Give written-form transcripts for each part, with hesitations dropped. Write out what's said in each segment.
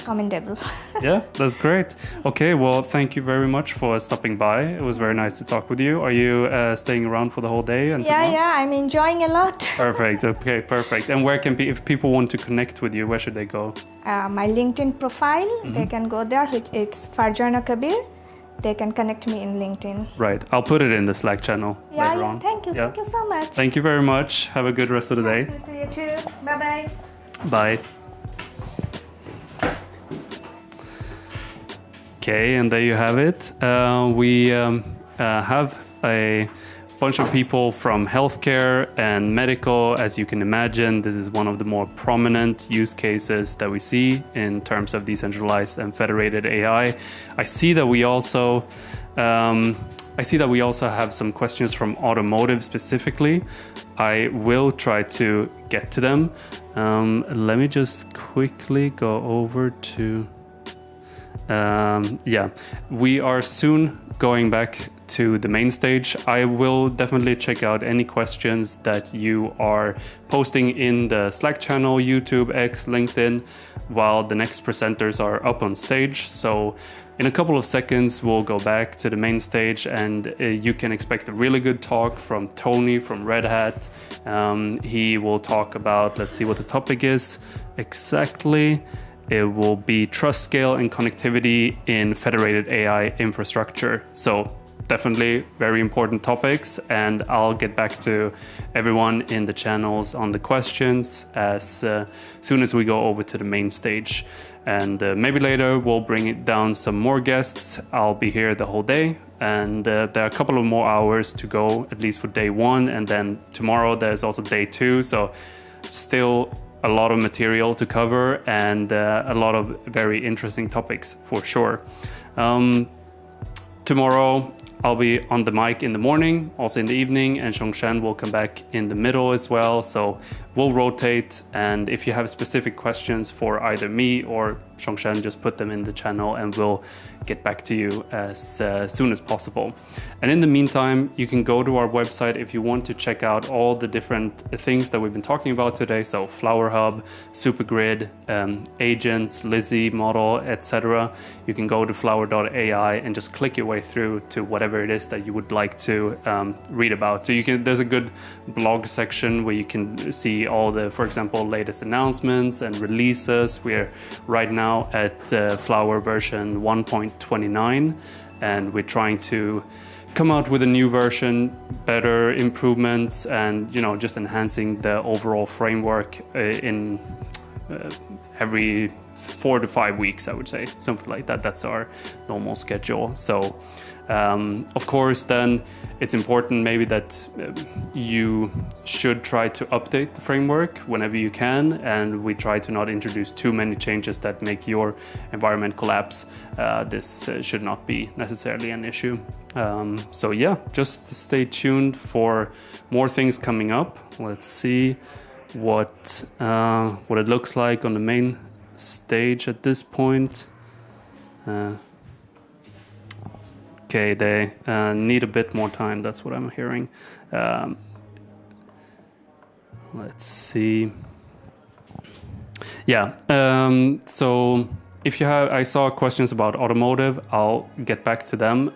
It's commendable. Yeah, that's great. Okay, well, thank you very much for stopping by. It was very nice to talk with you. Are you staying around for the whole day? Yeah, I'm enjoying a lot. Perfect. Okay, perfect. And where can if people want to connect with you, where should they go? My LinkedIn profile, they can go there. It's Farjana Kabir. They can connect me in LinkedIn. Right. I'll put it in the Slack channel later on. Thank you. Thank you so much. Thank you very much. Have a good rest of the day. To you too. Bye-bye. Bye. Okay, and there you have it. We have a bunch of people from healthcare and medical. As you can imagine, this is one of the more prominent use cases that we see in terms of decentralized and federated AI. I see that we also have some questions from automotive specifically. I will try to get to them. Let me just quickly go over to... we are soon going back to the main stage. I will definitely check out any questions that you are posting in the Slack channel, YouTube, X, LinkedIn, while the next presenters are up on stage. So in a couple of seconds, we'll go back to the main stage, and you can expect a really good talk from Tony from Red Hat. He will talk about, let's see what the topic is exactly. It will be trust scale and connectivity in federated AI infrastructure. So definitely very important topics, and I'll get back to everyone in the channels on the questions as soon as we go over to the main stage. And maybe later we'll bring it down some more guests. I'll be here the whole day, and there are a couple of more hours to go, at least for day one, and then tomorrow there's also day two. So still a lot of material to cover, and a lot of very interesting topics for sure. Tomorrow I'll be on the mic in the morning, also in the evening, and Zhongshan will come back in the middle as well. So we'll rotate, and if you have specific questions for either me or Zhongshan, just put them in the channel and we'll get back to you as soon as possible. And in the meantime, you can go to our website if you want to check out all the different things that we've been talking about today. So Flower Hub, Supergrid, agents, Lizzie model, etc. You can go to flower.ai and just click your way through to whatever it is that you would like to read about. So there's a good blog section where you can see all the, for example, latest announcements and releases. We're right now at Flower version 1.29, and we're trying to come out with a new version, better improvements, and just enhancing the overall framework in every 4 to 5 weeks, I would say, something like that. That's our normal schedule. So of course, then it's important maybe that you should try to update the framework whenever you can, and we try to not introduce too many changes that make your environment collapse. This should not be necessarily an issue. So yeah, just stay tuned for more things coming up. Let's see what it looks like on the main stage at this point. Okay, they need a bit more time. That's what I'm hearing. Let's see. Yeah. So if you have, I saw questions about automotive. I'll get back to them.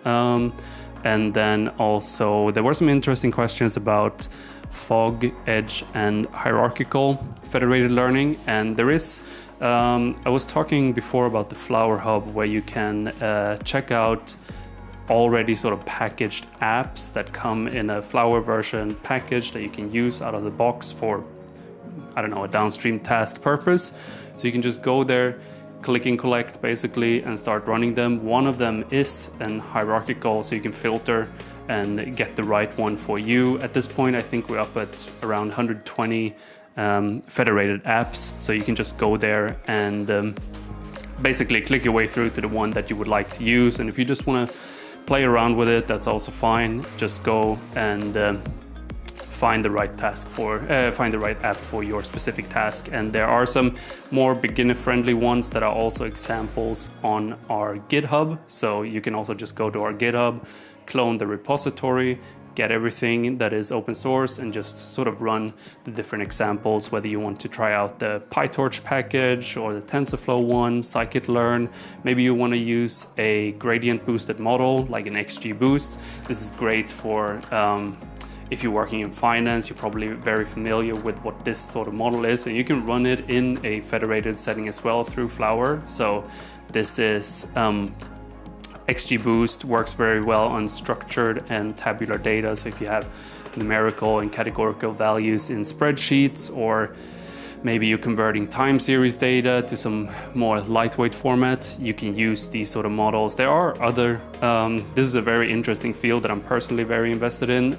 And then also there were some interesting questions about fog, edge, and hierarchical federated learning. And there is. I was talking before about the Flower Hub, where you can check out already sort of packaged apps that come in a Flower version package that you can use out of the box for, I don't know, a downstream task purpose. So you can just go there, click and collect basically, and start running them. One of them is an hierarchical, so you can filter and get the right one for you. At this point, I think we're up at around 120 federated apps. So you can just go there and basically click your way through to the one that you would like to use. And if you just want to play around with it, that's also fine. Just go and find the right app for your specific task. And there are some more beginner-friendly ones that are also examples on our GitHub. So you can also just go to our GitHub, clone the repository, get everything that is open source and just sort of run the different examples, whether you want to try out the PyTorch package or the TensorFlow one, scikit-learn. Maybe you want to use a gradient boosted model like an XGBoost. This is great for if you're working in finance, you're probably very familiar with what this sort of model is, and you can run it in a federated setting as well through Flower. So this is XGBoost, works very well on structured and tabular data. So if you have numerical and categorical values in spreadsheets, or maybe you're converting time series data to some more lightweight format, you can use these sort of models. There are other, this is a very interesting field that I'm personally very invested in,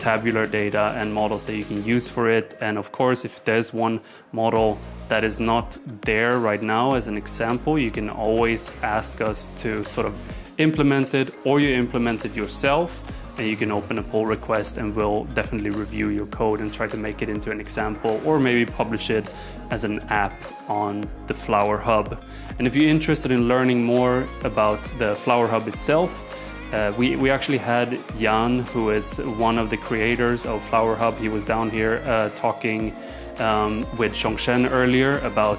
tabular data and models that you can use for it. And of course, if there's one model that is not there right now as an example, you can always ask us to sort of implement it, or you implement it yourself, and you can open a pull request and we'll definitely review your code and try to make it into an example, or maybe publish it as an app on the Flower Hub. And if you're interested in learning more about the Flower Hub itself, we actually had Jan, who is one of the creators of Flower Hub. He was down here talking with Zhongshen earlier about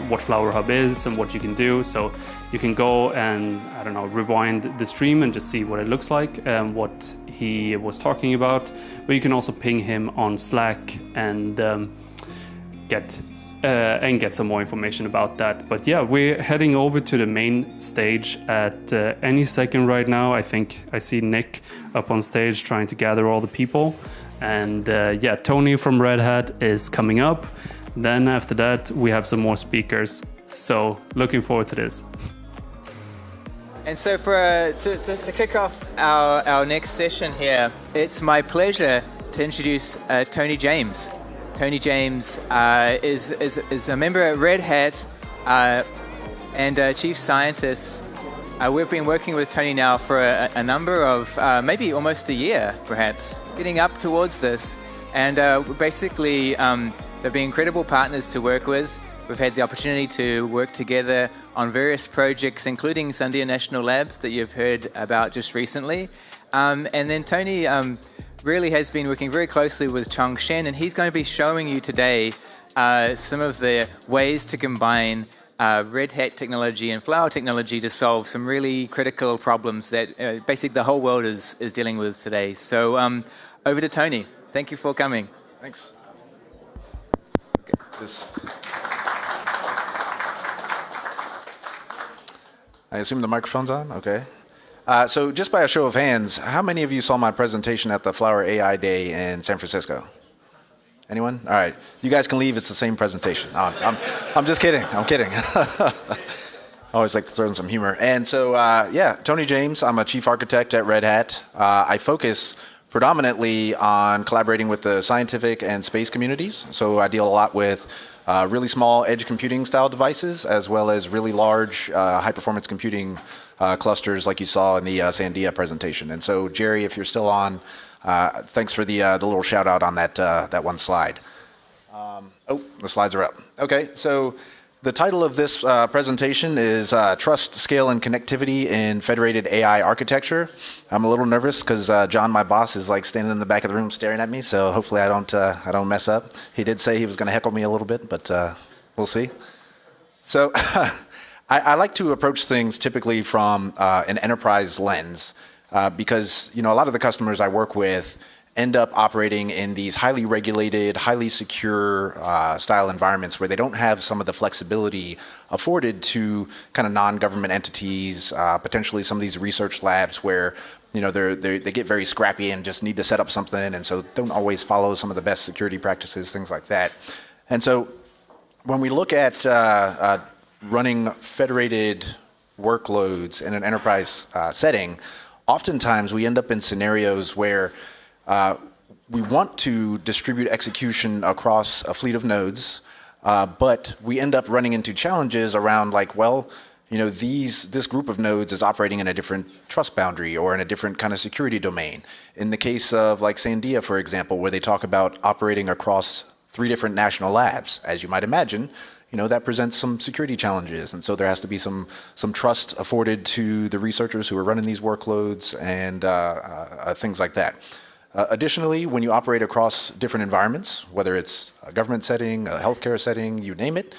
what Flower Hub is and what you can do. So you can go and, I don't know, rewind the stream and just see what it looks like and what he was talking about. But you can also ping him on Slack and get some more information about that. But yeah, we're heading over to the main stage at any second right now. I think I see Nick up on stage trying to gather all the people. And yeah, Tony from Red Hat is coming up. Then after that, we have some more speakers. So looking forward to this. And so to kick off our next session here, it's my pleasure to introduce Tony James. Tony James is a member at Red Hat and chief scientist. We've been working with Tony now for a number of, maybe almost a year, perhaps, getting up towards this. And basically, they've been incredible partners to work with. We've had the opportunity to work together on various projects, including Sandia National Labs that you've heard about just recently. And then Tony really has been working very closely with Zhongshen, and he's going to be showing you today some of the ways to combine Red Hat technology and Flower technology to solve some really critical problems that basically the whole world is dealing with today. So over to Tony. Thank you for coming. Thanks. I assume the microphone's on? Okay. So just by a show of hands, how many of you saw my presentation at the Flower AI Day in San Francisco? Anyone? All right. You guys can leave. It's the same presentation. I'm just kidding. I'm kidding. I always like to throw in some humor. And so, yeah, Tony James. I'm a chief architect at Red Hat. I focus predominantly on collaborating with the scientific and space communities. So I deal a lot with really small edge computing style devices, as well as really large high-performance computing clusters like you saw in the Sandia presentation. And so, Jerry, if you're still on, thanks for the little shout out on that one slide. Oh, the slides are up. Okay, so the title of this presentation is Trust, Scale, and Connectivity in Federated AI Architecture. I'm a little nervous because John, my boss, is like standing in the back of the room staring at me, so hopefully I don't mess up. He did say he was going to heckle me a little bit, but we'll see. So I like to approach things typically from an enterprise lens because a lot of the customers I work with end up operating in these highly regulated, highly secure style environments where they don't have some of the flexibility afforded to kind of non-government entities, potentially some of these research labs where they get very scrappy and just need to set up something, and so don't always follow some of the best security practices, things like that. And so when we look at running federated workloads in an enterprise setting, oftentimes we end up in scenarios where we want to distribute execution across a fleet of nodes, but we end up running into challenges around this group of nodes is operating in a different trust boundary or in a different kind of security domain. In the case of like Sandia, for example, where they talk about operating across 3 different national labs, as you might imagine, that presents some security challenges. And so there has to be some trust afforded to the researchers who are running these workloads and things like that. Additionally, when you operate across different environments, whether it's a government setting, a healthcare setting, you name it,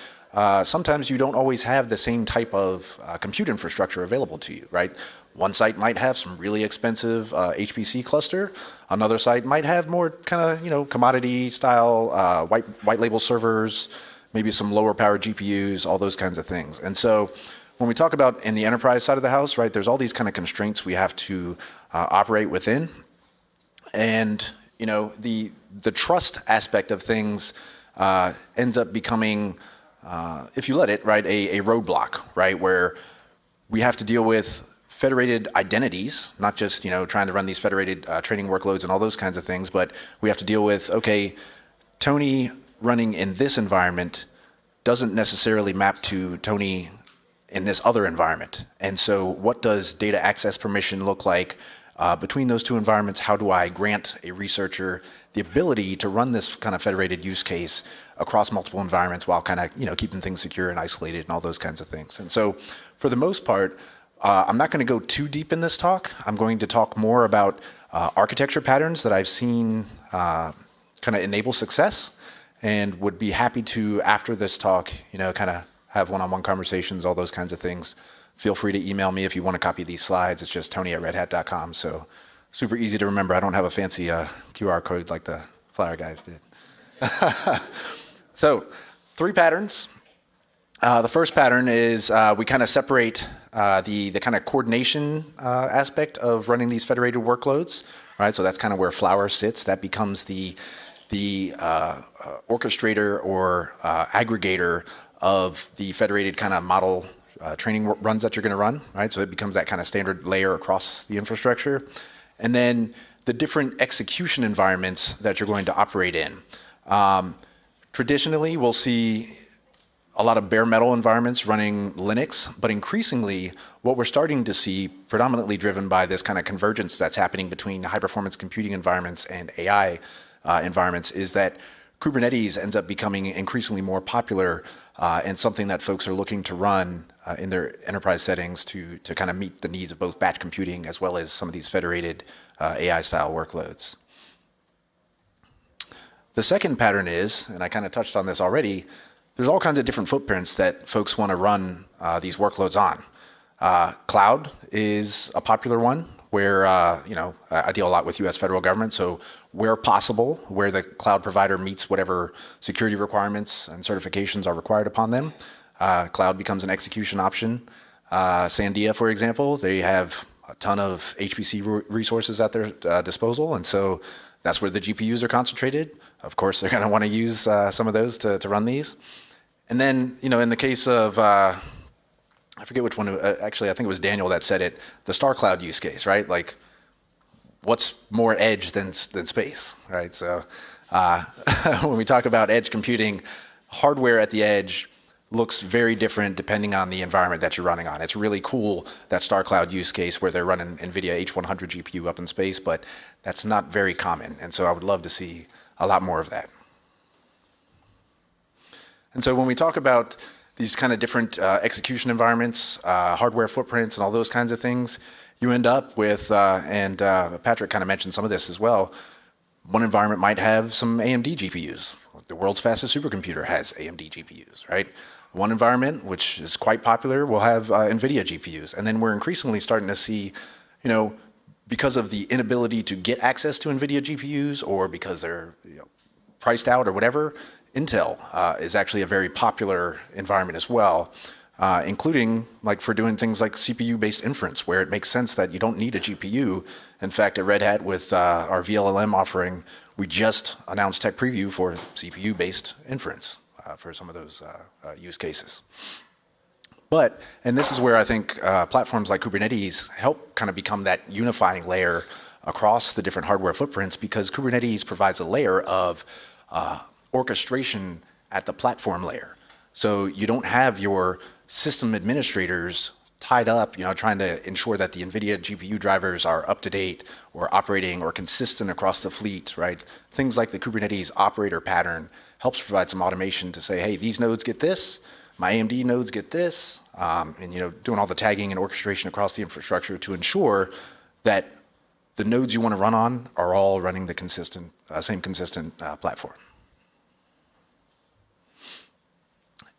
sometimes you don't always have the same type of compute infrastructure available to you, right? One site might have some really expensive HPC cluster. Another site might have more kind of, commodity style white label servers, maybe some lower power GPUs, all those kinds of things. And so when we talk about in the enterprise side of the house, right, there's all these kind of constraints we have to operate within. And, the trust aspect of things ends up becoming, if you let it, right, a roadblock, right, where we have to deal with federated identities, not just, trying to run these federated training workloads and all those kinds of things, but we have to deal with, okay, Tony running in this environment doesn't necessarily map to Tony in this other environment. And so what does data access permission look like between those two environments? How do I grant a researcher the ability to run this kind of federated use case across multiple environments while kind of, keeping things secure and isolated and all those kinds of things? And so for the most part, I'm not going to go too deep in this talk. I'm going to talk more about architecture patterns that I've seen kind of enable success, and would be happy to, after this talk, kind of have one-on-one conversations, all those kinds of things. Feel free to email me if you want a copy of these slides. It's just tony@redhat.com. So super easy to remember. I don't have a fancy QR code like the Flyer guys did. So 3 patterns. The first pattern is we kind of separate the kind of coordination aspect of running these federated workloads, right? So that's kind of where Flower sits. That becomes the orchestrator or aggregator of the federated kind of model training runs that you're going to run, right? So it becomes that kind of standard layer across the infrastructure. And then the different execution environments that you're going to operate in. Traditionally, we'll see a lot of bare metal environments running Linux, but increasingly what we're starting to see, predominantly driven by this kind of convergence that's happening between high performance computing environments and AI environments, is that Kubernetes ends up becoming increasingly more popular and something that folks are looking to run in their enterprise settings to kind of meet the needs of both batch computing as well as some of these federated AI style workloads. The second pattern is, and I kind of touched on this already, there's all kinds of different footprints that folks want to run these workloads on. Cloud is a popular one where, I deal a lot with US federal government. So where possible, where the cloud provider meets whatever security requirements and certifications are required upon them, cloud becomes an execution option. Sandia, for example, they have a ton of HPC resources at their disposal. And so that's where the GPUs are concentrated. Of course, they're going to want to use some of those to run these. And then, in the case of, I forget which one, actually, I think it was Daniel that said it, the Star Cloud use case, right? Like, what's more edge than space, right? So when we talk about edge computing, hardware at the edge looks very different depending on the environment that you're running on. It's really cool, that Star Cloud use case where they're running NVIDIA H100 GPU up in space, but that's not very common. And so I would love to see a lot more of that. And so when we talk about these kind of different execution environments, hardware footprints, and all those kinds of things, you end up with, and Patrick kind of mentioned some of this as well, one environment might have some AMD GPUs. The world's fastest supercomputer has AMD GPUs, right? One environment, which is quite popular, will have NVIDIA GPUs. And then we're increasingly starting to see, because of the inability to get access to NVIDIA GPUs or because they're priced out or whatever, Intel is actually a very popular environment as well, including like for doing things like CPU-based inference, where it makes sense that you don't need a GPU. In fact, at Red Hat with our VLLM offering, we just announced tech preview for CPU-based inference for some of those use cases. But, and this is where I think platforms like Kubernetes help kind of become that unifying layer across the different hardware footprints, because Kubernetes provides a layer of orchestration at the platform layer. So you don't have your system administrators tied up, trying to ensure that the NVIDIA GPU drivers are up to date or operating or consistent across the fleet, right? Things like the Kubernetes operator pattern helps provide some automation to say, hey, these nodes get this, my AMD nodes get this, and doing all the tagging and orchestration across the infrastructure to ensure that the nodes you want to run on are all running the same consistent platform.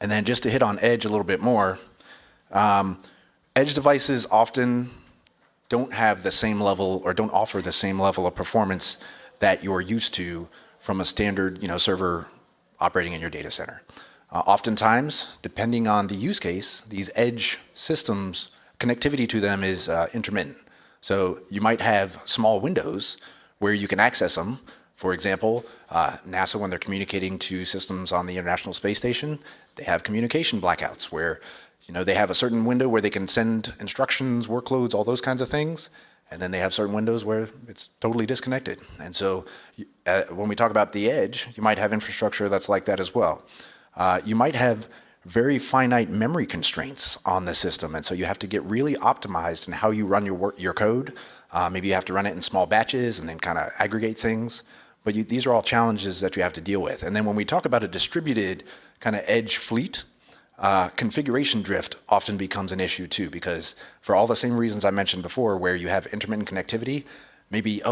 And then just to hit on edge a little bit more, edge devices often don't have the same level or don't offer the same level of performance that you're used to from a standard server operating in your data center. Oftentimes, depending on the use case, these edge systems, connectivity to them is intermittent. So you might have small windows where you can access them. For example, NASA, when they're communicating to systems on the International Space Station, they have communication blackouts where they have a certain window where they can send instructions, workloads, all those kinds of things. And then they have certain windows where it's totally disconnected. And so when we talk about the edge, you might have infrastructure that's like that as well. You might have very finite memory constraints on the system. And so you have to get really optimized in how you run your code. Maybe you have to run it in small batches and then kind of aggregate things. But these are all challenges that you have to deal with. And then when we talk about a distributed kind of edge fleet, configuration drift often becomes an issue too, because for all the same reasons I mentioned before, where you have intermittent connectivity, maybe,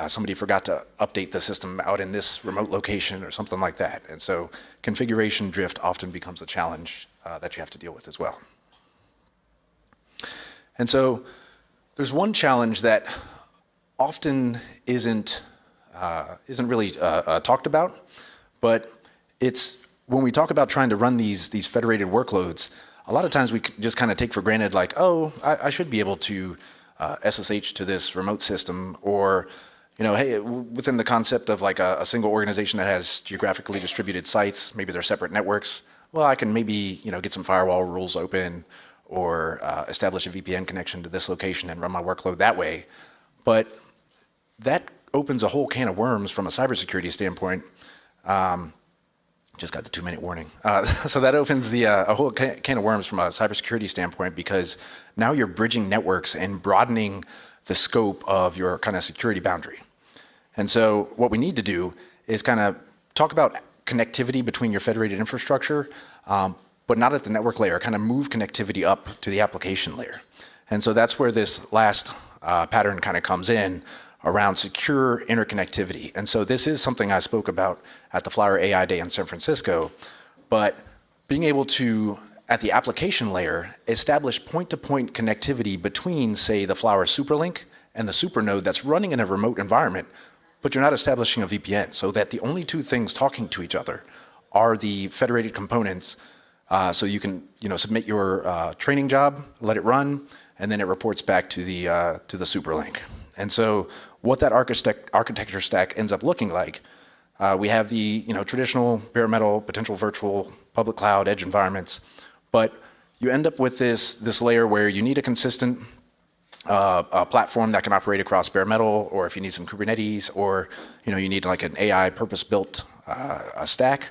somebody forgot to update the system out in this remote location or something like that. And so configuration drift often becomes a challenge that you have to deal with as well. And so there's one challenge that often isn't really talked about, but it's when we talk about trying to run these federated workloads, a lot of times we just kind of take for granted like, I should be able to SSH to this remote system, or hey, within the concept of like a single organization that has geographically distributed sites, maybe they're separate networks. Well, I can maybe get some firewall rules open, or establish a VPN connection to this location and run my workload that way. But that opens a whole can of worms from a cybersecurity standpoint. Just got the 2-minute warning. So that opens a whole can of worms from a cybersecurity standpoint, because now you're bridging networks and broadening the scope of your kind of security boundary. And so what we need to do is kind of talk about connectivity between your federated infrastructure, but not at the network layer, kind of move connectivity up to the application layer. And so that's where this last pattern kind of comes in, around secure interconnectivity. And so this is something I spoke about at the Flower AI Day in San Francisco, but being able to, at the application layer, establish point-to-point connectivity between, say, the Flower Superlink and the supernode that's running in a remote environment, but you're not establishing a VPN, so that the only two things talking to each other are the federated components. So you can submit your training job, let it run, and then it reports back to the Superlink. And so what that architecture stack ends up looking like, we have the traditional bare metal, potential virtual, public cloud, edge environments, but you end up with this layer where you need a consistent platform that can operate across bare metal, or if you need some Kubernetes, or you need like an AI purpose-built stack.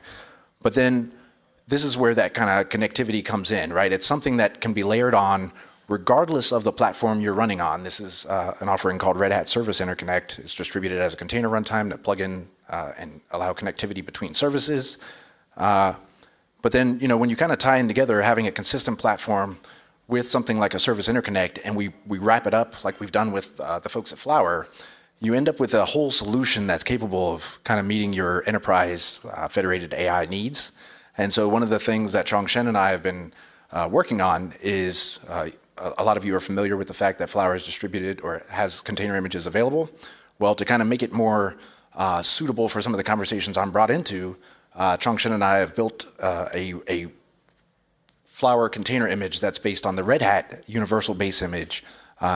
But then this is where that kind of connectivity comes in, right? It's something that can be layered on regardless of the platform you're running on. This is an offering called Red Hat Service Interconnect. It's distributed as a container runtime that plug in and allow connectivity between services. But then, when you kind of tie in together having a consistent platform with something like a service interconnect, and we wrap it up like we've done with the folks at Flower, you end up with a whole solution that's capable of kind of meeting your enterprise federated AI needs. And so one of the things that Chongshen and I have been working on is a lot of you are familiar with the fact that Flower is distributed or has container images available. Well, to kind of make it more suitable for some of the conversations I'm brought into, Chongshen and I have built a Flower container image that's based on the Red Hat universal base image,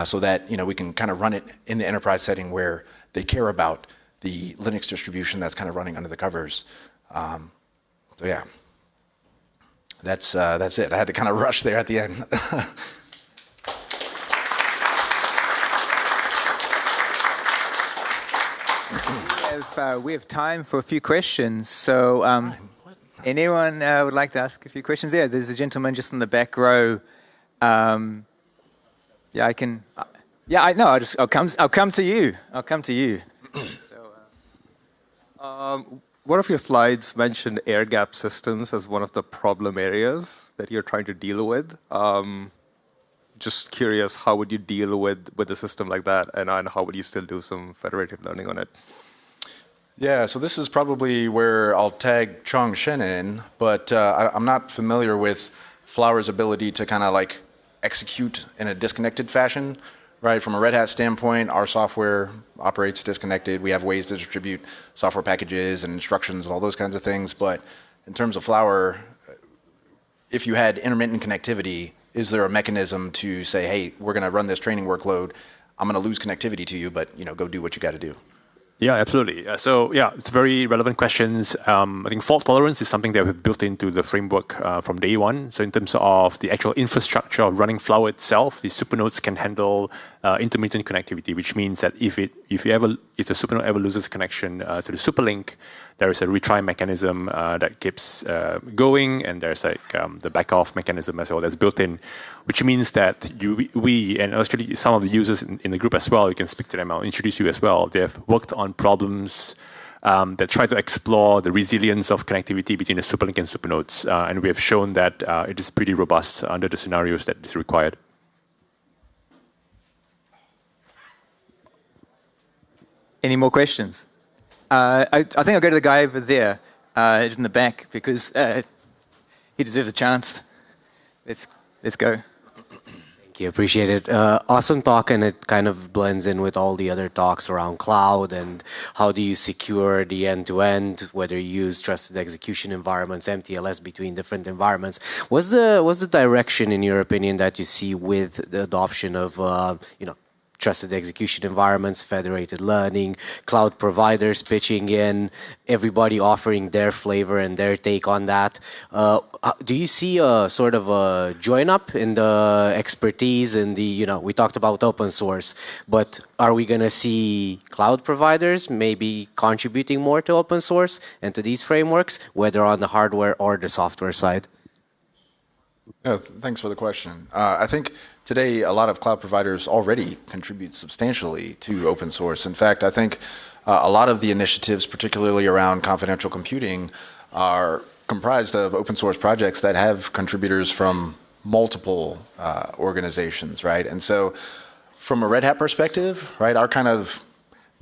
so that we can kind of run it in the enterprise setting where they care about the Linux distribution that's kind of running under the covers. So yeah, that's it. I had to kind of rush there at the end. We have time for a few questions. So anyone would like to ask a few questions? Yeah, there's a gentleman just in the back row. Yeah, I can. Yeah, I know. I'll come to you. I'll come to you. One of your slides mentioned air gap systems as one of the problem areas that you're trying to deal with. Just curious, how would you deal with a system like that, and how would you still do some federated learning on it? Yeah, so this is probably where I'll tag Chong Shen in, but I'm not familiar with Flower's ability to kind of like execute in a disconnected fashion, right? From a Red Hat standpoint, our software operates disconnected. We have ways to distribute software packages and instructions and all those kinds of things. But in terms of Flower, if you had intermittent connectivity, is there a mechanism to say, hey, we're going to run this training workload, I'm going to lose connectivity to you, but go do what you got to do? Yeah, absolutely. It's very relevant questions. I think fault tolerance is something that we've built into the framework from day one. So in terms of the actual infrastructure of running Flower itself, the supernodes can handle intermittent connectivity, which means that if the supernode ever loses connection to the superlink, there is a retry mechanism that keeps going, and there's the back-off mechanism as well that's built in, which means that we, and actually some of the users in the group as well, you can speak to them, I'll introduce you as well, they have worked on problems that try to explore the resilience of connectivity between the superlink and supernodes, and we have shown that it is pretty robust under the scenarios that is required. Any more questions? I think I'll go to the guy over there, in the back, because he deserves a chance. Let's go. Thank you, appreciate it. Awesome talk, and it kind of blends in with all the other talks around cloud and how do you secure the end-to-end, whether you use trusted execution environments, MTLS between different environments. What's the direction, in your opinion, that you see with the adoption of trusted execution environments, federated learning, cloud providers pitching in, everybody offering their flavor and their take on that? Do you see a sort of a join up in the expertise in the, we talked about open source, but are we going to see cloud providers maybe contributing more to open source and to these frameworks, whether on the hardware or the software side? Yeah, thanks for the question. I think today a lot of cloud providers already contribute substantially to open source. In fact, I think a lot of the initiatives, particularly around confidential computing, are comprised of open source projects that have contributors from multiple organizations, right? And so from a Red Hat perspective, right, our kind of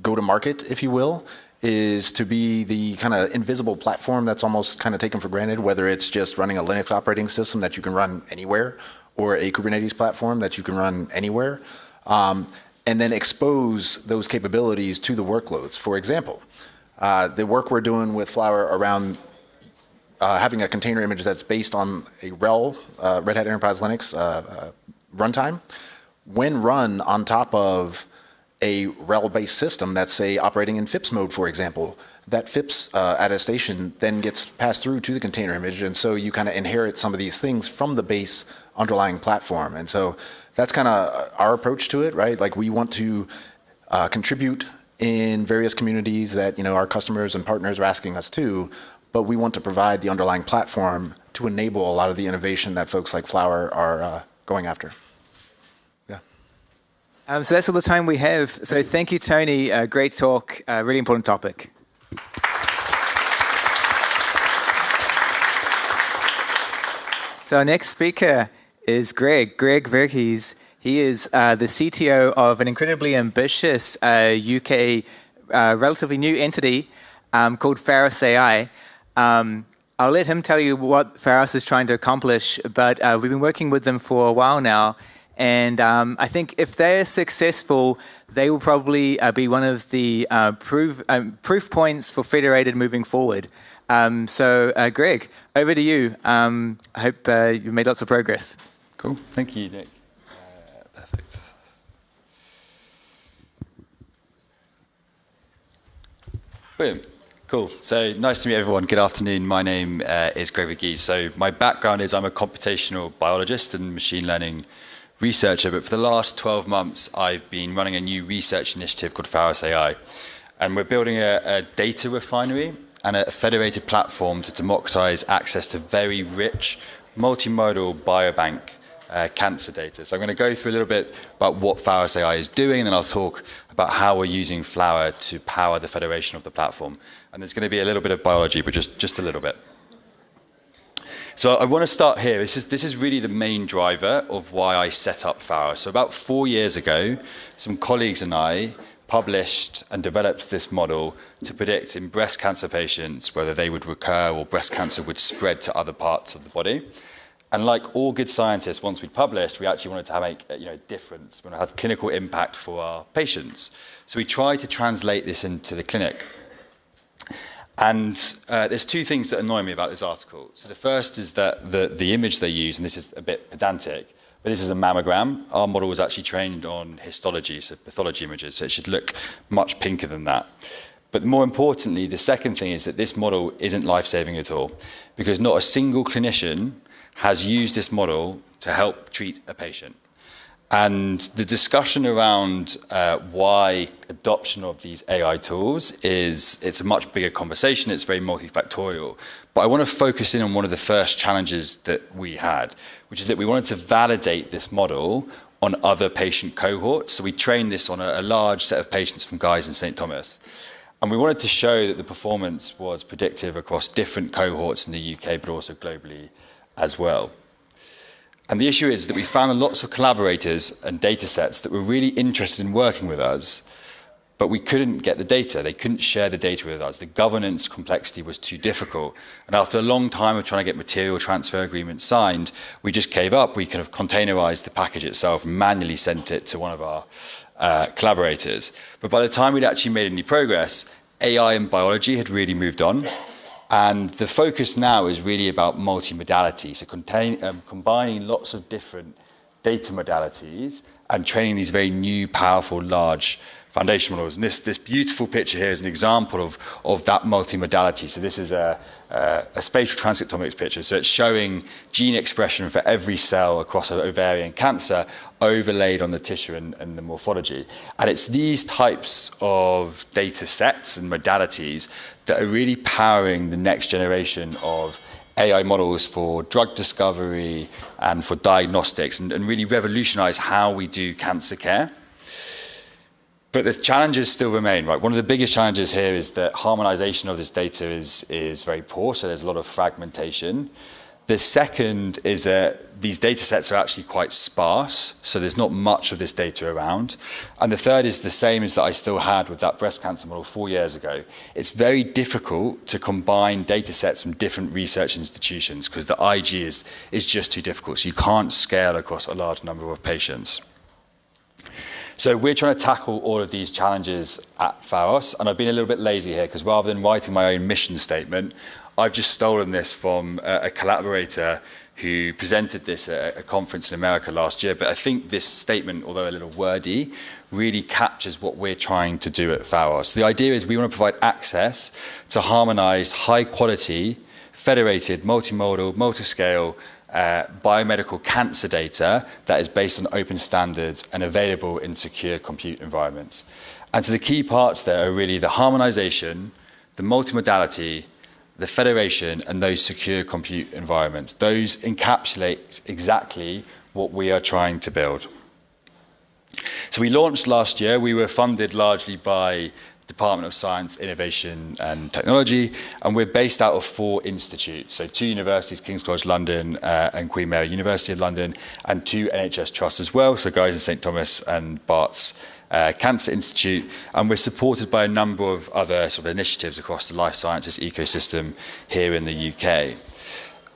go-to-market, if you will, is to be the kind of invisible platform that's almost kind of taken for granted, whether it's just running a Linux operating system that you can run anywhere, or a Kubernetes platform that you can run anywhere, and then expose those capabilities to the workloads. For example, the work we're doing with Flower around having a container image that's based on a RHEL, Red Hat Enterprise Linux runtime, when run on top of a RHEL-based system that's, say, operating in FIPS mode, for example, that FIPS attestation then gets passed through to the container image, and so you kind of inherit some of these things from the base underlying platform. And so that's kind of our approach to it, right? Like, we want to contribute in various communities that our customers and partners are asking us to, but we want to provide the underlying platform to enable a lot of the innovation that folks like Flower are going after. So that's all the time we have. So thank you, Tony. Great talk. Really important topic. So our next speaker is Greg Verghese. He is the CTO of an incredibly ambitious UK relatively new entity called Pharos AI. I'll let him tell you what Pharos is trying to accomplish, but we've been working with them for a while now. And I think if they're successful, they will probably be one of the proof points for Federated moving forward. So Greg, over to you. I hope you've made lots of progress. Cool. Thank you, Nick. Perfect. Brilliant. Cool. So nice to meet everyone. Good afternoon. My name is Greg Verghese. So my background is I'm a computational biologist and machine learning researcher, but for the last 12 months, I've been running a new research initiative called Pharos AI. And we're building a data refinery and a federated platform to democratize access to very rich, multimodal biobank cancer data. So I'm going to go through a little bit about what Pharos AI is doing, and then I'll talk about how we're using Flower to power the federation of the platform. And there's going to be a little bit of biology, but just a little bit. So I want to start here. This is really the main driver of why I set up Pharos. So about 4 years ago, some colleagues and I published and developed this model to predict in breast cancer patients whether they would recur or breast cancer would spread to other parts of the body. And like all good scientists, once we'd published, we actually wanted to make a difference, we wanted to have clinical impact for our patients. So we tried to translate this into the clinic. And there's two things that annoy me about this article. So the first is that the image they use, and this is a bit pedantic, but this is a mammogram. Our model was actually trained on histology, so pathology images, so it should look much pinker than that. But more importantly, the second thing is that this model isn't life-saving at all, because not a single clinician has used this model to help treat a patient. And the discussion around why adoption of these AI tools it's a much bigger conversation. It's very multifactorial. But I want to focus in on one of the first challenges that we had, which is that we wanted to validate this model on other patient cohorts. So we trained this on a large set of patients from Guy's and St. Thomas. And we wanted to show that the performance was predictive across different cohorts in the UK, but also globally as well. And the issue is that we found lots of collaborators and data sets that were really interested in working with us, but we couldn't get the data. They couldn't share the data with us. The governance complexity was too difficult. And after a long time of trying to get material transfer agreements signed, we just gave up. We kind of containerized the package itself and manually sent it to one of our collaborators. But by the time we'd actually made any progress, AI and biology had really moved on. And the focus now is really about multimodality, so combining lots of different data modalities and training these very new, powerful, large foundation models. And this beautiful picture here is an example of that multimodality. So this is a spatial transcriptomics picture. So it's showing gene expression for every cell across ovarian cancer overlaid on the tissue and the morphology. And it's these types of data sets and modalities that are really powering the next generation of AI models for drug discovery and for diagnostics and really revolutionize how we do cancer care. But the challenges still remain, right? One of the biggest challenges here is that harmonization of this data is very poor, so there's a lot of fragmentation. The second is that these data sets are actually quite sparse, so there's not much of this data around. And the third is the same as that I still had with that breast cancer model 4 years ago. It's very difficult to combine data sets from different research institutions because the IG is just too difficult, so you can't scale across a large number of patients. So we're trying to tackle all of these challenges at Pharos, and I've been a little bit lazy here because rather than writing my own mission statement, I've just stolen this from a collaborator who presented this at a conference in America last year. But I think this statement, although a little wordy, really captures what we're trying to do at Pharos. The idea is we want to provide access to harmonized, high-quality, federated, multimodal, multi-scale biomedical cancer data that is based on open standards and available in secure compute environments. And so the key parts there are really the harmonization, the multimodality, the federation, and those secure compute environments. Those encapsulate exactly what we are trying to build. So we launched last year. We were funded largely by Department of Science, Innovation and Technology, and we're based out of 4 institutes, so 2 universities, King's College London and Queen Mary University of London, and 2 NHS trusts as well, so Guy's and St Thomas and Bart's Cancer Institute, and we're supported by a number of other sort of initiatives across the life sciences ecosystem here in the UK.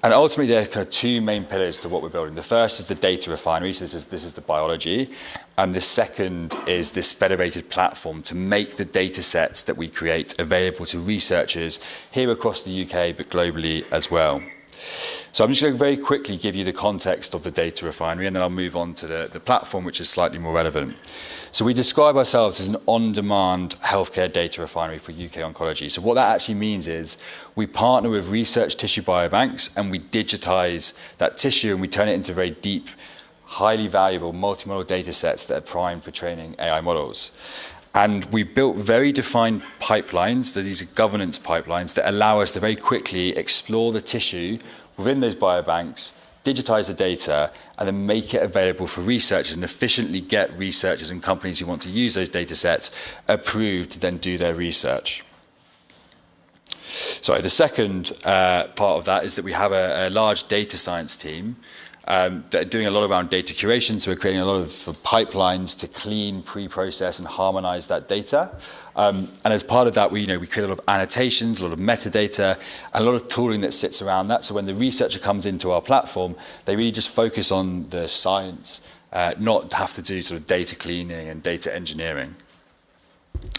And ultimately, there are kind of 2 main pillars to what we're building. The first is the data refinery, so this is the biology. And the second is this federated platform to make the data sets that we create available to researchers here across the UK, but globally as well. So I'm just going to very quickly give you the context of the data refinery, and then I'll move on to the platform, which is slightly more relevant. So we describe ourselves as an on-demand healthcare data refinery for UK oncology. So what that actually means is we partner with research tissue biobanks, and we digitize that tissue, and we turn it into very deep, highly valuable multimodal data sets that are primed for training AI models. And we've built very defined pipelines, these are governance pipelines, that allow us to very quickly explore the tissue within those biobanks, digitize the data, and then make it available for researchers and efficiently get researchers and companies who want to use those data sets approved to then do their research. Sorry, the second part of that is that we have a large data science team that are doing a lot around data curation. So we're creating a lot of pipelines to clean, pre-process, and harmonize that data. And as part of that, we create a lot of annotations, a lot of metadata, and a lot of tooling that sits around that. So when the researcher comes into our platform, they really just focus on the science, not have to do sort of data cleaning and data engineering.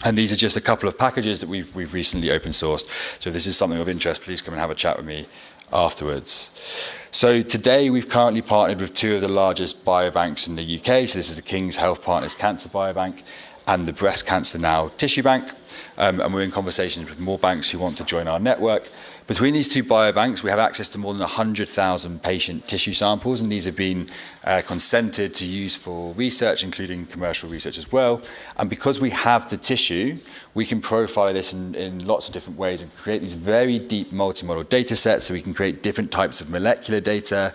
And these are just a couple of packages that we've recently open sourced. So if this is something of interest, please come and have a chat with me afterwards. So today we've currently partnered with two of the largest biobanks in the UK. So this is the King's Health Partners Cancer Biobank and the Breast Cancer Now Tissue Bank. And we're in conversations with more banks who want to join our network. Between these two biobanks, we have access to more than 100,000 patient tissue samples, and these have been consented to use for research, including commercial research as well. And because we have the tissue, we can profile this in lots of different ways and create these very deep multimodal data sets, so we can create different types of molecular data,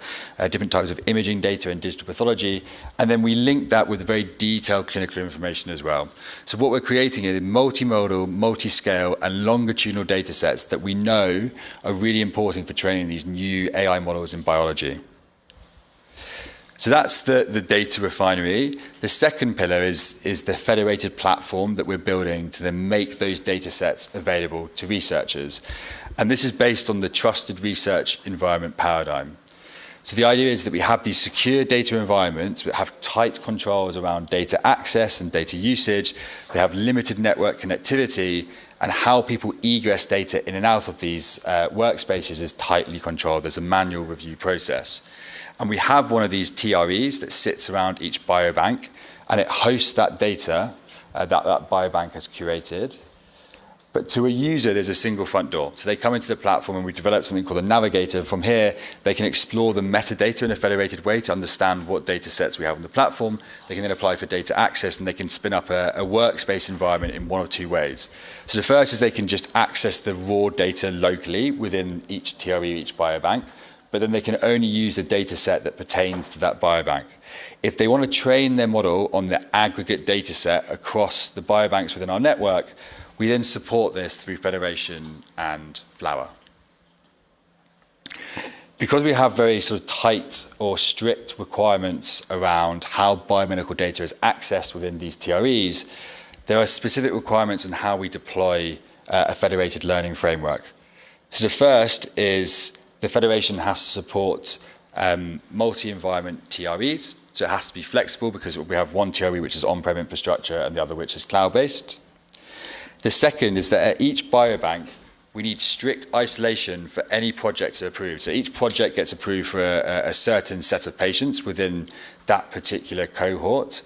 different types of imaging data and digital pathology, and then we link that with very detailed clinical information as well. So what we're creating is multimodal, multi-scale, and longitudinal data sets that we know are really important for training these new AI models in biology. So that's the data refinery. The second pillar is the federated platform that we're building to then make those data sets available to researchers. And this is based on the trusted research environment paradigm. So the idea is that we have these secure data environments that have tight controls around data access and data usage. They have limited network connectivity, and how people egress data in and out of these workspaces is tightly controlled. There's a manual review process. And we have one of these TREs that sits around each biobank, and it hosts that data that biobank has curated. But to a user, there's a single front door. So they come into the platform, and we developed something called a navigator. From here, they can explore the metadata in a federated way to understand what data sets we have on the platform. They can then apply for data access, and they can spin up a workspace environment in one of two ways. So the first is they can just access the raw data locally within each TRE, each biobank, but then they can only use the data set that pertains to that biobank. If they want to train their model on the aggregate data set across the biobanks within our network, we then support this through Federation and Flower. Because we have very sort of tight or strict requirements around how biomedical data is accessed within these TREs, there are specific requirements on how we deploy a federated learning framework. So the first is the Federation has to support multi-environment TREs. So it has to be flexible because we have one TRE which is on-prem infrastructure and the other which is cloud-based. The second is that at each biobank, we need strict isolation for any project to approve. So each project gets approved for a certain set of patients within that particular cohort.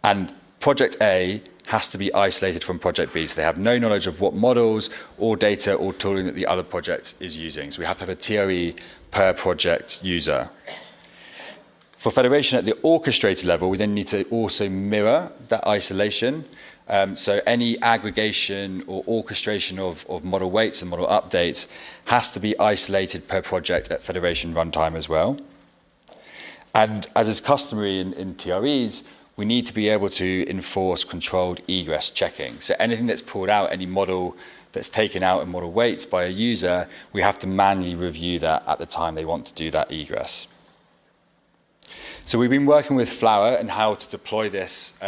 And project A has to be isolated from project B. So they have no knowledge of what models or data or tooling that the other project is using. So we have to have a TRE per project user. For Federation at the orchestrator level, we then need to also mirror that isolation. So any aggregation or orchestration of model weights and model updates has to be isolated per project at Federation runtime as well. And as is customary in TREs, we need to be able to enforce controlled egress checking. So anything that's pulled out, any model that's taken out in model weights by a user, we have to manually review that at the time they want to do that egress. So we've been working with Flower and how to deploy this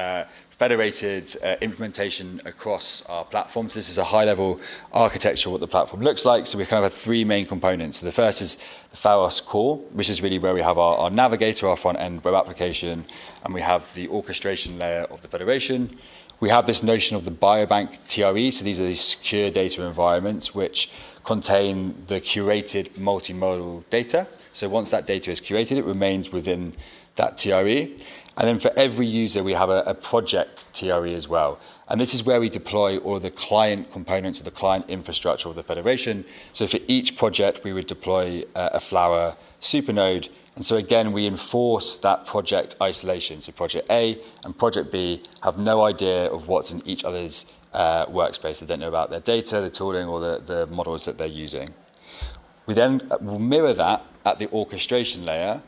federated implementation across our platform. So this is a high-level architecture of what the platform looks like. So we kind of have three main components. So the first is the Pharos core, which is really where we have our navigator, our front-end web application, and we have the orchestration layer of the Federation. We have this notion of the biobank TRE. So these are these secure data environments which contain the curated multimodal data. So once that data is curated, it remains within that TRE. And then for every user, we have a project TRE as well. And this is where we deploy all of the client components of the client infrastructure of the Federation. So for each project, we would deploy a Flower supernode. And so again, we enforce that project isolation. So project A and project B have no idea of what's in each other's workspace. They don't know about their data, the tooling, or the models that they're using. We then will mirror that at the orchestration layer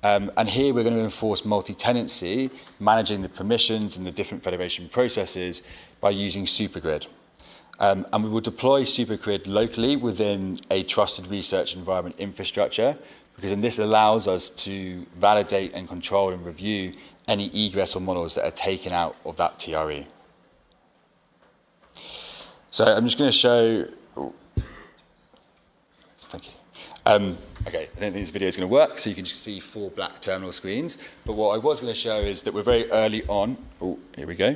And here we're going to enforce multi-tenancy, managing the permissions and the different federation processes by using Supergrid. And we will deploy Supergrid locally within a trusted research environment infrastructure, because then this allows us to validate and control and review any egress or models that are taken out of that TRE. So I'm just going to show... Thank you. Okay, I don't think this video is going to work, so you can just see 4 black terminal screens. But what I was going to show is that we're very early on, here we go,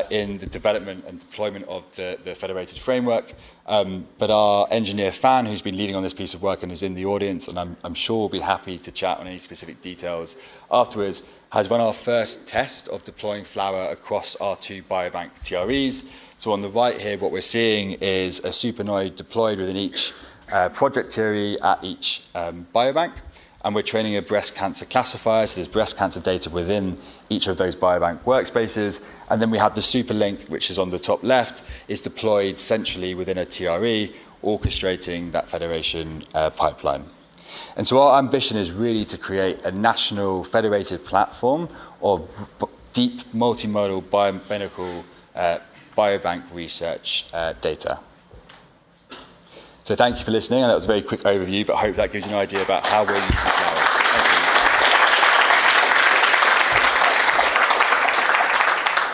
in the development and deployment of the federated framework. But our engineer, Fan, who's been leading on this piece of work and is in the audience, and I'm sure will be happy to chat on any specific details afterwards, has run our first test of deploying Flower across our 2 biobank TREs. So on the right here, what we're seeing is a supernode deployed within each project theory at each biobank, and we're training a breast cancer classifier, so there's breast cancer data within each of those biobank workspaces, and then we have the Superlink, which is on the top left, is deployed centrally within a TRE, orchestrating that federation pipeline. And so our ambition is really to create a national federated platform of deep multimodal biomedical biobank research data. So thank you for listening, and that was a very quick overview, but I hope that gives you an idea about how we're using Flower.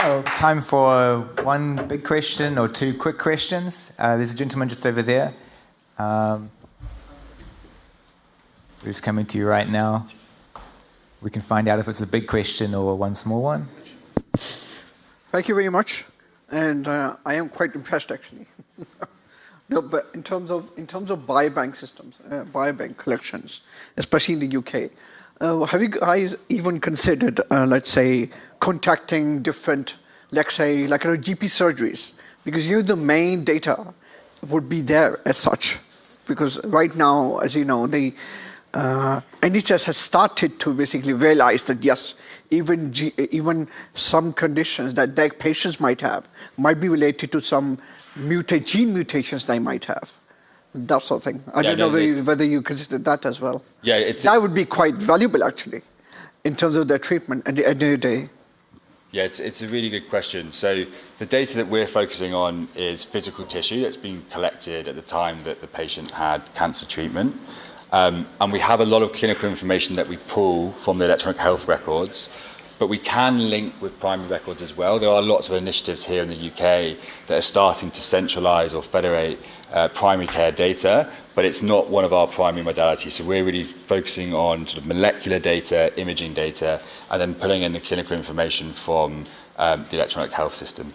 Oh, time for 1 big question or 2 quick questions. There's a gentleman just over there. Who's coming to you right now? We can find out if it's a big question or 1 small one. Thank you very much, and I am quite impressed actually. No, but in terms of biobank systems, biobank collections, especially in the UK, have you guys even considered, let's say, contacting different, let's say, like GP surgeries? Because the main data would be there as such. Because right now, as you know, the NHS has started to basically realize that yes, even some conditions that their patients might have might be related to some gene mutations they might have. That sort of thing. I don't know whether you consider that as well. Yeah, that would be quite valuable actually, in terms of their treatment at the end of the day. Yeah, it's a really good question. So the data that we're focusing on is physical tissue that's been collected at the time that the patient had cancer treatment. And we have a lot of clinical information that we pull from the electronic health records, but we can link with primary records as well. There are lots of initiatives here in the UK that are starting to centralise or federate primary care data, but it's not one of our primary modalities. So we're really focusing on sort of molecular data, imaging data, and then pulling in the clinical information from the electronic health system.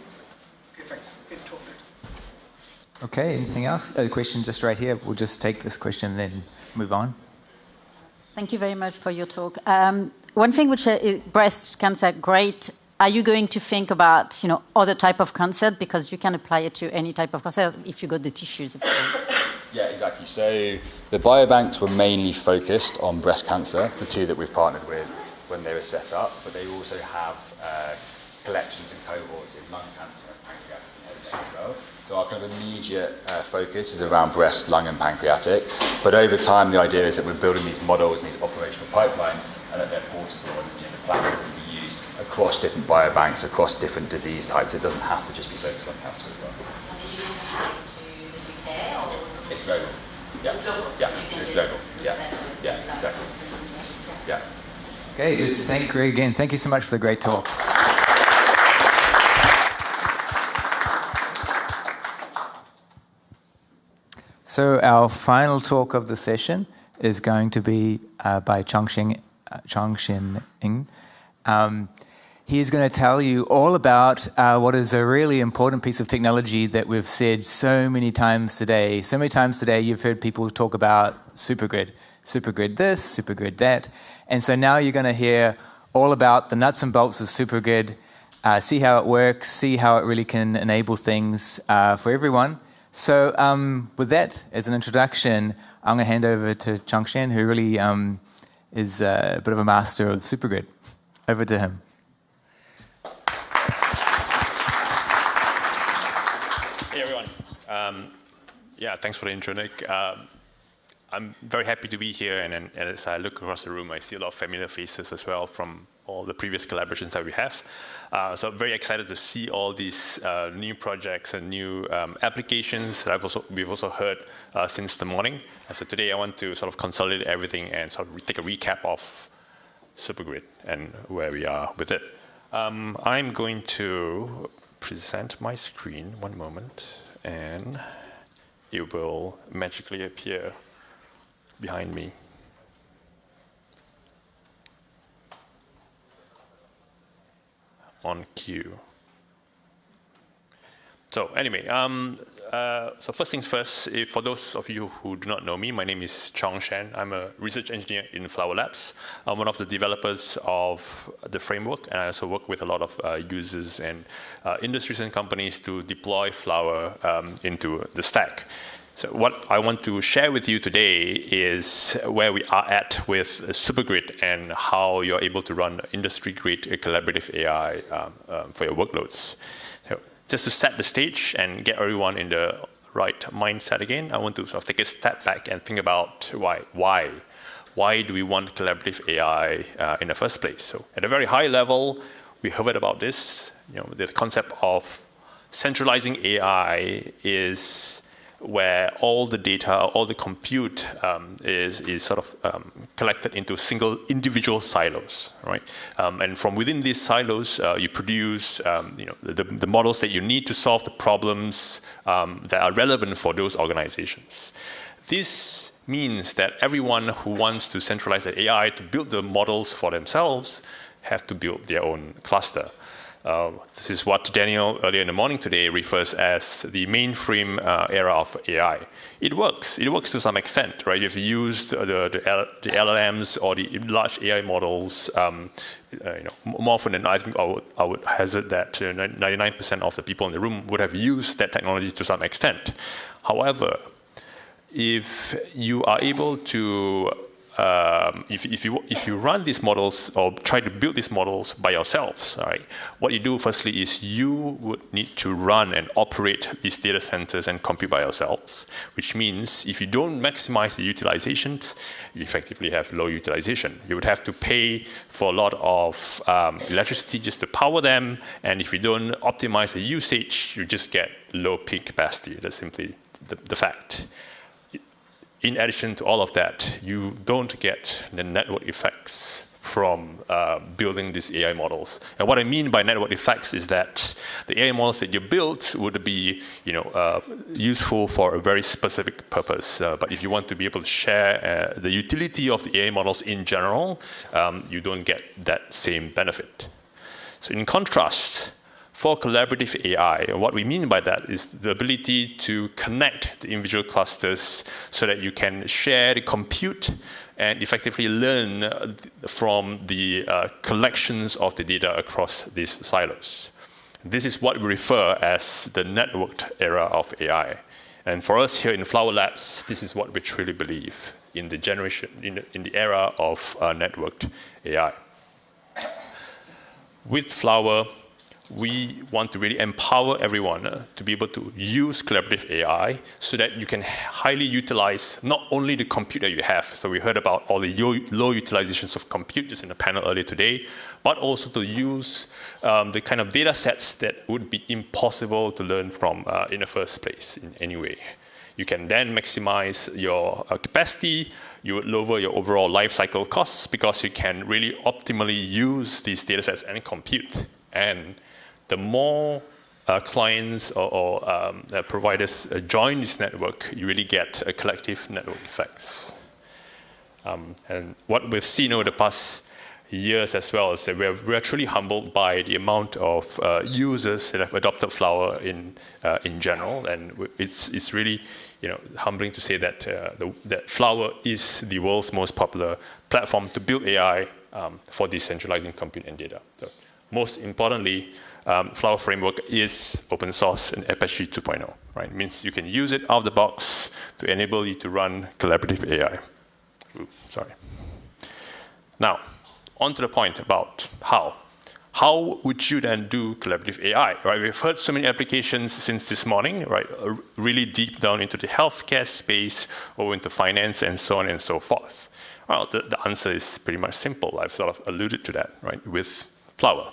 Okay, anything else? A question just right here. We'll just take this question and then move on. Thank you very much for your talk. One thing which is breast cancer, great. Are you going to think about, other type of cancer, because you can apply it to any type of cancer if you got the tissues, of course? Yeah, exactly. So the biobanks were mainly focused on breast cancer, the 2 that we've partnered with when they were set up, but they also have collections and cohorts in lung cancer and pancreatic cancer as well. So our kind of immediate focus is around breast, lung, and pancreatic. But over time, the idea is that we're building these models and these operational pipelines, and that they're portable, and the platform can be used across different biobanks, across different disease types. It doesn't have to just be focused on cancer as well. Are you going to have to the UK, or? It's global. Yeah. It's global. Yeah, it's global. Yeah, exactly. Yeah. Okay, let's thank Greg again. Thank you so much for the great talk. So our final talk of the session is going to be by Changxin Ng. He's going to tell you all about what is a really important piece of technology that we've said so many times today. So many times today you've heard people talk about Supergrid. Supergrid this, Supergrid that. And so now you're going to hear all about the nuts and bolts of Supergrid, see how it works, see how it really can enable things for everyone. So with that as an introduction, I'm going to hand over to Changxin, who really is a bit of a master of Supergrid. Over to him. Hey, everyone. Thanks for the intro, Nick. I'm very happy to be here, and as I look across the room, I see a lot of familiar faces as well from all the previous collaborations that we have. So I'm very excited to see all these new projects and new applications that we've also heard since the morning. And so today I want to sort of consolidate everything and sort of take a recap of Supergrid and where we are with it. I'm going to present my screen, one moment, and it will magically appear behind me. On cue. So anyway, so first things first, for those of you who do not know me, my name is Chong Shen. I'm a research engineer in Flower Labs. I'm one of the developers of the framework, and I also work with a lot of users and industries and companies to deploy Flower into the stack. So what I want to share with you today is where we are at with Supergrid and how you're able to run industry-grade collaborative AI for your workloads. So just to set the stage and get everyone in the right mindset again, I want to sort of take a step back and think about why. Why do we want collaborative AI in the first place? So at a very high level, we heard about this. The concept of centralizing AI is where all the data, all the compute is sort of collected into single individual silos, right? And from within these silos, you produce the models that you need to solve the problems that are relevant for those organizations. This means that everyone who wants to centralize the AI to build the models for themselves have to build their own cluster. This is what Daniel earlier in the morning today refers as the mainframe era of AI. It works to some extent, right? If you use the LLMs or the large AI models, more often than I think I would hazard that 99% of the people in the room would have used that technology to some extent. However, if you are able to if you run these models or try to build these models by yourselves, right, what you do firstly is you would need to run and operate these data centers and compute by yourselves, which means if you don't maximize the utilizations, you effectively have low utilization. You would have to pay for a lot of electricity just to power them, and if you don't optimize the usage, you just get low peak capacity. That's simply the fact. In addition to all of that, you don't get the network effects from building these AI models. And what I mean by network effects is that the AI models that you built would be useful for a very specific purpose. But if you want to be able to share the utility of the AI models in general, you don't get that same benefit. So in contrast, for collaborative AI, what we mean by that is the ability to connect the individual clusters so that you can share the compute and effectively learn from the collections of the data across these silos. This is what we refer as the networked era of AI. And for us here in Flower Labs, this is what we truly believe in the generation, in the era of networked AI. With Flower, we want to really empower everyone to be able to use collaborative AI so that you can highly utilize not only the compute that you have, so we heard about all the low utilizations of compute just in the panel earlier today, but also to use the kind of data sets that would be impossible to learn from in the first place in any way. You can then maximize your capacity, you would lower your overall lifecycle costs because you can really optimally use these data sets and compute. And the more clients or providers join this network, you really get a collective network effects. And what we've seen over the past years as well is that we're truly humbled by the amount of users that have adopted Flower in general, and it's really humbling to say that that Flower is the world's most popular platform to build AI for decentralizing compute and data. So most importantly, Flower Framework is open source and Apache 2.0, right? It means you can use it out of the box to enable you to run collaborative AI. Oops, sorry. Now, on to the point about how. how would you then do collaborative AI, right? We've heard so many applications since this morning, right? Really deep down into the healthcare space or into finance and so on and so forth. Well, the answer is pretty much simple. I've sort of alluded to that, right? With Flower.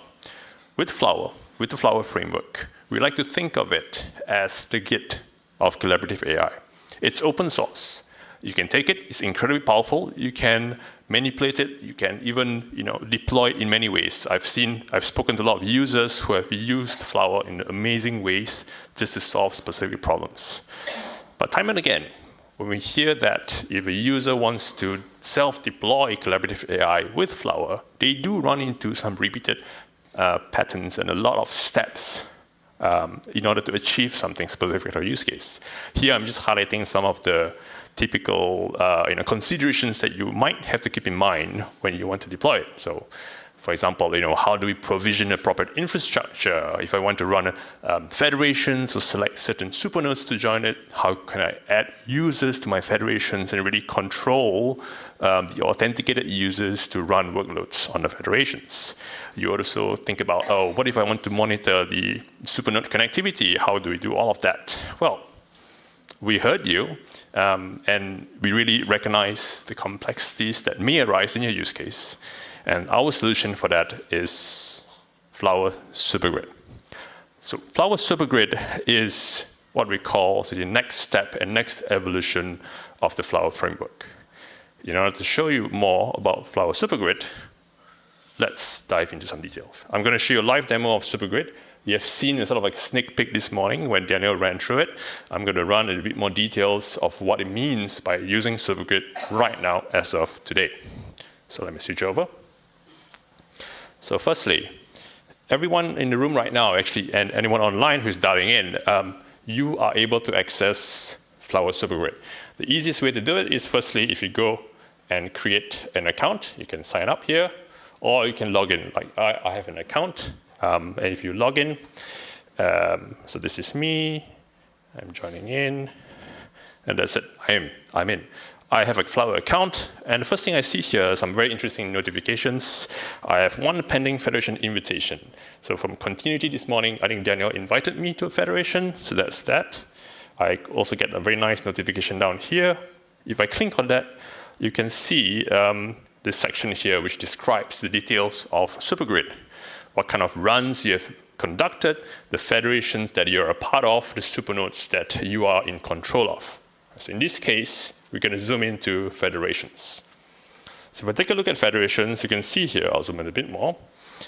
With the Flower framework, we like to think of it as the Git of collaborative AI. It's open source. You can take it, it's incredibly powerful. You can manipulate it, you can even deploy it in many ways. I've spoken to a lot of users who have used Flower in amazing ways just to solve specific problems. But time and again, when we hear that if a user wants to self-deploy collaborative AI with Flower, they do run into some repeated patterns and a lot of steps in order to achieve something specific to our use case. Here, I'm just highlighting some of the typical considerations that you might have to keep in mind when you want to deploy it. So, for example, how do we provision a proper infrastructure? If I want to run federations or select certain supernodes to join it, how can I add users to my federations and really control the authenticated users to run workloads on the federations? You also think about, what if I want to monitor the supernode connectivity? How do we do all of that? Well, we heard you, and we really recognize the complexities that may arise in your use case. And our solution for that is Flower Supergrid. So Flower Supergrid is what we call the next step and next evolution of the Flower framework. In order to show you more about Flower Supergrid, let's dive into some details. I'm going to show you a live demo of Supergrid. You have seen a sort of like sneak peek this morning when Daniel ran through it. I'm going to run a bit more details of what it means by using Supergrid right now as of today. So let me switch over. So firstly, everyone in the room right now, actually, and anyone online who's dialing in, you are able to access Flower Supergrid. The easiest way to do it is firstly, if you go and create an account, you can sign up here, or you can log in. Like I have an account, and if you log in, so this is me, I'm joining in, and that's it, I'm in. I have a Flower account, and the first thing I see here are some very interesting notifications. I have one pending Federation invitation. So from Continuity this morning, I think Daniel invited me to a Federation, so that's that. I also get a very nice notification down here. If I click on that, you can see this section here, which describes the details of Supergrid. What kind of runs you have conducted, the federations that you're a part of, the supernodes that you are in control of. So in this case, we're going to zoom into federations. So if I take a look at federations, you can see here, I'll zoom in a bit more.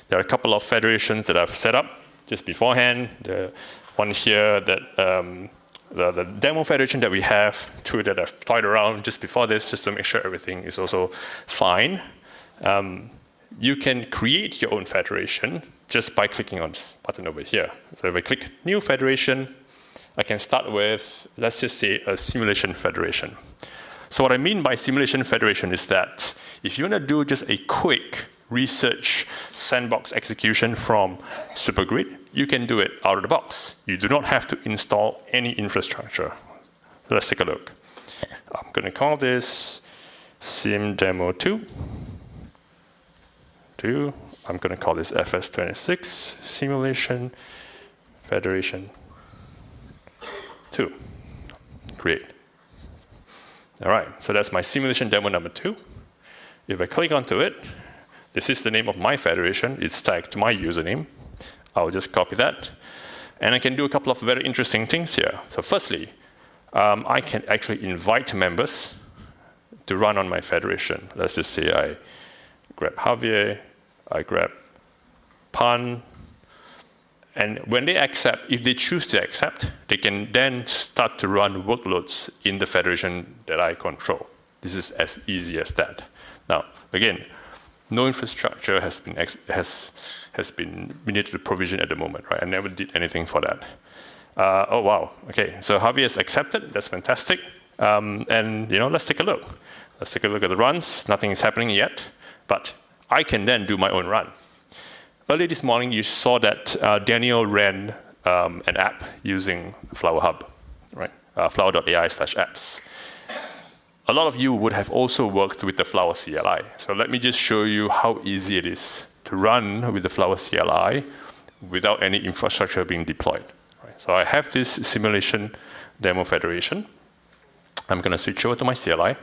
There are a couple of federations that I've set up just beforehand. The one here that the demo federation that we have, two that I've toyed around just before this, just to make sure everything is also fine. You can create your own federation just by clicking on this button over here. So if I click New Federation, I can start with, let's just say, a simulation federation. So what I mean by simulation federation is that if you want to do just a quick research sandbox execution from Supergrid, you can do it out of the box. You do not have to install any infrastructure. So let's take a look. I'm going to call this Sim Demo 2. I'm going to call this FS26 Simulation Federation 2. Create. All right, so that's my simulation demo number 2. If I click onto it, this is the name of my federation. It's tagged to my username. I'll just copy that. And I can do a couple of very interesting things here. So firstly, I can actually invite members to run on my federation. Let's just say I grab Javier, I grab Pan, and when they accept, if they choose to accept, they can then start to run workloads in the federation that I control. This is as easy as that. Now, again, no infrastructure has been needed to provision at the moment, right? I never did anything for that. Oh wow, okay. So Javier has accepted. That's fantastic. And let's take a look. Let's take a look at the runs. Nothing is happening yet, but I can then do my own run. Earlier this morning, you saw that Daniel ran an app using Flower Hub, right? Flower.ai/apps. A lot of you would have also worked with the Flower CLI. So let me just show you how easy it is to run with the Flower CLI without any infrastructure being deployed. Right? So I have this simulation demo federation. I'm going to switch over to my CLI,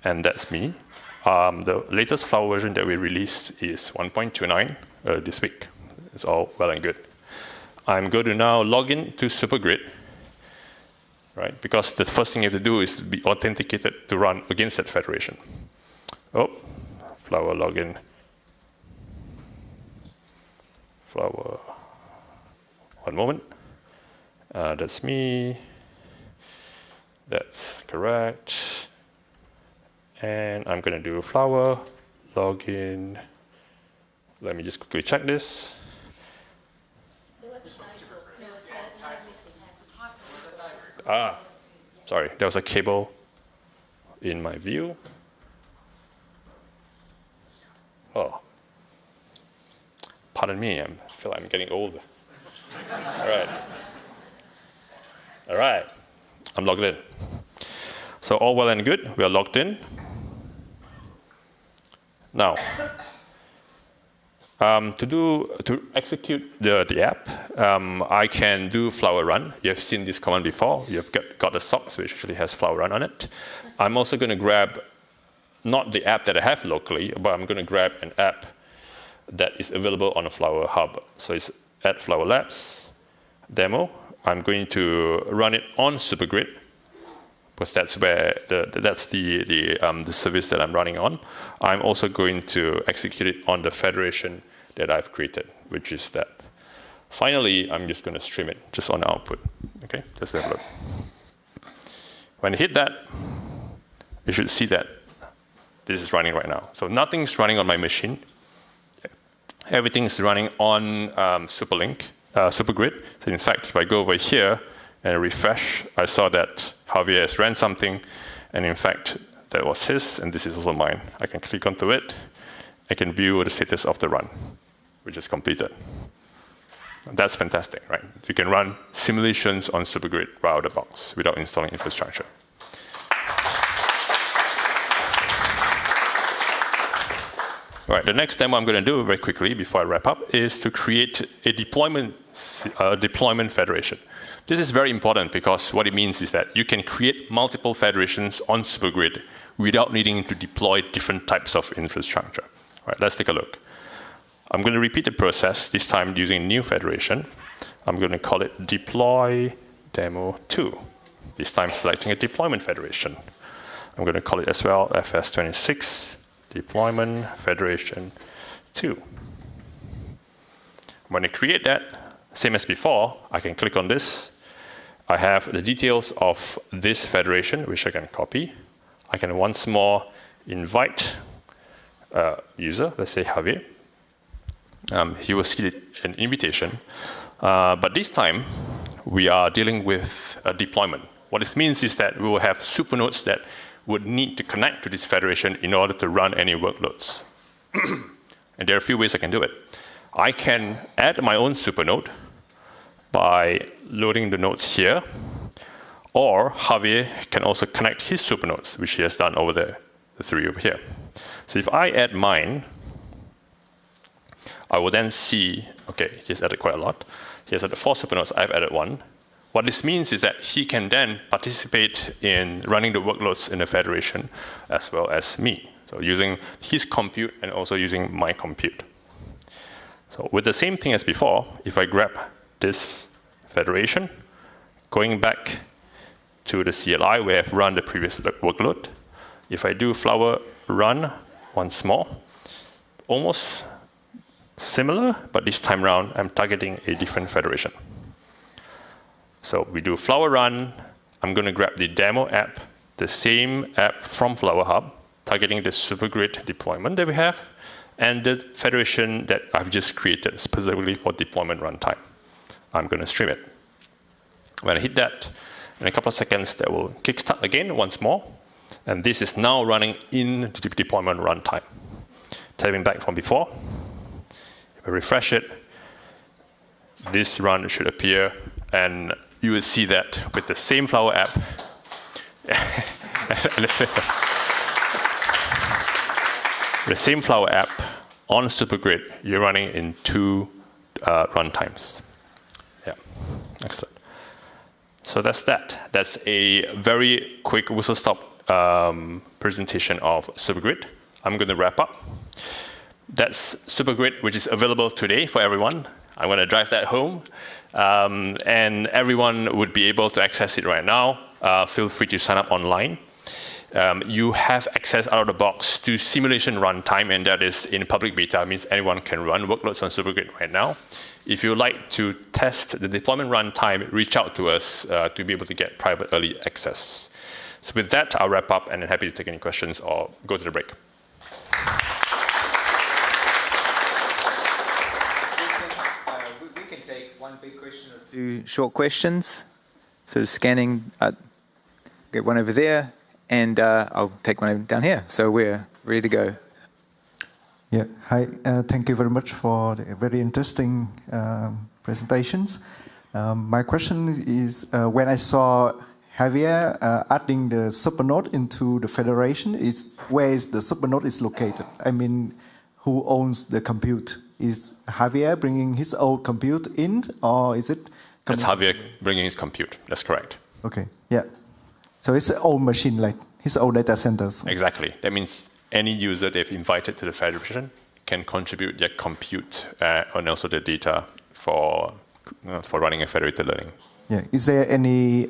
and that's me. The latest Flower version that we released is 1.29 this week. It's all well and good. I'm going to now log in to Supergrid, right? Because the first thing you have to do is be authenticated to run against that federation. Oh, Flower login. Flower. One moment. That's me. That's correct. And I'm going to do Flower login. Let me just quickly check this. Sorry, there was a cable in my view. Oh, pardon me, I feel like I'm getting older. All right, I'm logged in. So all well and good, we are logged in. Now, to execute the app, I can do Flower Run. You have seen this command before. You've got the socks, which actually has Flower Run on it. I'm also going to grab not the app that I have locally, but I'm going to grab an app that is available on a Flower Hub. So it's at Flower Labs demo. I'm going to run it on Supergrid, because that's where that's the service that I'm running on. I'm also going to execute it on the federation that I've created, which is that. Finally, I'm just going to stream it just on output. Okay, just have a look. When I hit that, you should see that this is running right now. So nothing's running on my machine. Everything's running on Supergrid. So in fact, if I go over here and refresh, I saw that Javier has ran something, and in fact, that was his, and this is also mine. I can click onto it. I can view the status of the run, which is completed. That's fantastic, right? You can run simulations on Supergrid right out of the box without installing infrastructure. All right, the next demo I'm going to do very quickly before I wrap up is to create a deployment federation. This is very important because what it means is that you can create multiple federations on Supergrid without needing to deploy different types of infrastructure. All right, let's take a look. I'm going to repeat the process, this time using a new federation. I'm going to call it deploy demo 2. This time selecting a deployment federation. I'm going to call it as well FS26 deployment federation 2. When I create that, same as before, I can click on this. I have the details of this federation, which I can copy. I can once more invite a user, let's say Javier. He will see an invitation. But this time, we are dealing with a deployment. What this means is that we will have supernodes that would need to connect to this federation in order to run any workloads. And there are a few ways I can do it. I can add my own supernode by loading the nodes here, or Javier can also connect his supernodes, which he has done over there, the 3 over here. So if I add mine, I will then see, okay, he has added quite a lot. He has added 4 supernodes, I've added 1. What this means is that he can then participate in running the workloads in the federation as well as me. So using his compute and also using my compute. So with the same thing as before, if I grab this federation, going back to the CLI where I've run the previous workload, if I do Flower Run once more, almost similar, but this time around, I'm targeting a different federation. So we do Flower Run. I'm going to grab the demo app, the same app from Flower Hub, targeting the Supergrid deployment that we have, and the federation that I've just created specifically for deployment runtime. I'm going to stream it. When I hit that, in a couple of seconds, that will kickstart again once more. And this is now running in the deployment runtime. Tapping back from before, if I refresh it, this run should appear, and you will see that with the same Flower app. The same Flower app, on supergrid, you're running in 2 runtimes. Yeah, excellent. So that's that. That's a very quick whistle-stop presentation of supergrid. I'm going to wrap up. That's supergrid, which is available today for everyone. I'm going to drive that home. And everyone would be able to access it right now. Feel free to sign up online. You have access out of the box to simulation runtime, and that is in public beta. It means anyone can run workloads on supergrid right now. If you would like to test the deployment runtime, reach out to us to be able to get private early access. So with that, I'll wrap up, and I'm happy to take any questions or go to the break. We can take one big question or 2 short questions. So scanning, get one over there, and I'll take one down here. So we're ready to go. Yeah, hi. Thank you very much for the very interesting presentations. My question is, when I saw Javier adding the supernode into the federation, where is the supernode is located? I mean, who owns the compute? Is Javier bringing his own compute in, or is it? That's Javier bringing his compute. That's correct. Okay, yeah. So it's his own machine, like his own data centers. Exactly. That means any user they've invited to the federation can contribute their compute and also the data for running a federated learning. Yeah. Is there any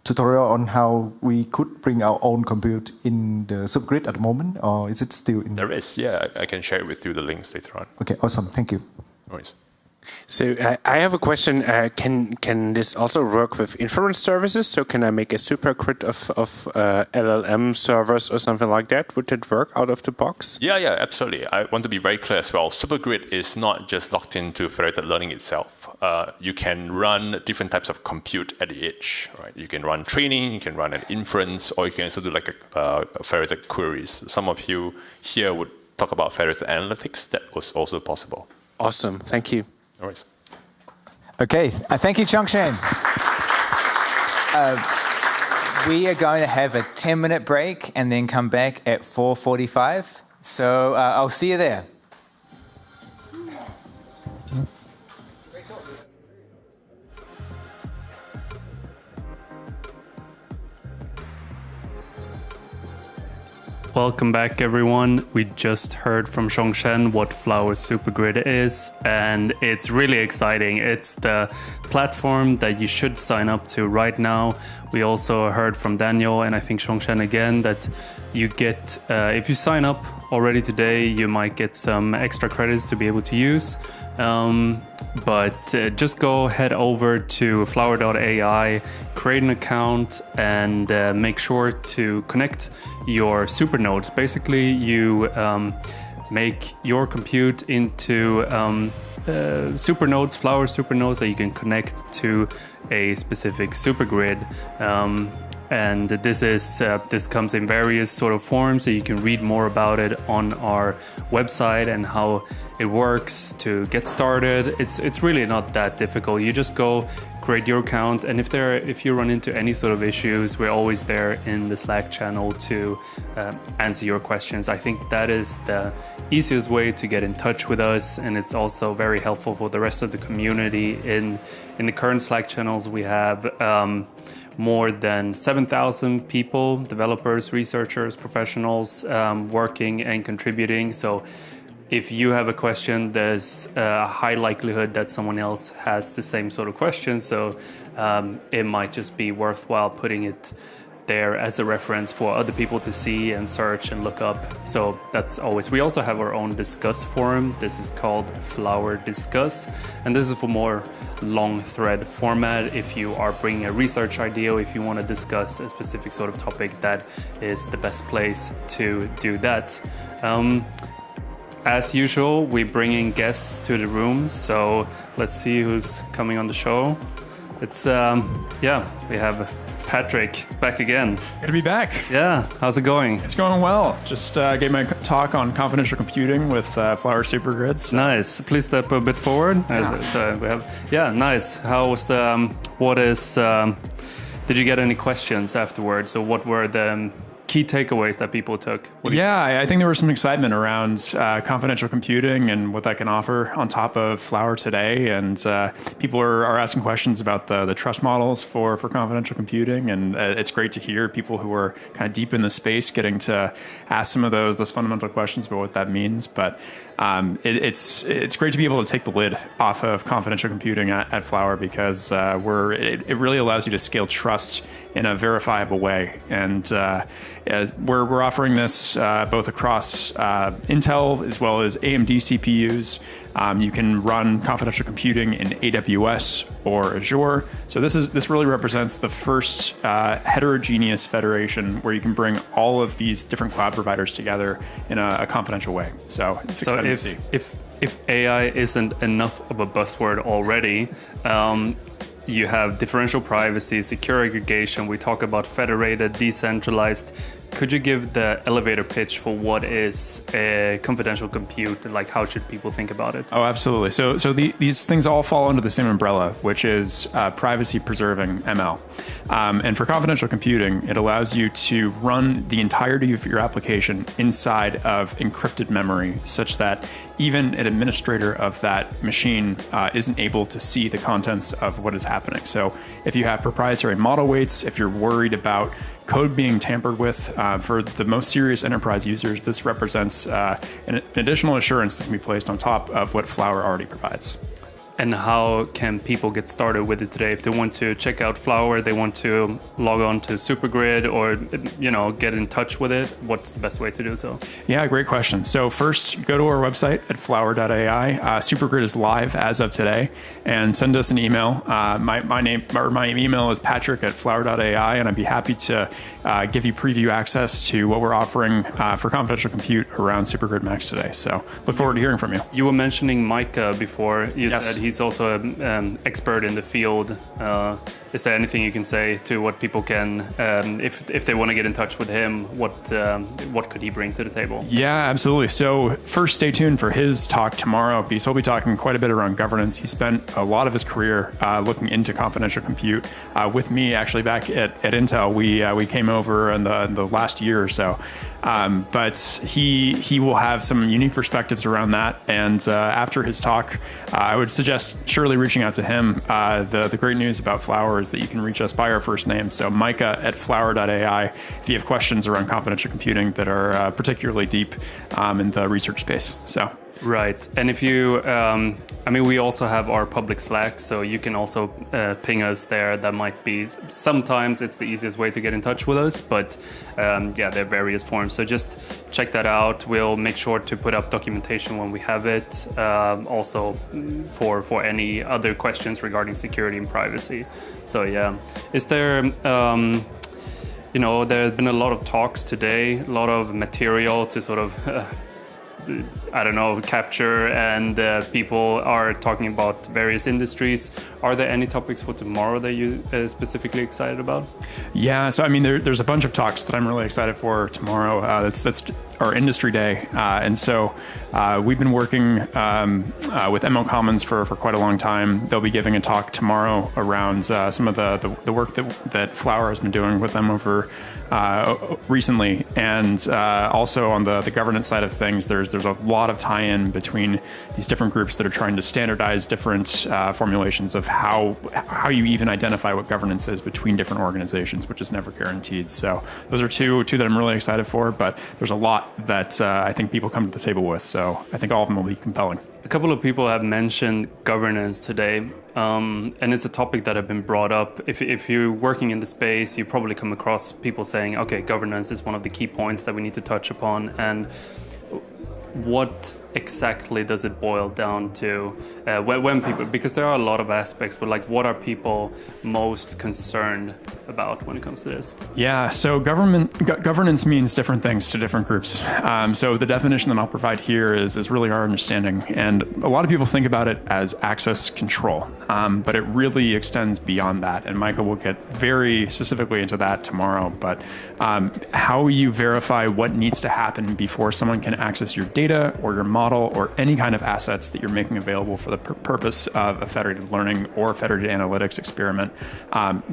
tutorial on how we could bring our own compute in the subgrid at the moment, or is it still in? There is, yeah. I can share it with you, the links later on. Okay, awesome. Thank you. No worries. So I have a question. Can this also work with inference services? So can I make a supergrid of LLM servers or something like that? Would it work out of the box? Yeah, absolutely. I want to be very clear as well. Supergrid is not just locked into federated learning itself. You can run different types of compute at the edge. Right? You can run training, you can run an inference, or you can also do like a federated queries. Some of you here would talk about federated analytics. That was also possible. Awesome. Thank you. No worries. Okay, thank you, Chongshan. We are going to have a 10-minute break and then come back at 4:45. So I'll see you there. Welcome back, everyone. We just heard from Chongshan what Flower Supergrid is, and it's really exciting. It's the platform that you should sign up to right now. We also heard from Daniel, and I think Chongshan again, that you get, if you sign up already today, you might get some extra credits to be able to use. But just go head over to flower.ai, create an account, and make sure to connect your supernodes. Basically, you make your compute into supernodes, Flower supernodes that you can connect to a specific supergrid. And this comes in various sort of forms, so you can read more about it on our website and how it works to get started. It's really not that difficult. You just go create your account, and if you run into any sort of issues, we're always there in the Slack channel to answer your questions. I think that is the easiest way to get in touch with us, and it's also very helpful for the rest of the community. In the current Slack channels, we have more than 7,000 people, developers, researchers, professionals working and contributing. So if you have a question, there's a high likelihood that someone else has the same sort of question. So it might just be worthwhile putting it there as a reference for other people to see and search and look up. So that's always. We also have our own Discuss forum. This is called Flower Discuss, and this is for more long thread format. If you are bringing a research idea, or if you want to discuss a specific sort of topic, that is the best place to do that. As usual, we bring in guests to the room, so let's see who's coming on the show. It's, we have Patrick back again. Good to be back. Yeah, how's it going? It's going well. Just gave my talk on confidential computing with Flower Supergrids. Nice. Please step a bit forward. Nice. How was the, did you get any questions afterwards? So what were the key takeaways that people took? Yeah, I think there was some excitement around confidential computing and what that can offer on top of Flower today. And people are asking questions about the trust models for confidential computing. And it's great to hear people who are kind of deep in the space getting to ask some of those fundamental questions about what that means. But it's great to be able to take the lid off of confidential computing at Flower, because it really allows you to scale trust in a verifiable way. And we're offering this both across Intel as well as AMD CPUs. You can run confidential computing in AWS or Azure. So this really represents the first heterogeneous federation where you can bring all of these different cloud providers together in a confidential way. So it's exciting to see. If AI isn't enough of a buzzword already, you have differential privacy, secure aggregation. We talk about federated, decentralized. Could you give the elevator pitch for what is a confidential compute? Like, how should people think about it? Oh, absolutely. So these things all fall under the same umbrella, which is privacy preserving ML. And for confidential computing, it allows you to run the entirety of your application inside of encrypted memory, such that even an administrator of that machine isn't able to see the contents of what is happening. So if you have proprietary model weights, if you're worried about code being tampered with, for the most serious enterprise users, this represents an additional assurance that can be placed on top of what Flower already provides. And how can people get started with it today? If they want to check out Flower, they want to log on to Supergrid or, get in touch with it, what's the best way to do so? Yeah, great question. So first, go to our website at flower.ai. Supergrid is live as of today, and send us an email. My email is patrick@flower.ai, and I'd be happy to give you preview access to what we're offering for confidential compute around Supergrid Max today. So look forward to hearing from you. You were mentioning Micah before. You Yes. said he's also an expert in the field. Is there anything you can say to what people can, if they want to get in touch with him, what could he bring to the table? Yeah, absolutely. So first, stay tuned for his talk tomorrow, because he'll be talking quite a bit around governance. He spent a lot of his career looking into confidential compute with me, actually, back at Intel. We came over in the last year or so. But he will have some unique perspectives around that. And after his talk, I would suggest surely reaching out to him. The great news about Flower is that you can reach us by our first name. So Micah@flower.ai if you have questions around confidential computing that are particularly deep in the research space. So. Right. And if you, we also have our public Slack, so you can also ping us there. That might be, sometimes it's the easiest way to get in touch with us, but there are various forms. So just check that out. We'll make sure to put up documentation when we have it. Also for any other questions regarding security and privacy. So yeah, is there, there have been a lot of talks today, a lot of material to sort of capture, and people are talking about various industries. Are there any topics for tomorrow that you specifically excited about? Yeah, so there's a bunch of talks that I'm really excited for tomorrow. That's our industry day, and so we've been working with ML Commons for quite a long time. They'll be giving a talk tomorrow around some of the work that Flower has been doing with them over recently, and also on the governance side of things. There's a lot of tie-in between these different groups that are trying to standardize different formulations of how you even identify what governance is between different organizations, which is never guaranteed. So those are two that I'm really excited for, but there's a lot that I think people come to the table with. So I think all of them will be compelling. A couple of people have mentioned governance today, and it's a topic that have been brought up. If you're working in the space, you probably come across people saying, okay, governance is one of the key points that we need to touch upon. And what exactly does it boil down to when people, because there are a lot of aspects, but what are people most concerned about when it comes to this? Yeah, so governance means different things to different groups. So the definition that I'll provide here is really our understanding. And a lot of people think about it as access control, but it really extends beyond that. And Micah will get very specifically into that tomorrow. But how you verify what needs to happen before someone can access your data data or your model or any kind of assets that you're making available for the purpose of a federated learning or federated analytics experiment.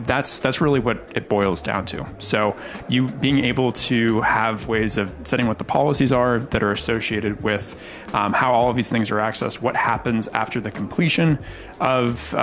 That's really what it boils down to. So you being able to have ways of setting what the policies are that are associated with how all of these things are accessed, what happens after the completion of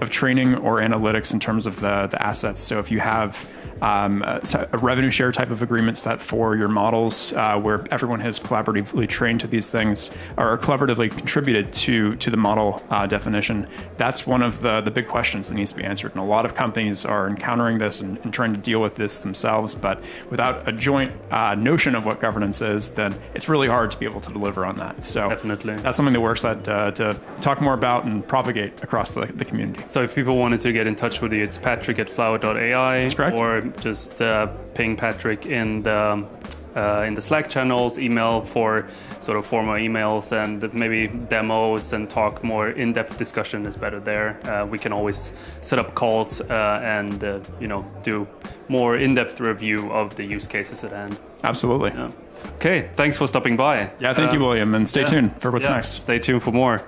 training or analytics in terms of the assets. So if you have a revenue share type of agreement set for your models where everyone has collaboratively trained to these things or collaboratively contributed to the model definition, that's one of the big questions that needs to be answered. And a lot of companies are encountering this and trying to deal with this themselves, but without a joint notion of what governance is, then it's really hard to be able to deliver on that. So definitely, that's something that we're excited to talk more about and propagate across the community. So if people wanted to get in touch with you, it's patrick@flower.ai. That's correct. Or just ping Patrick in the Slack channels, email for sort of formal emails and maybe demos and talk more in-depth discussion is better there. We can always set up calls and do more in-depth review of the use cases at hand. Absolutely. Yeah. Okay, thanks for stopping by. Yeah, thank you, William, and stay tuned for what's next. Stay tuned for more.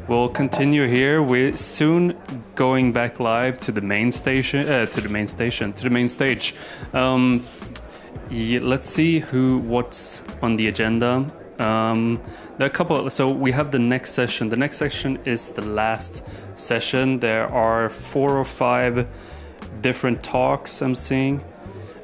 We'll continue here. We're soon going back live to the main station, to the main stage. Let's see what's on the agenda. There are a couple. So we have the next session. The next session is the last session. There are 4 or 5 different talks I'm seeing.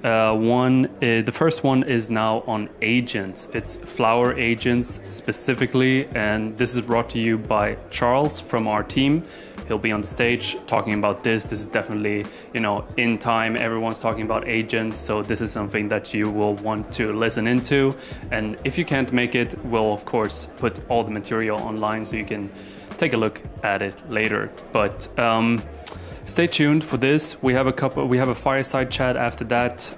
The first one is now on agents. It's Flower agents specifically, and this is brought to you by Charles from our team. He'll be on the stage talking about this. This is definitely, in time, everyone's talking about agents, so this is something that you will want to listen into. And if you can't make it, we'll of course put all the material online so you can take a look at it later. But stay tuned for this. We have a fireside chat after that,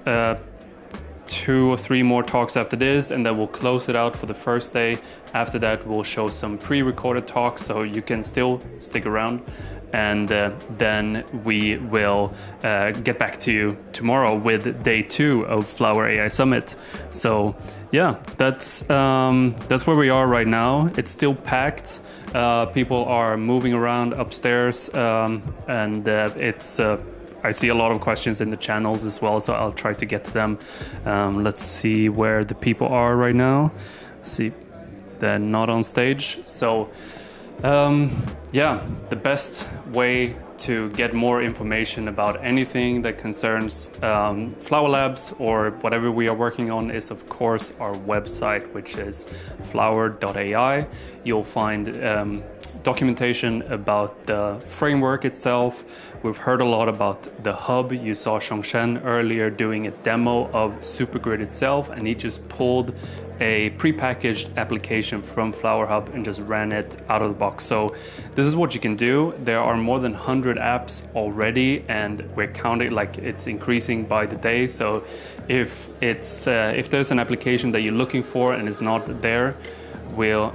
2 or 3 more talks after this, and then we'll close it out for the first day. After that, we'll show some pre-recorded talks, so you can still stick around. And then we will get back to you tomorrow with day 2 of Flower AI Summit. So yeah, that's where we are right now. It's still packed. People are moving around upstairs, and it's. I see a lot of questions in the channels as well, so I'll try to get to them. Let's see where the people are right now. See, they're not on stage. So yeah, the best way to get more information about anything that concerns Flower Labs or whatever we are working on is of course our website, which is flower.ai. You'll find documentation about the framework itself. We've heard a lot about the hub. You saw Shongshen earlier doing a demo of Supergrid itself, and he just pulled a prepackaged application from Flower Hub and just ran it out of the box. So this is what you can do. There are more than 100 apps already, and we're counting, like it's increasing by the day. So if there's an application that you're looking for and it's not there, we'll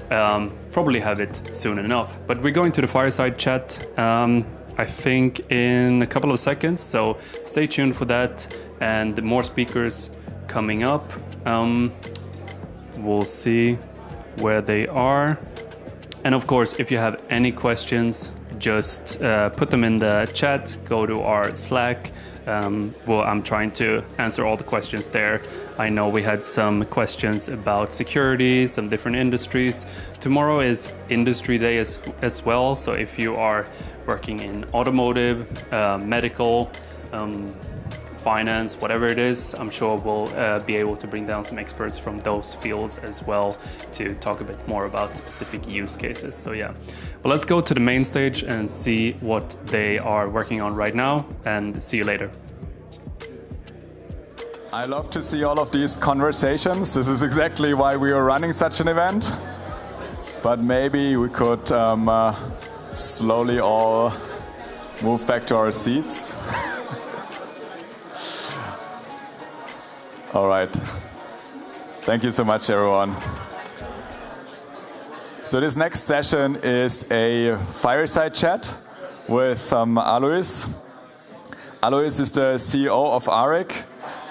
probably have it soon enough. But we're going to the fireside chat, I think in a couple of seconds, so stay tuned for that, and more speakers coming up. We'll see where they are. And of course, if you have any questions, just put them in the chat, go to our Slack. I'm trying to answer all the questions there. I know we had some questions about security, some different industries. Tomorrow is industry day as well. So if you are working in automotive, medical, finance, whatever it is, I'm sure we'll be able to bring down some experts from those fields as well to talk a bit more about specific use cases. So yeah, well, let's go to the main stage and see what they are working on right now, and see you later. I love to see all of these conversations. This is exactly why we are running such an event. But maybe we could slowly all move back to our seats. All right. Thank you so much, everyone. So this next session is a fireside chat with Alois. Alois is the CEO of ARIC.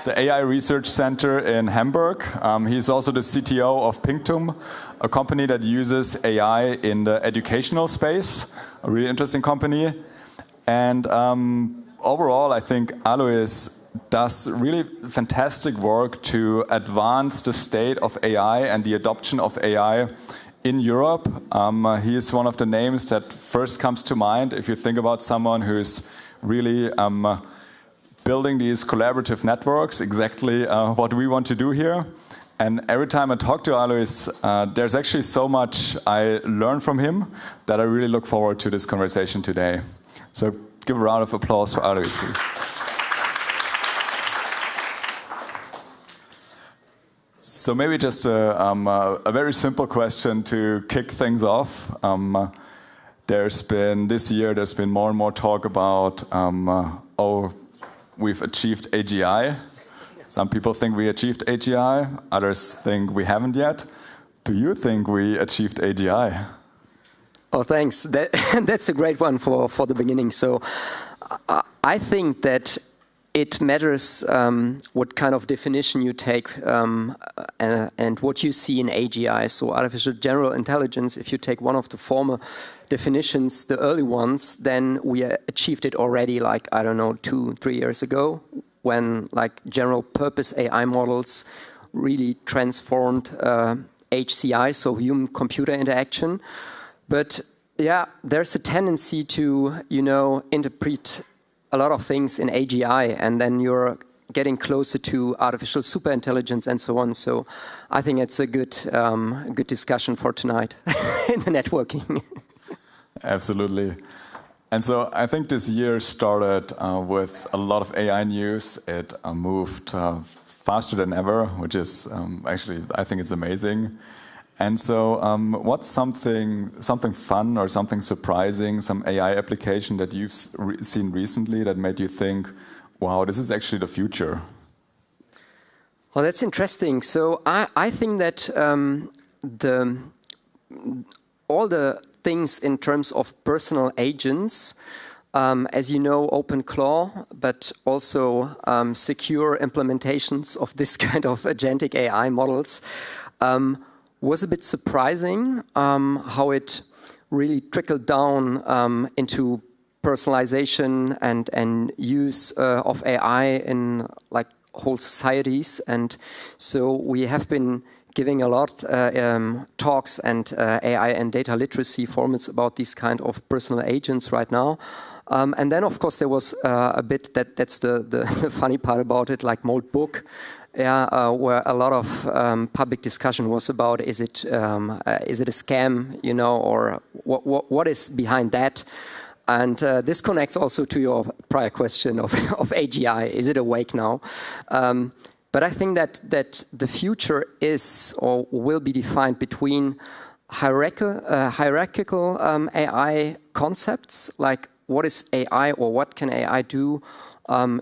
the AI Research Center in Hamburg. He's also the CTO of Pinktum, a company that uses AI in the educational space, a really interesting company. And overall, I think Alois does really fantastic work to advance the state of AI and the adoption of AI in Europe. He is one of the names that first comes to mind if you think about someone who's really building these collaborative networks, exactly what we want to do here. And every time I talk to Alois, there's actually so much I learn from him that I really look forward to this conversation today. So give a round of applause for Alois, please. So maybe just a very simple question to kick things off. This year there's been more and more talk about, we've achieved AGI. Some people think we achieved AGI, others think we haven't yet. Do you think we achieved AGI? Oh, thanks. That's a great one for the beginning. So I think that it matters what kind of definition you take and what you see in AGI. So artificial general intelligence, if you take one of the former definitions, the early ones, then we achieved it already, like, I don't know, 2-3 years ago, when like general purpose AI models really transformed HCI, so human-computer interaction. But yeah, there's a tendency to, interpret a lot of things in AGI, and then you're getting closer to artificial superintelligence and so on. So I think it's a good discussion for tonight in the networking. Absolutely. And so I think this year started with a lot of AI news. It moved faster than ever, which is actually, I think it's amazing. And so what's something fun or something surprising, some AI application that you've seen recently that made you think, wow, this is actually the future? Well, that's interesting. So I think that all the things in terms of personal agents, as you know, OpenClaw, but also secure implementations of this kind of agentic AI models, was a bit surprising how it really trickled down into personalization and use of AI in like whole societies. And so we have been giving a lot talks and AI and data literacy formats about these kind of personal agents right now. And then, of course, there was a bit that's the funny part about it, like Moldbook, where a lot of public discussion was about is it a scam, or what is behind that? And this connects also to your prior question of AGI. Is it awake now? But I think that the future is or will be defined between hierarchical AI concepts, like what is AI or what can AI do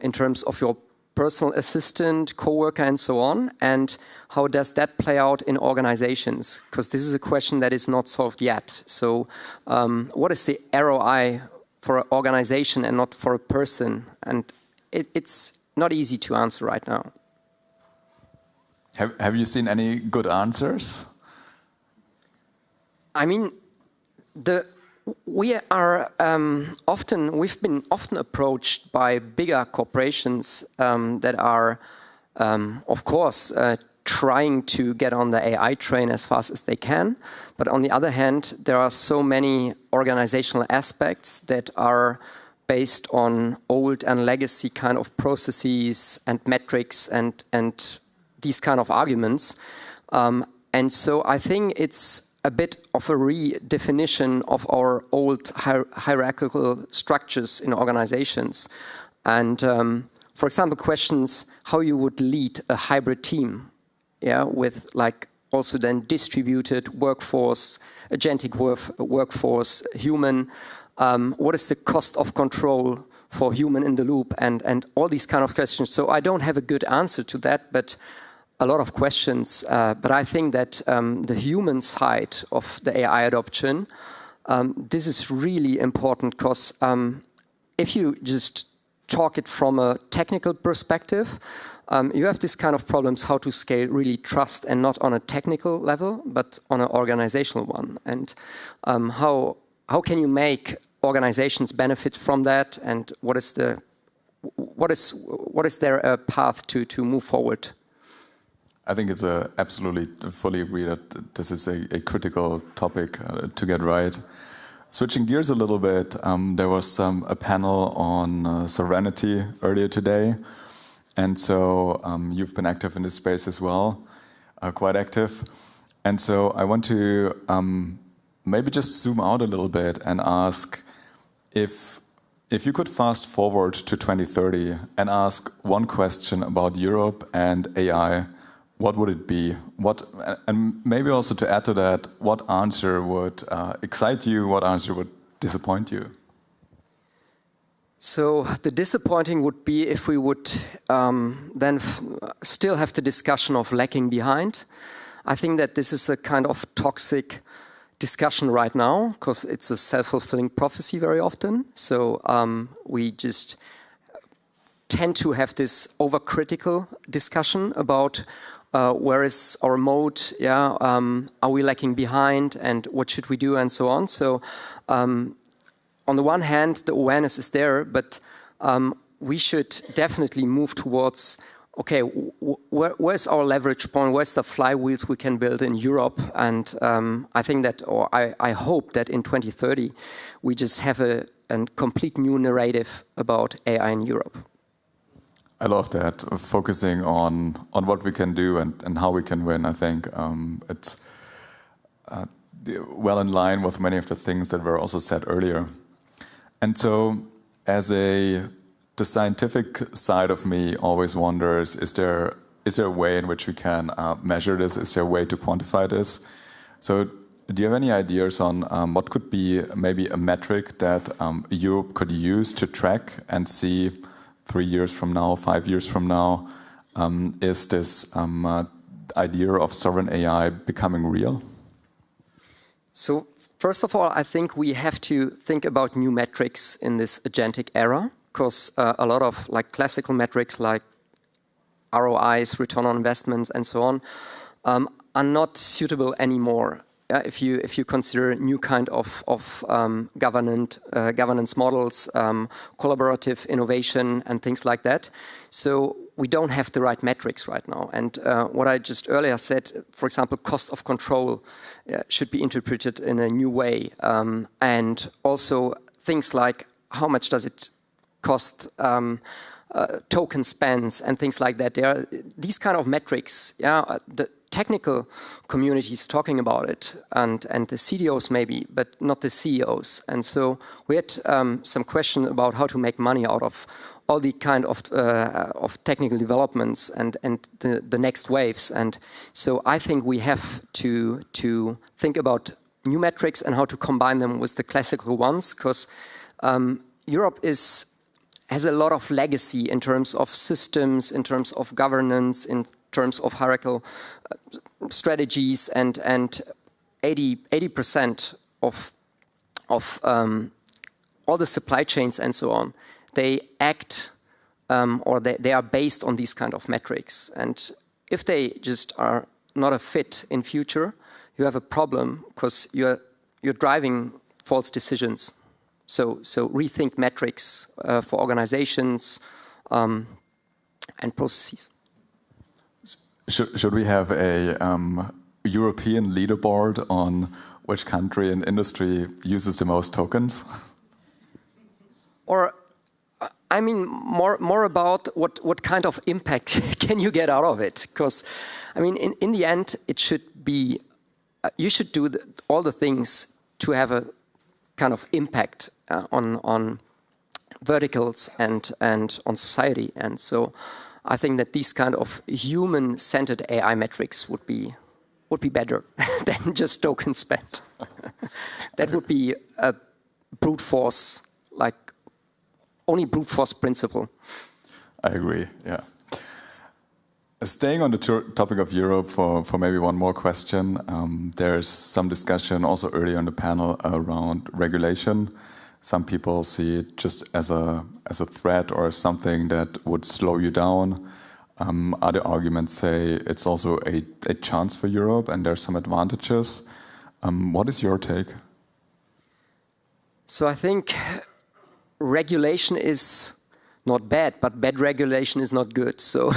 in terms of your personal assistant, coworker, and so on, and how does that play out in organizations? Because this is a question that is not solved yet. So what is the ROI for an organization and not for a person? And it's not easy to answer right now. Have you seen any good answers? I mean, we've been often approached by bigger corporations that are, of course, trying to get on the AI train as fast as they can. But on the other hand, there are so many organizational aspects that are based on old and legacy kind of processes and metrics and these kind of arguments. And so I think it's a bit of a redefinition of our old hierarchical structures in organizations. And for example, questions how you would lead a hybrid team, with like also then distributed workforce, agentic workforce, human. What is the cost of control for human in the loop, and all these kind of questions. So I don't have a good answer to that, but a lot of questions. But I think that the human side of the AI adoption, this is really important because if you just talk it from a technical perspective, you have this kind of problems how to scale really trust, and not on a technical level, but on an organizational one. And how can you make organizations benefit from that, and what is their path to move forward? I think it's absolutely fully agree that this is a critical topic to get right. Switching gears a little bit, there was a panel on sovereignty earlier today, and so you've been active in this space as well, quite active. And so I want to maybe just zoom out a little bit and ask if you could fast forward to 2030 and ask one question about Europe and AI, what would it be? And maybe also to add to that, what answer would excite you? What answer would disappoint you? So the disappointing would be if we would then still have the discussion of lagging behind. I think that this is a kind of toxic discussion right now, because it's a self-fulfilling prophecy very often. So we just tend to have this overcritical discussion about where is our mode, are we lagging behind, and what should we do, and so on. So on the one hand, the awareness is there, but we should definitely move towards, okay, where's our leverage point, where's the flywheels we can build in Europe? And I think that, or I hope that in 2030, we just have a complete new narrative about AI in Europe. I love that, focusing on what we can do and how we can win. I think it's well in line with many of the things that were also said earlier. And so, as the scientific side of me always wonders, is there a way in which we can measure this? Is there a way to quantify this? So, do you have any ideas on what could be maybe a metric that Europe could use to track and see 3 years from now, 5 years from now, is this idea of sovereign AI becoming real? So first of all, I think we have to think about new metrics in this agentic era, because a lot of like classical metrics like ROIs, return on investments, and so on, are not suitable anymore. If you consider new kind of governance models, collaborative innovation, and things like that. So we don't have the right metrics right now. And what I just earlier said, for example, cost of control should be interpreted in a new way. And also things like how much does it cost, token spends, and things like that. There are these kind of metrics. The technical community is talking about it, and the CDOs maybe, but not the CEOs. And so we had some questions about how to make money out of all the kind of technical developments and the next waves. And so I think we have to think about new metrics and how to combine them with the classical ones, because Europe has a lot of legacy in terms of systems, in terms of governance, in terms of hierarchical strategies, and 80% of all the supply chains and so on, they act or they are based on these kind of metrics. And if they just are not a fit in future, you have a problem, because you're driving false decisions. So rethink metrics for organizations and processes. Should we have a European leaderboard on which country and industry uses the most tokens? Or, I mean, more about what kind of impact can you get out of it? Because, I mean, in the end, it should be, you should do all the things to have a kind of impact on verticals and on society. And so I think that these kind of human-centered AI metrics would be better than just token spent. That would be a brute force, like only brute force principle. I agree, yeah. Staying on the topic of Europe for maybe one more question, there's some discussion also earlier on the panel around regulation. Some people see it just as a threat or something that would slow you down. Other arguments say it's also a chance for Europe and there's some advantages. What is your take? So I think regulation is not bad, but bad regulation is not good. So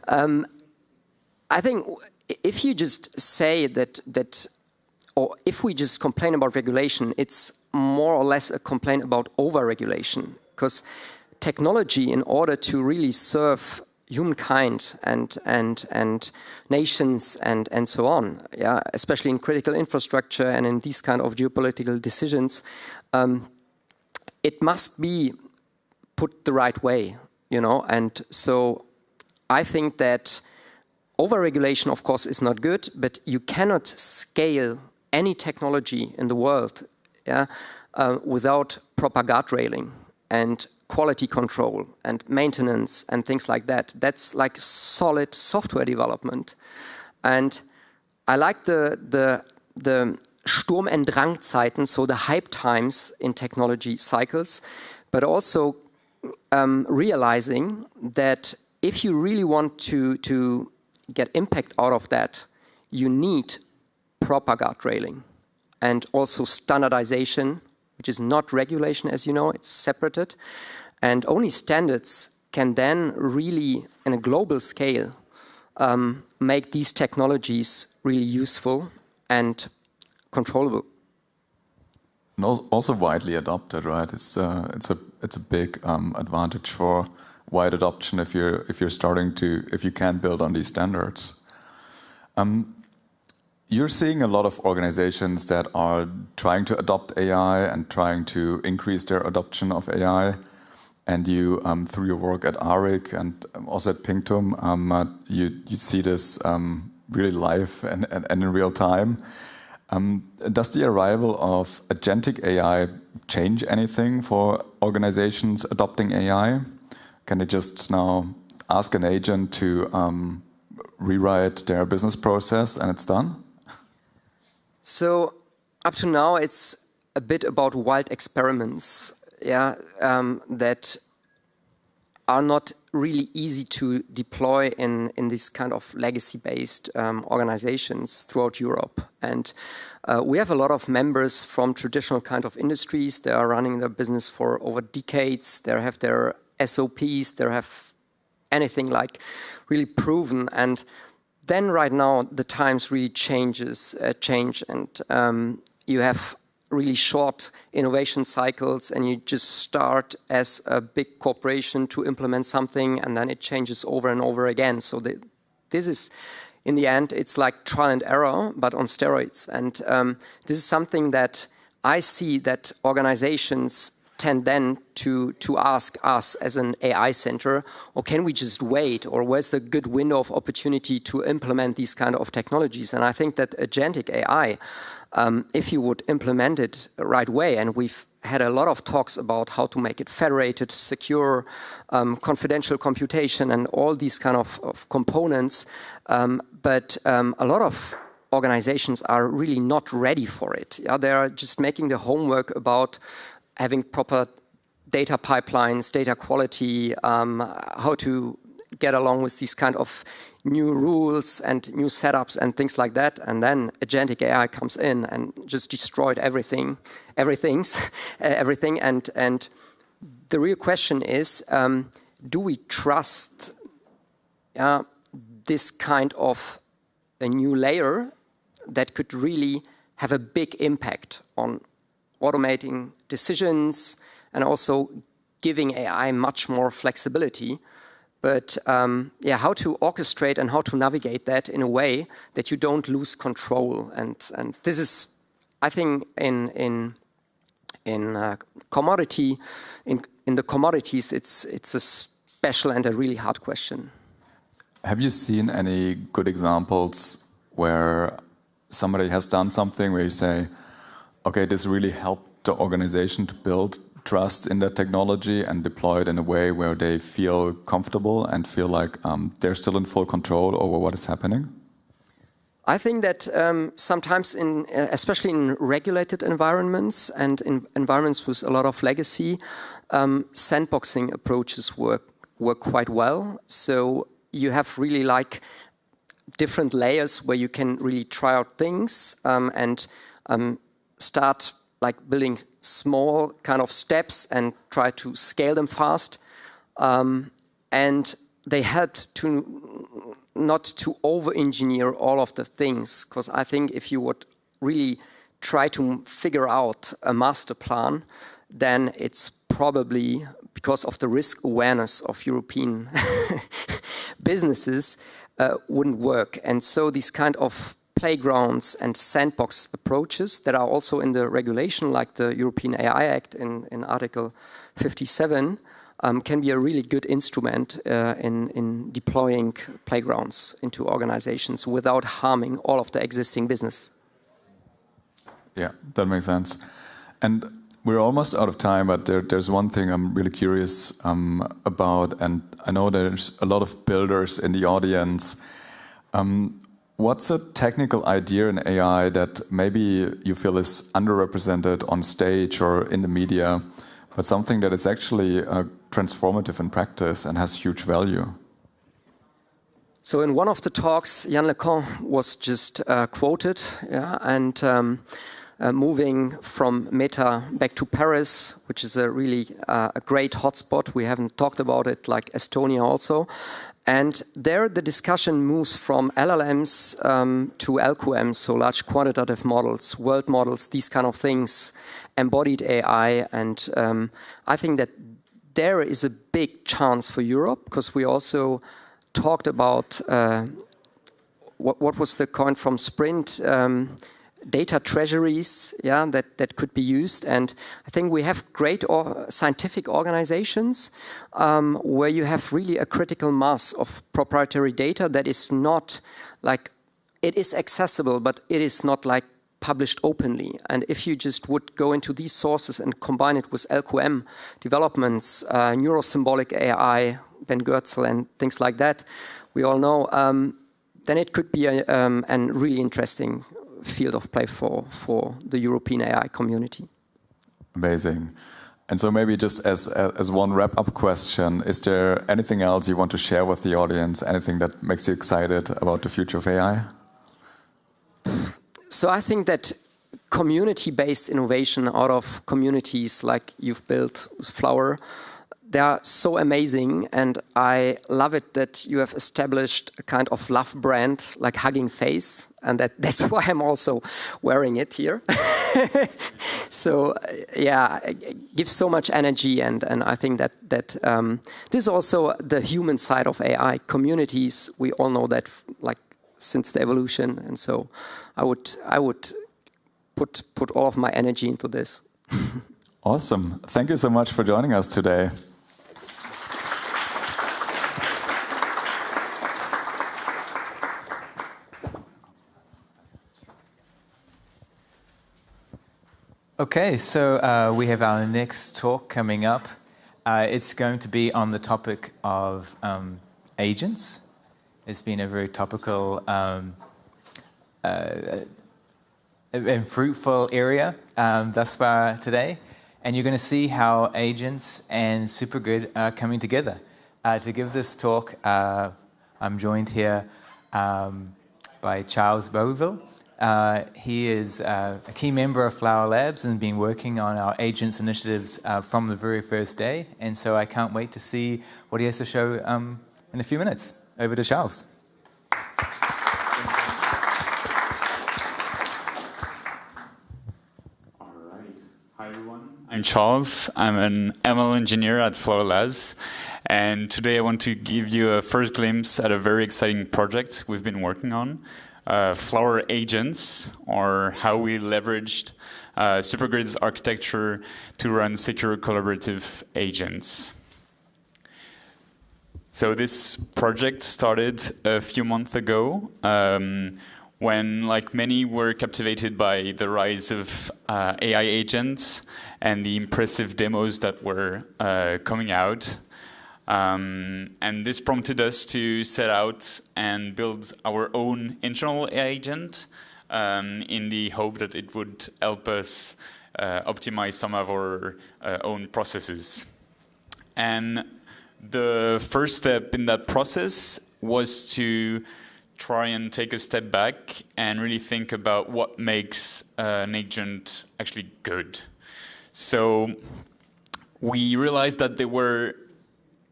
I think if you just say that, or if we just complain about regulation, it's more or less a complaint about over-regulation. Because technology, in order to really serve humankind and nations and so on, yeah, especially in critical infrastructure and in these kind of geopolitical decisions, it must be put the right way, you know. And so I think that over-regulation, of course, is not good, but you cannot scale any technology in the world, yeah, without proper guardrailing and quality control and maintenance and things like that. That's like solid software development. And I like the Sturm- und Drangzeiten, so the hype times in technology cycles, but also realizing that if you really want to get impact out of that, you need proper guardrailing and also standardization, which is not regulation, as you know, it's separated. And only standards can then really, in a global scale, make these technologies really useful and controllable. And also widely adopted, right? It's a big advantage for wide adoption if you can build on these standards. You're seeing a lot of organizations that are trying to adopt AI and trying to increase their adoption of AI. And you, through your work at ARIC and also at Pingtum, you see this really live and in real time. Does the arrival of agentic AI change anything for organizations adopting AI? Can they just now ask an agent to rewrite their business process and it's done? So up to now, it's a bit about wild experiments, yeah, that are not really easy to deploy in this kind of legacy-based organizations throughout Europe. And we have a lot of members from traditional kind of industries. They are running their business for over decades. They have their SOPs. They have anything like really proven. And then right now, the times really change, and you have really short innovation cycles, and you just start as a big corporation to implement something, and then it changes over and over again. So this is, in the end, it's like trial and error, but on steroids. And this is something that I see that organizations tend then to ask us as an AI center, or can we just wait, or where's the good window of opportunity to implement these kind of technologies? And I think that agentic AI, if you would implement it the right way, and we've had a lot of talks about how to make it federated, secure, confidential computation, and all these kind of components, but a lot of organizations are really not ready for it. Yeah? They are just making the homework about having proper data pipelines, data quality, how to get along with these kind of new rules and new setups and things like that. And then agentic AI comes in and just destroyed everything. And the real question is, do we trust this kind of a new layer that could really have a big impact on automating decisions and also giving AI much more flexibility? But how to orchestrate and how to navigate that in a way that you don't lose control. And this is, I think, in the commodities, it's a special and a really hard question. Have you seen any good examples where somebody has done something where you say, okay, this really helped the organization to build trust in that technology and deploy it in a way where they feel comfortable and feel like they're still in full control over what is happening? I think that sometimes, especially in regulated environments and in environments with a lot of legacy, sandboxing approaches work quite well. So you have really like different layers where you can really try out things and start like building small kind of steps and try to scale them fast. And they helped to not to over-engineer all of the things, because I think if you would really try to figure out a master plan, then it's probably because of the risk awareness of European businesses wouldn't work. And so these kind of playgrounds and sandbox approaches that are also in the regulation, like the European AI Act in Article 57, can be a really good instrument in deploying playgrounds into organizations without harming all of the existing business. Yeah, that makes sense. And we're almost out of time, but there's one thing I'm really curious about, and I know there's a lot of builders in the audience. What's a technical idea in AI that maybe you feel is underrepresented on stage or in the media, but something that is actually transformative in practice and has huge value? So in one of the talks, Yann LeCun was just quoted, yeah, and moving from Meta back to Paris, which is a really a great hotspot. We haven't talked about it, like Estonia also. And there the discussion moves from LLMs to LQMs, so large quantitative models, world models, these kind of things, embodied AI. And I think that there is a big chance for Europe, because we also talked about what was the coin from Sprint, data treasuries, yeah, that could be used. And I think we have great scientific organizations where you have really a critical mass of proprietary data that is not like, it is accessible, but it is not like published openly. And if you just would go into these sources and combine it with LQM developments, Symbolic AI, Ben Goertzel and things like that, we all know, then it could be a really interesting field of play for the European AI community. Amazing. And so maybe just as one wrap-up question, is there anything else you want to share with the audience, anything that makes you excited about the future of AI? So I think that community-based innovation out of communities like you've built with Flower, they are so amazing, and I love it that you have established a kind of love brand like Hugging Face, and that's why I'm also wearing it here. So yeah, it gives so much energy, and I think that this is also the human side of AI. Communities, we all know that like since the evolution, and so I would put all of my energy into this. Awesome. Thank you so much for joining us today. Okay, so we have our next talk coming up. It's going to be on the topic of agents. It's been a very topical and fruitful area thus far today. And you're going to see how agents and supergrid are coming together. To give this talk, I'm joined here by Charles Beauville. He is a key member of Flower Labs and been working on our agents initiatives from the very first day. And so I can't wait to see what he has to show in a few minutes. Over to Charles. Hi everyone, I'm Charles. I'm an ML engineer at Flower Labs, and today I want to give you a first glimpse at a very exciting project we've been working on, Flower Agents, or how we leveraged Supergrid's architecture to run secure collaborative agents. So this project started a few months ago, when, like many, were captivated by the rise of AI agents and the impressive demos that were coming out. And this prompted us to set out and build our own internal AI agent in the hope that it would help us optimize some of our own processes. And the first step in that process was to try and take a step back and really think about what makes an agent actually good. So we realized that there were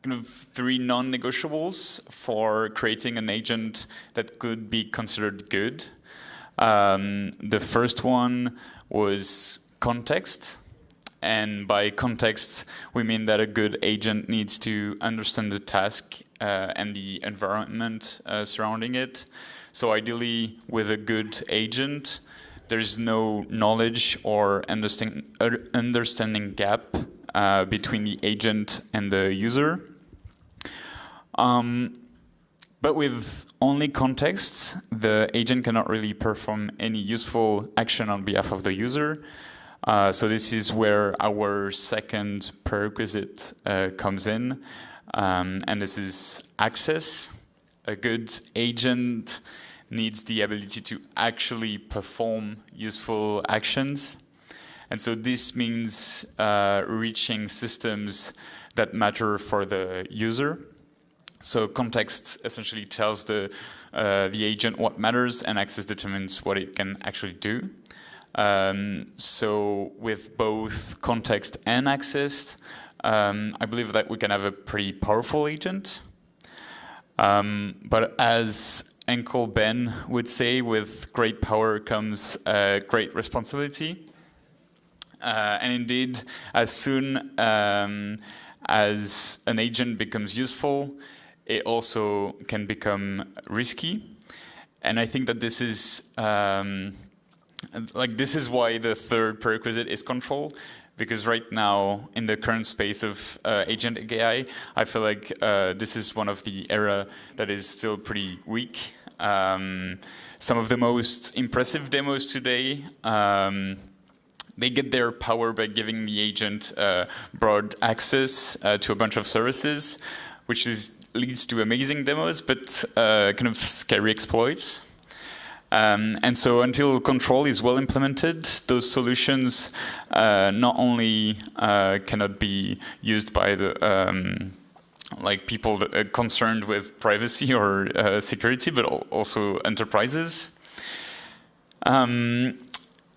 kind of 3 non-negotiables for creating an agent that could be considered good. The first one was context. And by context, we mean that a good agent needs to understand the task and the environment surrounding it. So ideally, with a good agent, there's no knowledge or understanding gap between the agent and the user. But with only context, the agent cannot really perform any useful action on behalf of the user. So this is where our second prerequisite comes in, and this is access. A good agent needs the ability to actually perform useful actions. And so this means reaching systems that matter for the user. So context essentially tells the agent what matters, and access determines what it can actually do. So with both context and access, I believe that we can have a pretty powerful agent. But as Uncle Ben would say, with great power comes great responsibility. And indeed, as soon as an agent becomes useful, it also can become risky. And I think that this is this is why the third prerequisite is control, because right now in the current space of agent AI, I feel like this is one of the area that is still pretty weak. Some of the most impressive demos today, they get their power by giving the agent broad access to a bunch of services, which leads to amazing demos, but kind of scary exploits. And so until control is well implemented, those solutions not only cannot be used by the people that are concerned with privacy or security, but also enterprises.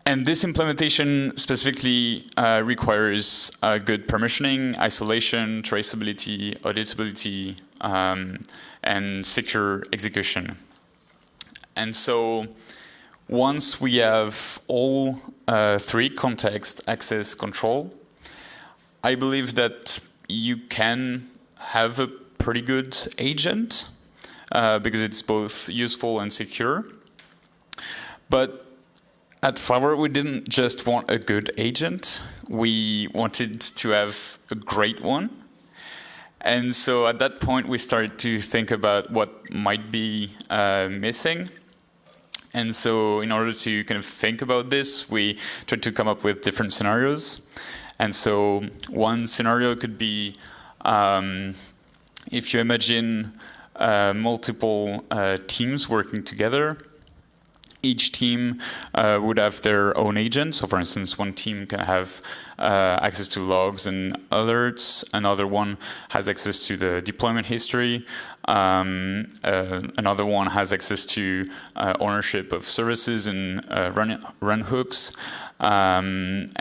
And this implementation specifically requires good permissioning, isolation, traceability, auditability, and secure execution. And so once we have all 3, context, access, control, I believe that you can have a pretty good agent because it's both useful and secure. But at Flower, we didn't just want a good agent. We wanted to have a great one. And so at that point, we started to think about what might be missing. And so in order to kind of think about this, we tried to come up with different scenarios. And so one scenario could be if you imagine multiple teams working together, each team would have their own agent. So for instance, one team can have access to logs and alerts. Another one has access to the deployment history. Another one has access to ownership of services and run hooks. And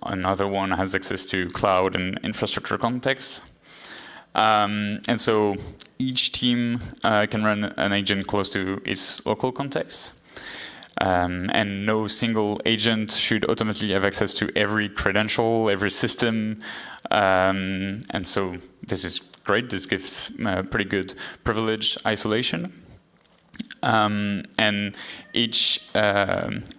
another one has access to cloud and infrastructure context. And so each team can run an agent close to its local context. And no single agent should automatically have access to every credential, every system. And so this is great. This gives pretty good privilege isolation. And each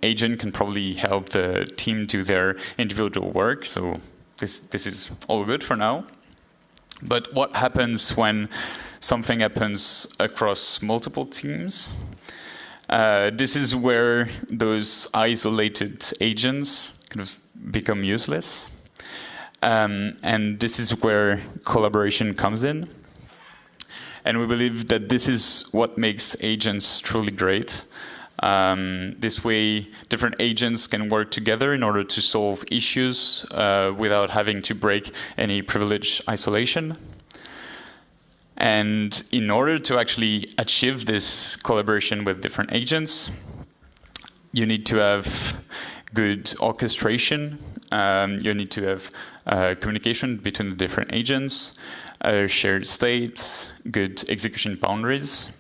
agent can probably help the team do their individual work. So this is all good for now. But what happens when something happens across multiple teams? This is where those isolated agents kind of become useless. And this is where collaboration comes in. And we believe that this is what makes agents truly great. This way, different agents can work together in order to solve issues without having to break any privilege isolation. And in order to actually achieve this collaboration with different agents, you need to have good orchestration. You need to have communication between the different agents, shared states, good execution boundaries.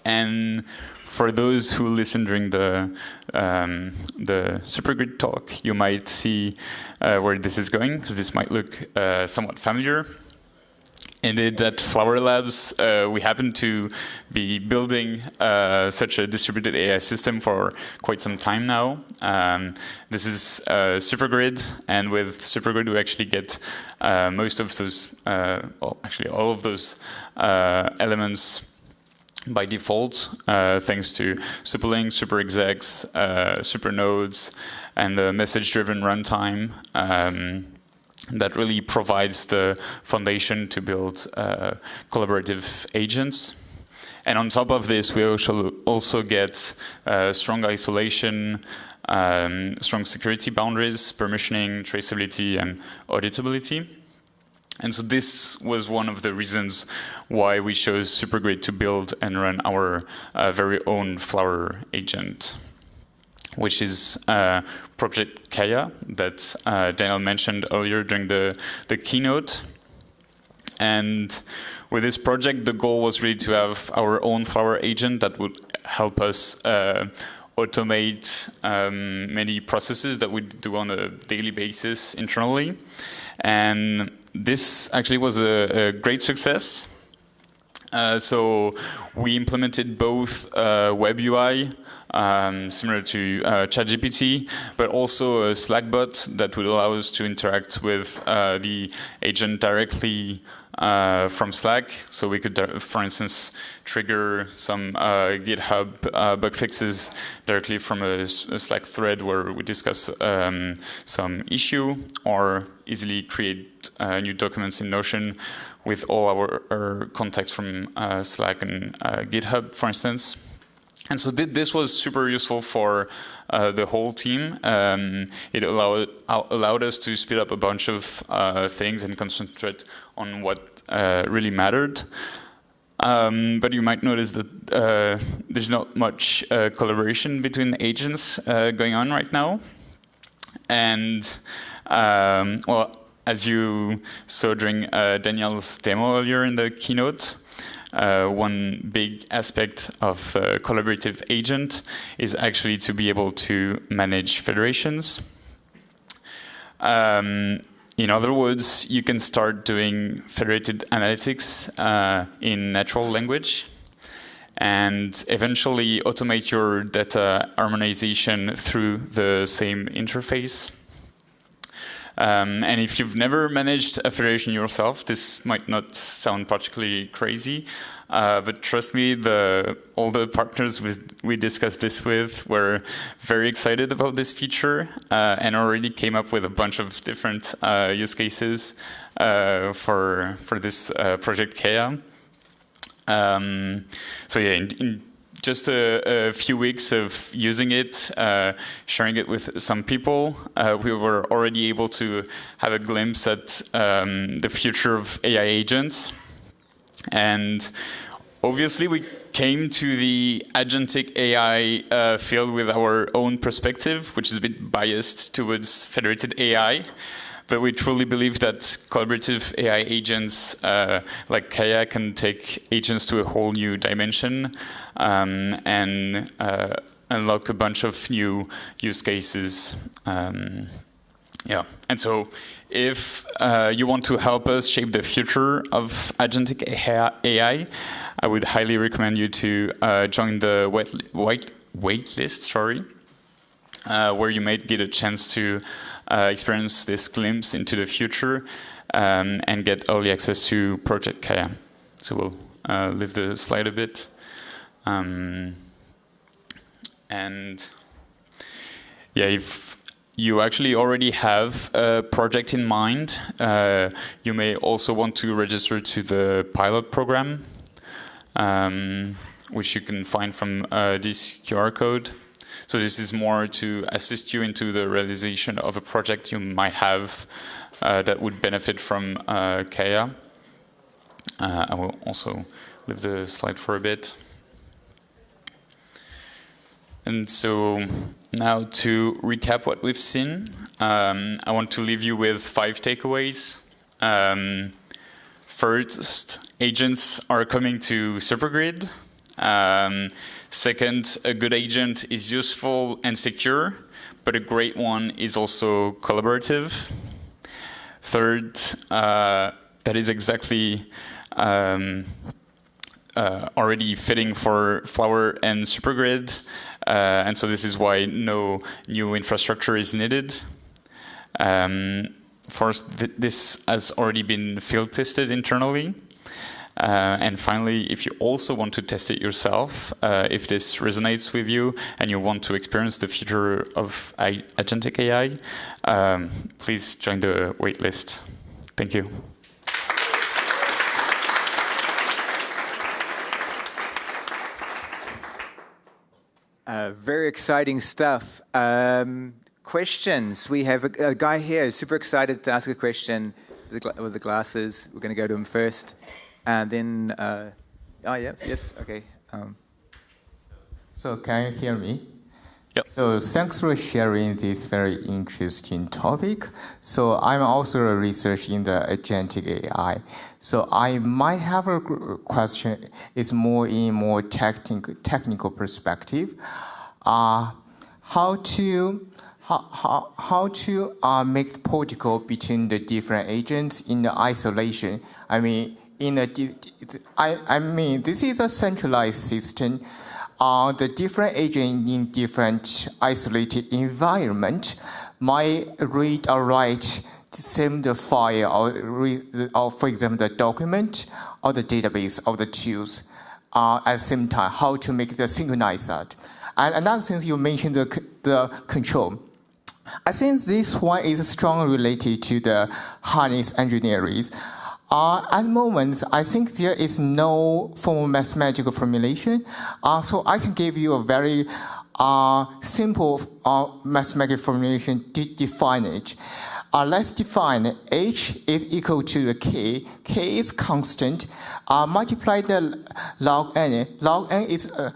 And for those who listen during the Supergrid talk, you might see where this is going, because this might look somewhat familiar. Indeed, at Flower Labs, we happen to be building such a distributed AI system for quite some time now. This is Supergrid, and with Supergrid, we actually get most of those, well, actually all of those elements by default, thanks to Superlink, SuperExecs, SuperNodes, and the message-driven runtime. That really provides the foundation to build collaborative agents. And on top of this, we also get strong isolation, strong security boundaries, permissioning, traceability, and auditability. And so this was one of the reasons why we chose Supergrid to build and run our very own Flower agent, which is Project Kaya that Daniel mentioned earlier during the keynote. And with this project, the goal was really to have our own Flower agent that would help us automate many processes that we do on a daily basis internally. And this actually was a great success. So we implemented both web UI, similar to ChatGPT, but also a Slack bot that would allow us to interact with the agent directly from Slack. So we could, for instance, trigger some GitHub bug fixes directly from a Slack thread where we discuss some issue, or easily create new documents in Notion with all our contacts from Slack and GitHub, for instance. And so this was super useful for the whole team. It allowed us to speed up a bunch of things and concentrate on what really mattered. But you might notice that there's not much collaboration between agents going on right now. And well, as you saw during Daniel's demo earlier in the keynote, one big aspect of a collaborative agent is actually to be able to manage federations. In other words, you can start doing federated analytics in natural language and eventually automate your data harmonization through the same interface. And if you've never managed a federation yourself, this might not sound particularly crazy, but trust me, all the partners we discussed this with were very excited about this feature and already came up with a bunch of different use cases for this Project Kaya. So yeah, in just a few weeks of using it, sharing it with some people, we were already able to have a glimpse at the future of AI agents. And obviously, we came to the agentic AI field with our own perspective, which is a bit biased towards federated AI. But we truly believe that collaborative AI agents like Kaya can take agents to a whole new dimension and unlock a bunch of new use cases. Yeah, and so if you want to help us shape the future of agentic AI, I would highly recommend you to join the waitlist, where you might get a chance to experience this glimpse into the future and get early access to Project Kaya. So we'll leave the slide a bit. And yeah, if you actually already have a project in mind, you may also want to register to the pilot program, which you can find from this QR code. So this is more to assist you into the realization of a project you might have that would benefit from Kaya. I will also leave the slide for a bit. And so now to recap what we've seen, I want to leave you with 5 takeaways. First, agents are coming to Supergrid. Second, a good agent is useful and secure, but a great one is also collaborative. Third, that is exactly already fitting for Flower and Supergrid. And so this is why no new infrastructure is needed. Fourth, this has already been field tested internally. And finally, if you also want to test it yourself, if this resonates with you and you want to experience the future of agentic AI, please join the waitlist. Thank you. Very exciting stuff. Questions? We have a guy here who's super excited to ask a question with the glasses. We're going to go to him first. And then, oh, yeah, yes, okay. So can you hear me? Yep. So thanks for sharing this very interesting topic. So I'm also a researcher in the agentic AI. So I might have a question. It's more technical perspective. How to make protocol between the different agents in the isolation? I mean, this is a centralized system. The different agents in different isolated environment might read or write the same file or for example, the document or the database of the tools at the same time. How to make the synchronize that? And another thing you mentioned the control. I think this one is strongly related to the harness engineering. At the moment, I think there is no formal mathematical formulation. So I can give you a very simple mathematical formulation to define it. Let's define H is equal to the K. K is constant. Multiply the log n. Log n is a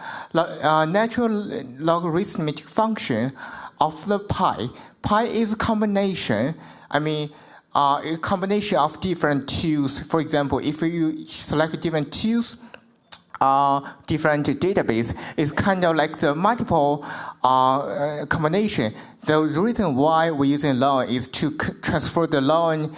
natural logarithmic function of the pi. Pi is a combination. I mean, a combination of different tools. For example, if you select different tools, different database, it's kind of like the multiple combination. The reason why we're using log is to transfer the log,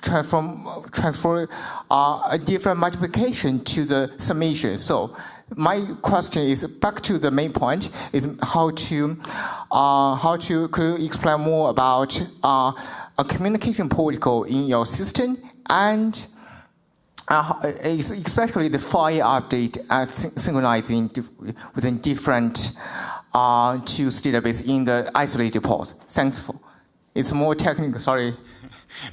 transfer a different multiplication to the summation. So my question is back to the main point: is could you explain more about a communication protocol in your system, and especially the file update and synchronizing within different tools database in the isolated pods. Thanks for. It's more technical. Sorry.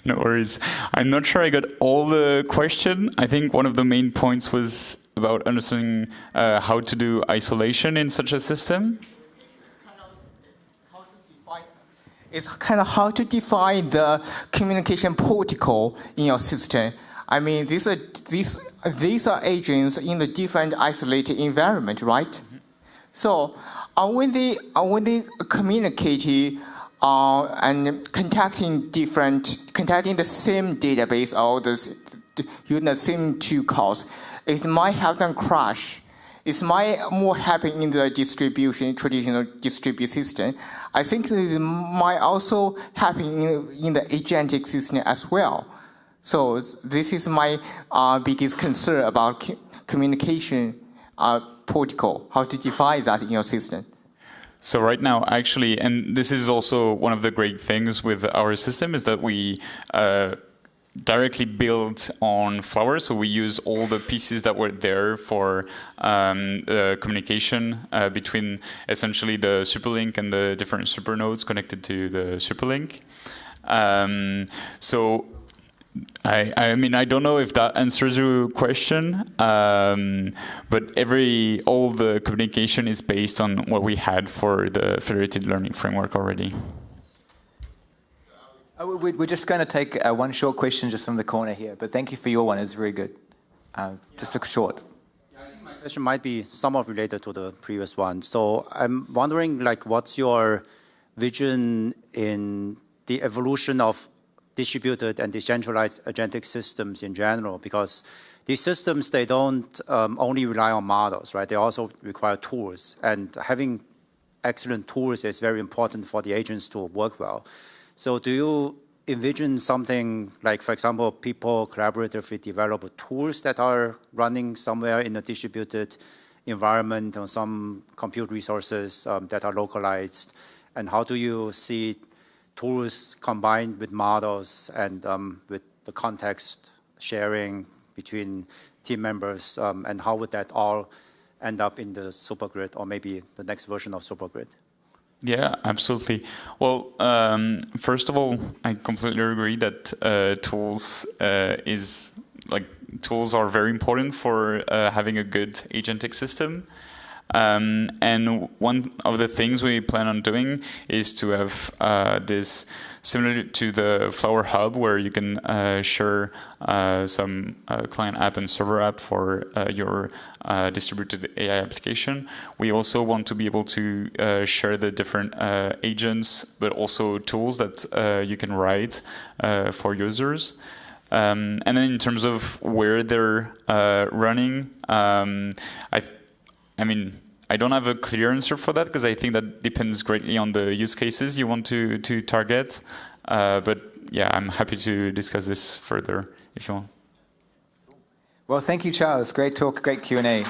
No worries. I'm not sure I got all the question. I think one of the main points was about understanding how to do isolation in such a system. It's kind of how to define the communication protocol in your system. I mean, these are agents in the different isolated environment, right? Mm-hmm. So when they communicate and contacting the same database or using the same tool calls, it might have them crash. It might more happen in the traditional distributed system. I think it might also happen in the agentic system as well. So this is my biggest concern about communication protocol, how to define that in your system. So right now, actually, and this is also one of the great things with our system, is that we directly build on Flower. So we use all the pieces that were there for the communication between essentially the superlink and the different supernodes connected to the superlink. So I mean, I don't know if that answers your question, but all the communication is based on what we had for the federated learning framework already. We're just going to take one short question just from the corner here, but thank you for your one. It's very good. Just a short. My question might be somewhat related to the previous one. So I'm wondering, like, what's your vision in the evolution of distributed and decentralized agentic systems in general? Because these systems, they don't only rely on models, right? They also require tools. And having excellent tools is very important for the agents to work well. So do you envision something like, for example, people collaboratively develop tools that are running somewhere in a distributed environment on some compute resources that are localized? And how do you see tools combined with models and with the context sharing between team members? And how would that all end up in the supergrid or maybe the next version of supergrid? Yeah, absolutely. Well, first of all, I completely agree that tools are very important for having a good agentic system. And one of the things we plan on doing is to have this similar to the Flower Hub, where you can share some client app and server app for your distributed AI application. We also want to be able to share the different agents, but also tools that you can write for users. And then in terms of where they're running, I mean, I don't have a clear answer for that because I think that depends greatly on the use cases you want to target. But yeah, I'm happy to discuss this further if you want. Well, thank you, Charles. Great talk, great Q&A.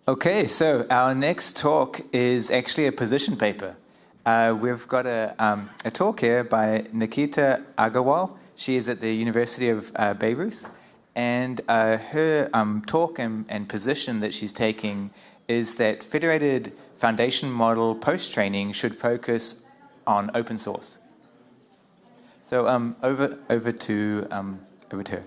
Okay, so our next talk is actually a position paper. We've got a talk here by Nikita Agarwal. She is at the University of Beirut, and her talk and position that she's taking is that federated foundation model post-training should focus on open source. So over to her.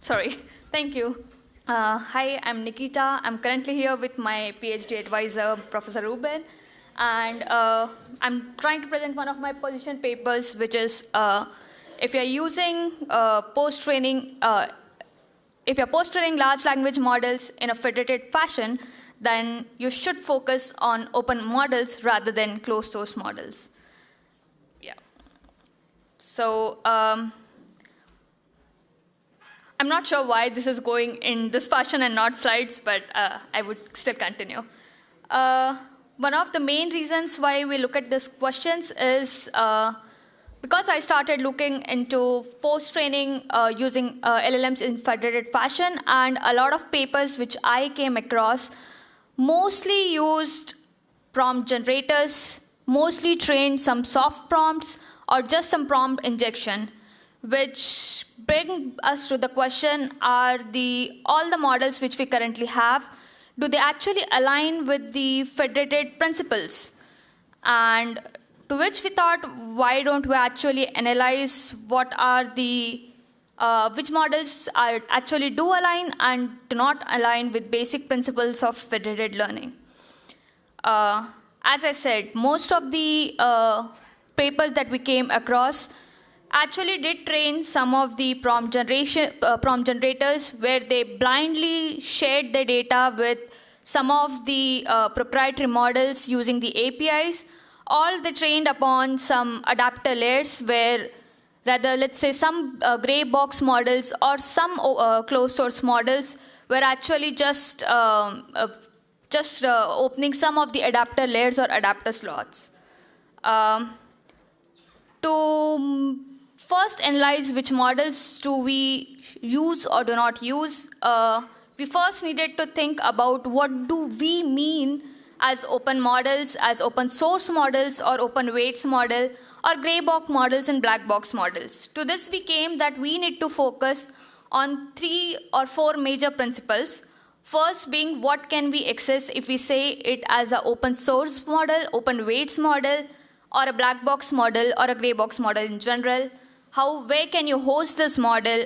Sorry, thank you. Hi, I'm Nikita. I'm currently here with my PhD advisor, Professor Ruben, and I'm trying to present one of my position papers, which is if you're using post-training large language models in a federated fashion, then you should focus on open models rather than closed source models. Yeah. So. I'm not sure why this is going in this fashion and not slides, but I would still continue. One of the main reasons why we look at these questions is because I started looking into post-training using LLMs in federated fashion, and a lot of papers which I came across mostly used prompt generators, mostly trained some soft prompts, or just some prompt injection, which bring us to the question, are all the models which we currently have, do they actually align with the federated principles? And to which we thought, why don't we actually analyze what are which models actually do align and do not align with basic principles of federated learning. As I said, most of the papers that we came across actually did train some of the prompt generators where they blindly shared the data with some of the proprietary models using the APIs. All they trained upon some adapter layers where rather, let's say, some gray box models or some closed source models were actually just opening some of the adapter layers or adapter slots. To first analyze which models do we use or do not use, we first needed to think about what do we mean as open models, as open source models, or open weights model, or gray box models and black box models. To this we came that we need to focus on 3 or 4 major principles. First being, what can we access if we say it as an open source model, open weights model, or a black box model, or a gray box model in general. Where can you host this model?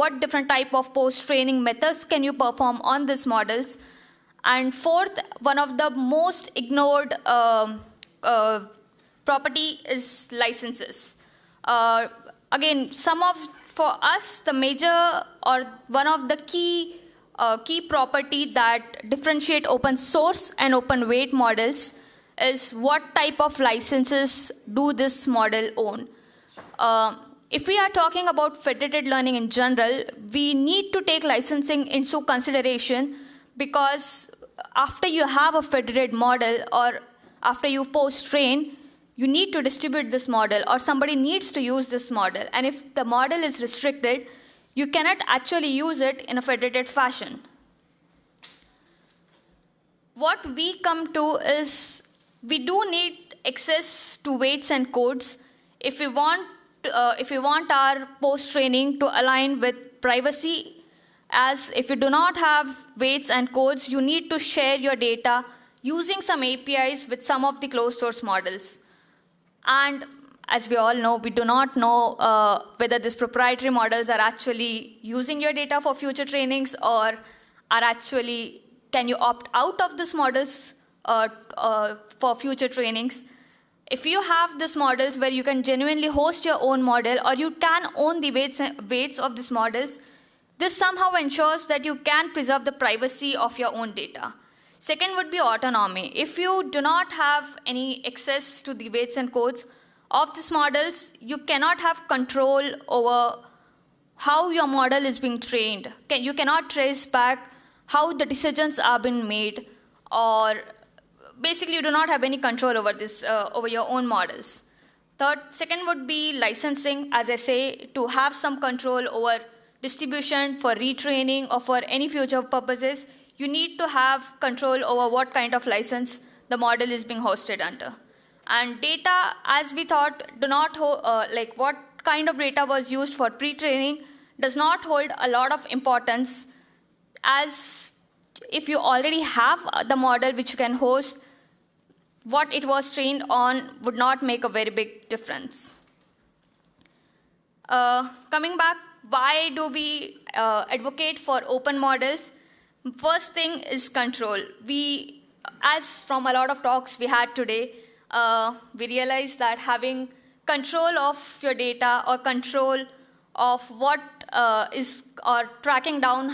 What different type of post-training methods can you perform on these models? And fourth, one of the most ignored property is licenses. Again, for us, the major or one of the key property that differentiate open source and open weight models is what type of licenses do this model own. If we are talking about federated learning in general, we need to take licensing into consideration, because after you have a federated model or after you post-train, you need to distribute this model, or somebody needs to use this model. And if the model is restricted, you cannot actually use it in a federated fashion. What we come to is we do need access to weights and codes if we want our post-training to align with privacy. As if you do not have weights and codes, you need to share your data using some APIs with some of the closed source models. And as we all know, we do not know whether these proprietary models are actually using your data for future trainings, or can you opt out of these models for future trainings. If you have these models where you can genuinely host your own model, or you can own the weights of these models, this somehow ensures that you can preserve the privacy of your own data. Second would be autonomy. If you do not have any access to the weights and codes of these models, you cannot have control over how your model is being trained. You cannot trace back how the decisions are being made, or basically you do not have any control over this, over your own models. Second would be licensing, as I say, to have some control over distribution for retraining or for any future purposes. You need to have control over what kind of license the model is being hosted under. And data, as we thought, what kind of data was used for pre-training does not hold a lot of importance, as if you already have the model which you can host, what it was trained on would not make a very big difference. Coming back, why do we advocate for open models? First thing is control. As from a lot of talks we had today, we realized that having control of your data, or control of what or tracking down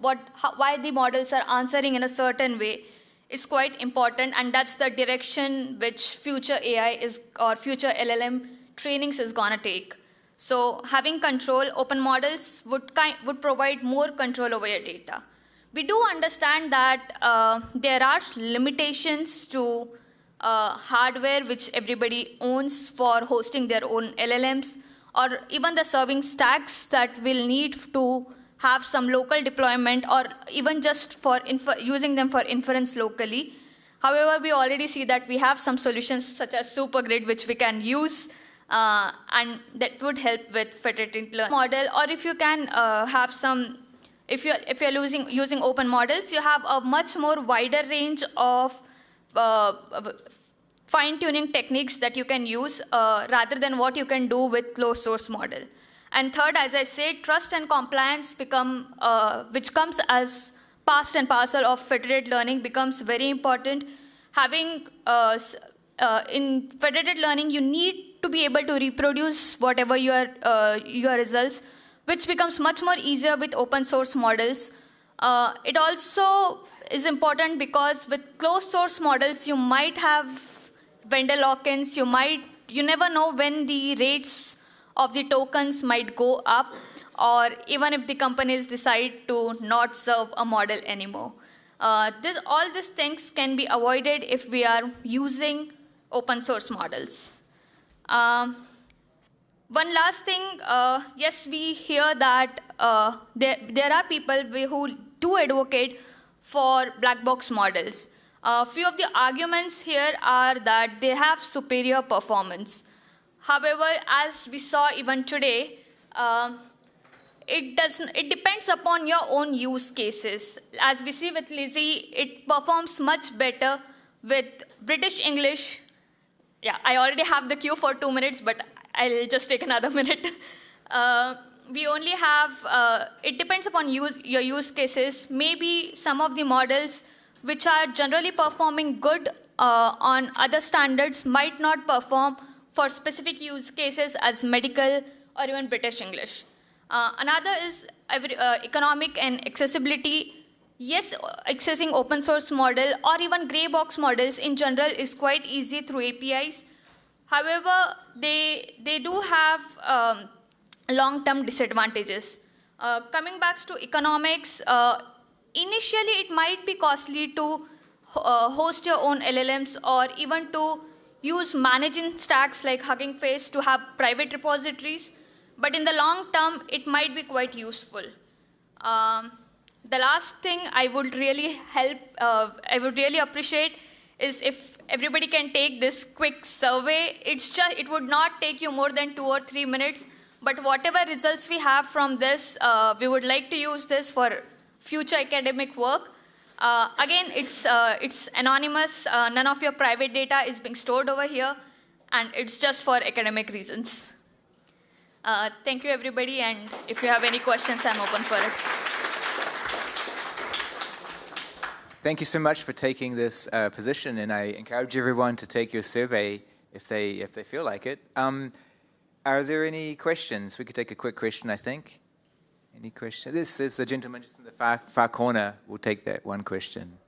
why the models are answering in a certain way is quite important, and that's the direction which future AI or future LLM trainings is gonna take. So having control, open models would provide more control over your data. We do understand that there are limitations to hardware which everybody owns for hosting their own LLMs, or even the serving stacks that will need to have some local deployment, or even just for using them for inference locally. However, we already see that we have some solutions such as Supergrid which we can use, and that would help with federated learning model. Or if you can have some, if you're using open models, you have a much more wider range of fine-tuning techniques that you can use rather than what you can do with closed source model. And third, as I said, trust and compliance which comes as part and parcel of federated learning, becomes very important. Having in federated learning, you need to be able to reproduce whatever your results, which becomes much more easier with open source models. It also is important because with closed source models, you might have vendor lock-ins. You never know when the rates of the tokens might go up, or even if the companies decide to not serve a model anymore. All these things can be avoided if we are using open source models. One last thing, yes, we hear that there are people who do advocate for black box models. A few of the arguments here are that they have superior performance. However, as we saw even today, it depends upon your own use cases. As we see with Lizzie, it performs much better with British English. Yeah, I already have the queue for 2 minutes, but I'll just take another minute. We only have, it depends upon your use cases. Maybe some of the models which are generally performing good on other standards might not perform for specific use cases as medical or even British English. Another is economic and accessibility. Yes, accessing open source model or even gray box models in general is quite easy through APIs. However, they do have long-term disadvantages. Coming back to economics, initially it might be costly to host your own LLMs or even to use managing stacks like Hugging Face to have private repositories. But in the long term, it might be quite useful. The last thing I would really appreciate is if everybody can take this quick survey. It would not take you more than 2 or 3 minutes. But whatever results we have from this, we would like to use this for future academic work. Again, it's anonymous. None of your private data is being stored over here, and it's just for academic reasons. Thank you, everybody, and if you have any questions, I'm open for it. Thank you so much for taking this position, and I encourage everyone to take your survey if they feel like it. Are there any questions? We could take a quick question, I think. Any questions? This is the gentleman just in the far corner. We'll take that one question.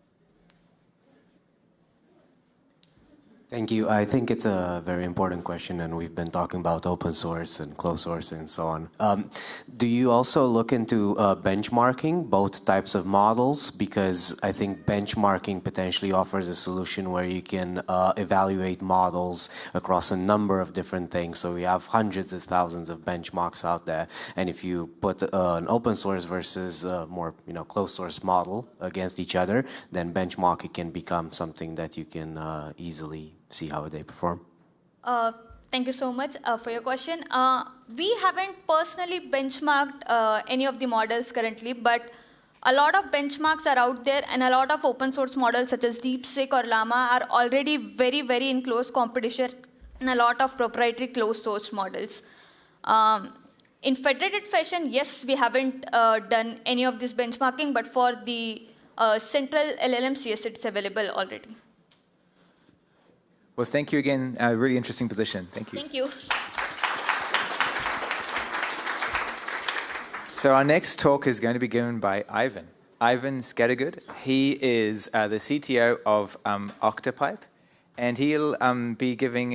Thank you. I think it's a very important question, and we've been talking about open source and closed source and so on. Do you also look into benchmarking both types of models? Because I think benchmarking potentially offers a solution where you can evaluate models across a number of different things. So we have hundreds of thousands of benchmarks out there, and if you put an open source versus a more closed source model against each other, then benchmarking can become something that you can easily see how they perform. Thank you so much for your question. We haven't personally benchmarked any of the models currently, but a lot of benchmarks are out there, and a lot of open source models such as DeepSeek or Llama are already very, very in close competition, and a lot of proprietary closed source models. In federated fashion, yes, we haven't done any of this benchmarking, but for the central LLMs, yes, it's available already. Well, thank you again. A really interesting position. Thank you. Thank you. So our next talk is going to be given by Ivan. Ivan Scattergood. He is the CTO of Octopipe, and he'll be giving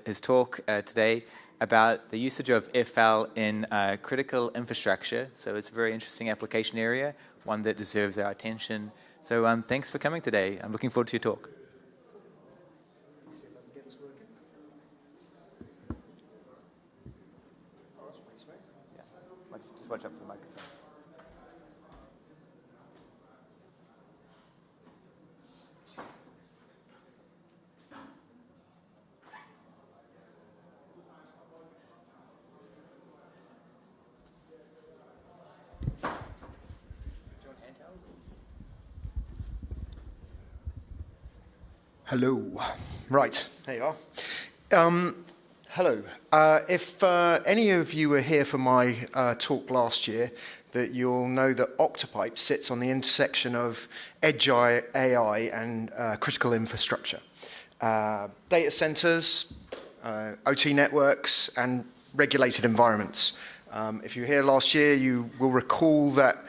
his talk today about the usage of FL in critical infrastructure. So it's a very interesting application area, one that deserves our attention. So thanks for coming today. I'm looking forward to your talk. Just watch up for the microphone. Hello. Right, there you are. Hello. If any of you were here for my talk last year, that you'll know that Octopipe sits on the intersection of AGI, AI, and critical infrastructure. Data centers, OT networks, and regulated environments. If you were here last year, you will recall that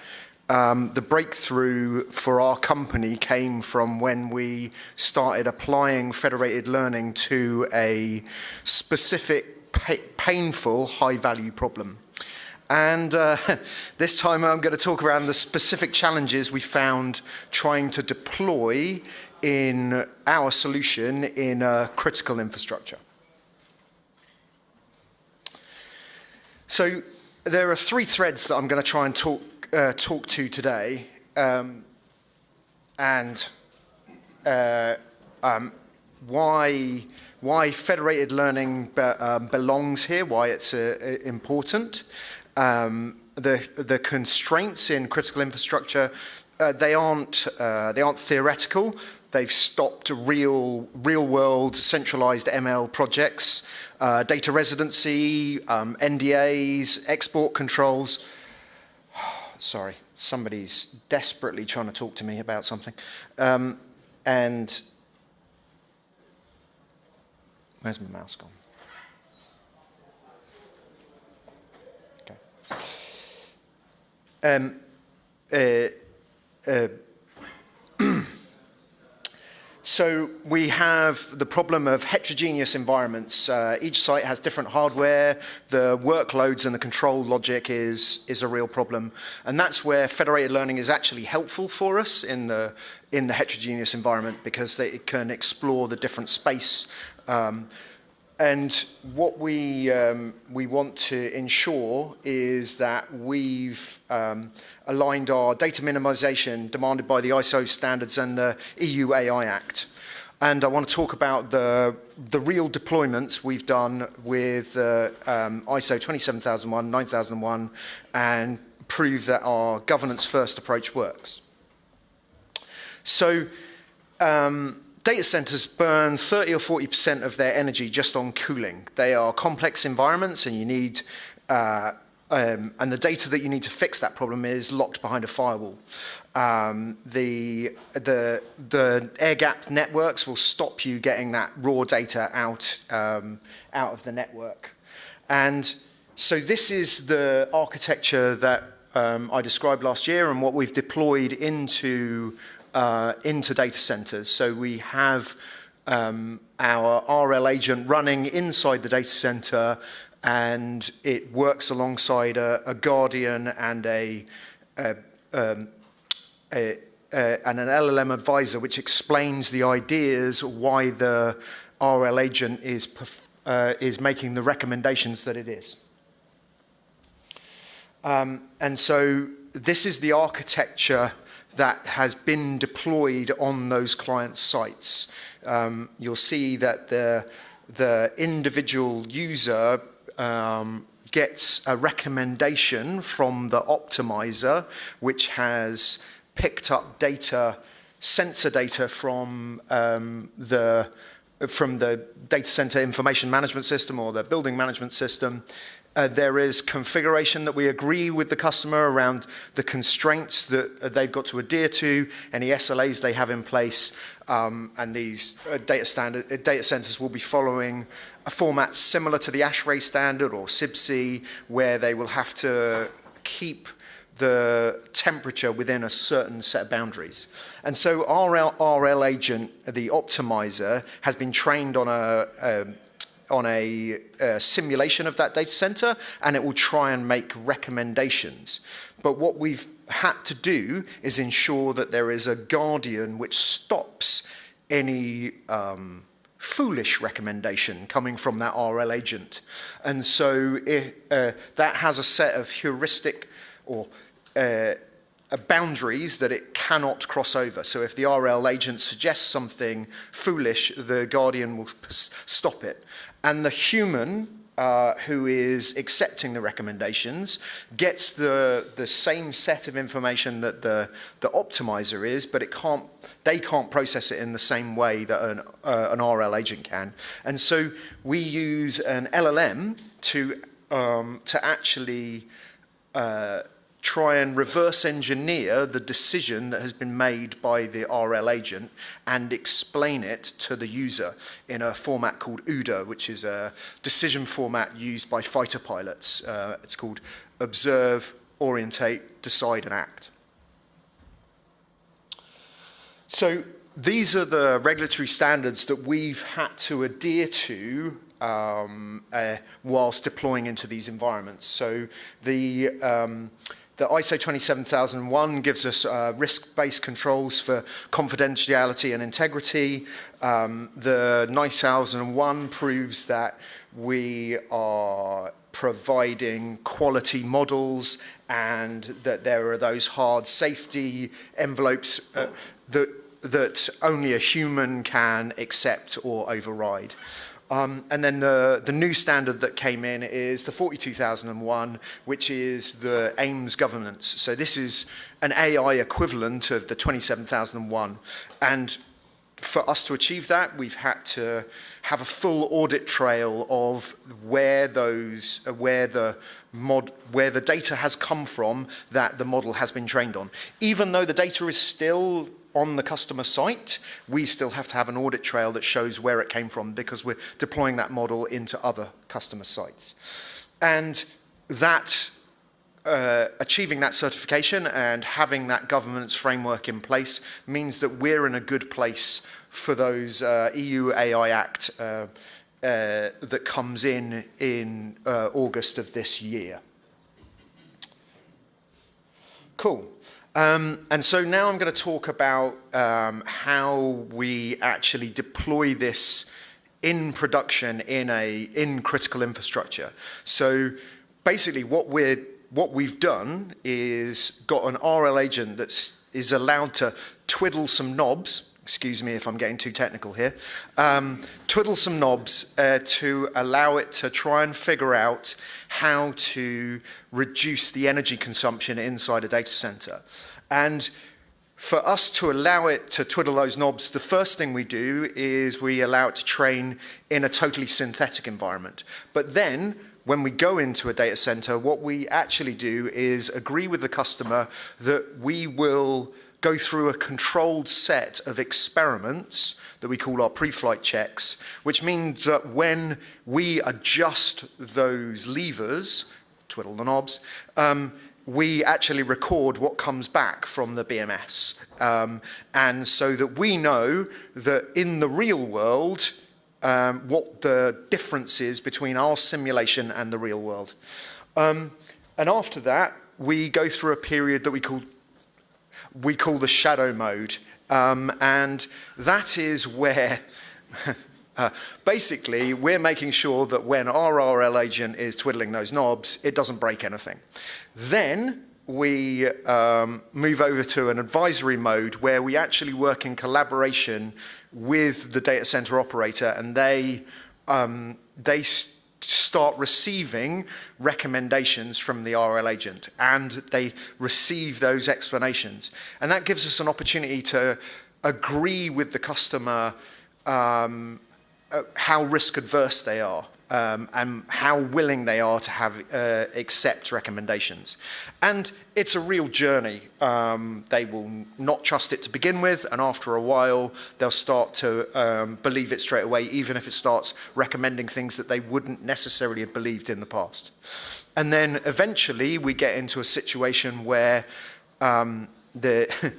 the breakthrough for our company came from when we started applying federated learning to a specific painful high-value problem. And this time I'm going to talk around the specific challenges we found trying to deploy in our solution in critical infrastructure. So there are 3 threads that I'm going to try and talk to today, and why federated learning belongs here, why it's important. The constraints in critical infrastructure, they aren't theoretical. They've stopped real-world centralized ML projects, data residency, NDAs, export controls. Sorry, somebody's desperately trying to talk to me about something. And where's my mouse gone? Okay. So we have the problem of heterogeneous environments. Each site has different hardware. The workloads and the control logic is a real problem. And that's where federated learning is actually helpful for us in the heterogeneous environment, because it can explore the different space. And what we want to ensure is that we've aligned our data minimization demanded by the ISO standards and the EU AI Act. And I want to talk about the real deployments we've done with ISO 27001, 9001, and prove that our governance-first approach works. So, data centers burn 30 or 40% of their energy just on cooling. They are complex environments, and you need, and the data that you need to fix that problem is locked behind a firewall. The air-gapped networks will stop you getting that raw data out of the network. And so this is the architecture that I described last year, and what we've deployed into data centers. So we have our RL agent running inside the data center, and it works alongside a guardian and an LLM advisor, which explains the ideas why the RL agent is making the recommendations that it is. And so this is the architecture that has been deployed on those client sites. You'll see that the individual user gets a recommendation from the optimizer, which has picked up data, sensor data from the data center information management system or the building management system. There is configuration that we agree with the customer around the constraints that they've got to adhere to, any SLAs they have in place, and these data centers will be following a format similar to the ASHRAE standard or SIBC, where they will have to keep the temperature within a certain set of boundaries. And so RL agent, the optimizer, has been trained on a simulation of that data center, and it will try and make recommendations. But what we've had to do is ensure that there is a guardian which stops any foolish recommendation coming from that RL agent. And so that has a set of heuristic or boundaries that it cannot cross over. So if the RL agent suggests something foolish, the guardian will stop it. And the human who is accepting the recommendations gets the same set of information that the optimizer is, but they can't process it in the same way that an RL agent can. And so we use an LLM to actually try and reverse engineer the decision that has been made by the RL agent and explain it to the user in a format called OODA, which is a decision format used by fighter pilots. It's called observe, orientate, decide, and act. So these are the regulatory standards that we've had to adhere to whilst deploying into these environments. So the ISO 27001 gives us risk-based controls for confidentiality and integrity. The 9001 proves that we are providing quality models and that there are those hard safety envelopes that that only a human can accept or override. And then the new standard that came in is the 42001, which is the AIMS governance. So this is an AI equivalent of the 27001. And for us to achieve that, we've had to have a full audit trail of where the data has come from that the model has been trained on. Even though the data is still on the customer site, we still have to have an audit trail that shows where it came from, because we're deploying that model into other customer sites. And that achieving that certification and having that governance framework in place means that we're in a good place for those EU AI Act that comes in August of this year. Cool. And so now I'm going to talk about how we actually deploy this in production in critical infrastructure. So basically what we've done is got an RL agent that is allowed to twiddle some knobs. Excuse me if I'm getting too technical here. Twiddle some knobs to allow it to try and figure out how to reduce the energy consumption inside a data center. And for us to allow it to twiddle those knobs, the first thing we do is we allow it to train in a totally synthetic environment. But then, when we go into a data center, what we actually do is agree with the customer that we will go through a controlled set of experiments that we call our pre-flight checks, which means that when we adjust those levers, twiddle the knobs, we actually record what comes back from the BMS. And so that we know that in the real world, what the difference is between our simulation and the real world. And after that, we go through a period that we call the shadow mode. And that is where basically we're making sure that when our RL agent is twiddling those knobs, it doesn't break anything. Then we move over to an advisory mode where we actually work in collaboration with the data center operator, and they start receiving recommendations from the RL agent, and they receive those explanations. And that gives us an opportunity to agree with the customer how risk adverse they are, and how willing they are to have accept recommendations. And it's a real journey. They will not trust it to begin with, and after a while they'll start to believe it straight away, even if it starts recommending things that they wouldn't necessarily have believed in the past. And then eventually we get into a situation where the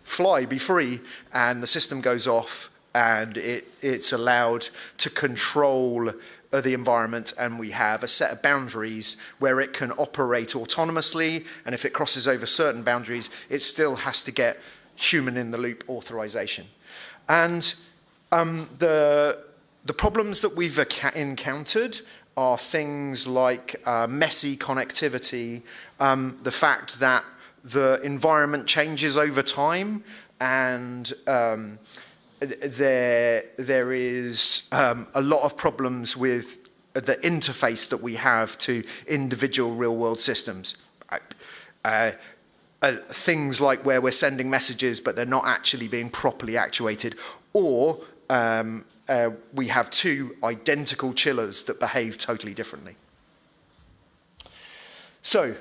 fly be free and the system goes off, and it's allowed to control the environment, and we have a set of boundaries where it can operate autonomously, and if it crosses over certain boundaries, it still has to get human-in-the-loop authorization. And the problems that we've encountered are things like messy connectivity, the fact that the environment changes over time, and there is a lot of problems with the interface that we have to individual real-world systems. Things like where we're sending messages but they're not actually being properly actuated, or we have two identical chillers that behave totally differently. So,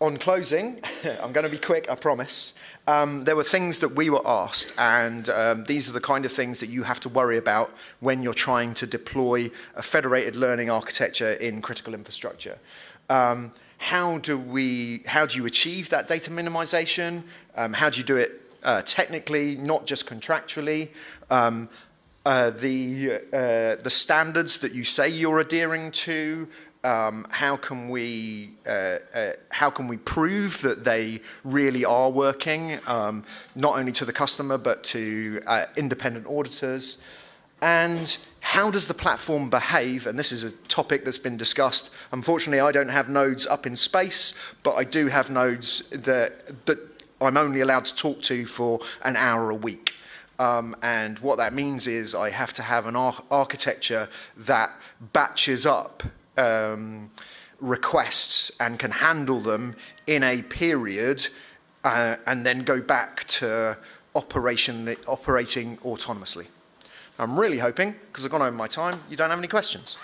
on closing, I'm going to be quick, I promise. There were things that we were asked, and these are the kind of things that you have to worry about when you're trying to deploy a federated learning architecture in critical infrastructure. How do you achieve that data minimization? How do you do it technically, not just contractually? The standards that you say you're adhering to, how can we prove that they really are working, not only to the customer but to independent auditors? And how does the platform behave? And this is a topic that's been discussed. Unfortunately, I don't have nodes up in space, but I do have nodes that I'm only allowed to talk to for an hour a week. And what that means is I have to have an architecture that batches up requests and can handle them in a period and then go back to operating autonomously. I'm really hoping, because I've gone over my time, you don't have any questions.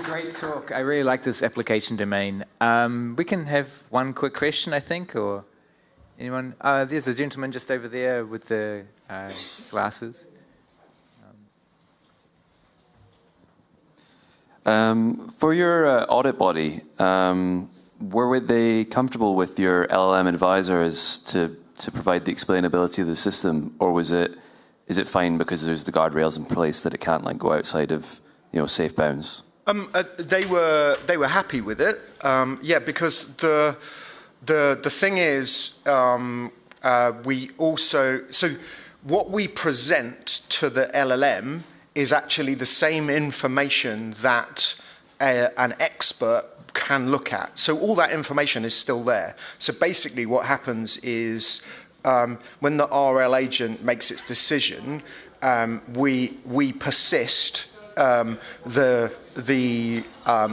Great talk. I really like this application domain. We can have one quick question, I think, or anyone? There's a gentleman just over there with the glasses. For your audit body, were they comfortable with your LLM advisors to provide the explainability of the system, or is it fine because there's the guardrails in place that it can't like go outside of safe bounds? They were happy with it, yeah, because the thing is, we also, so what we present to the LLM is actually the same information that an expert can look at. So all that information is still there. So basically what happens is when the RL agent makes its decision, we persist the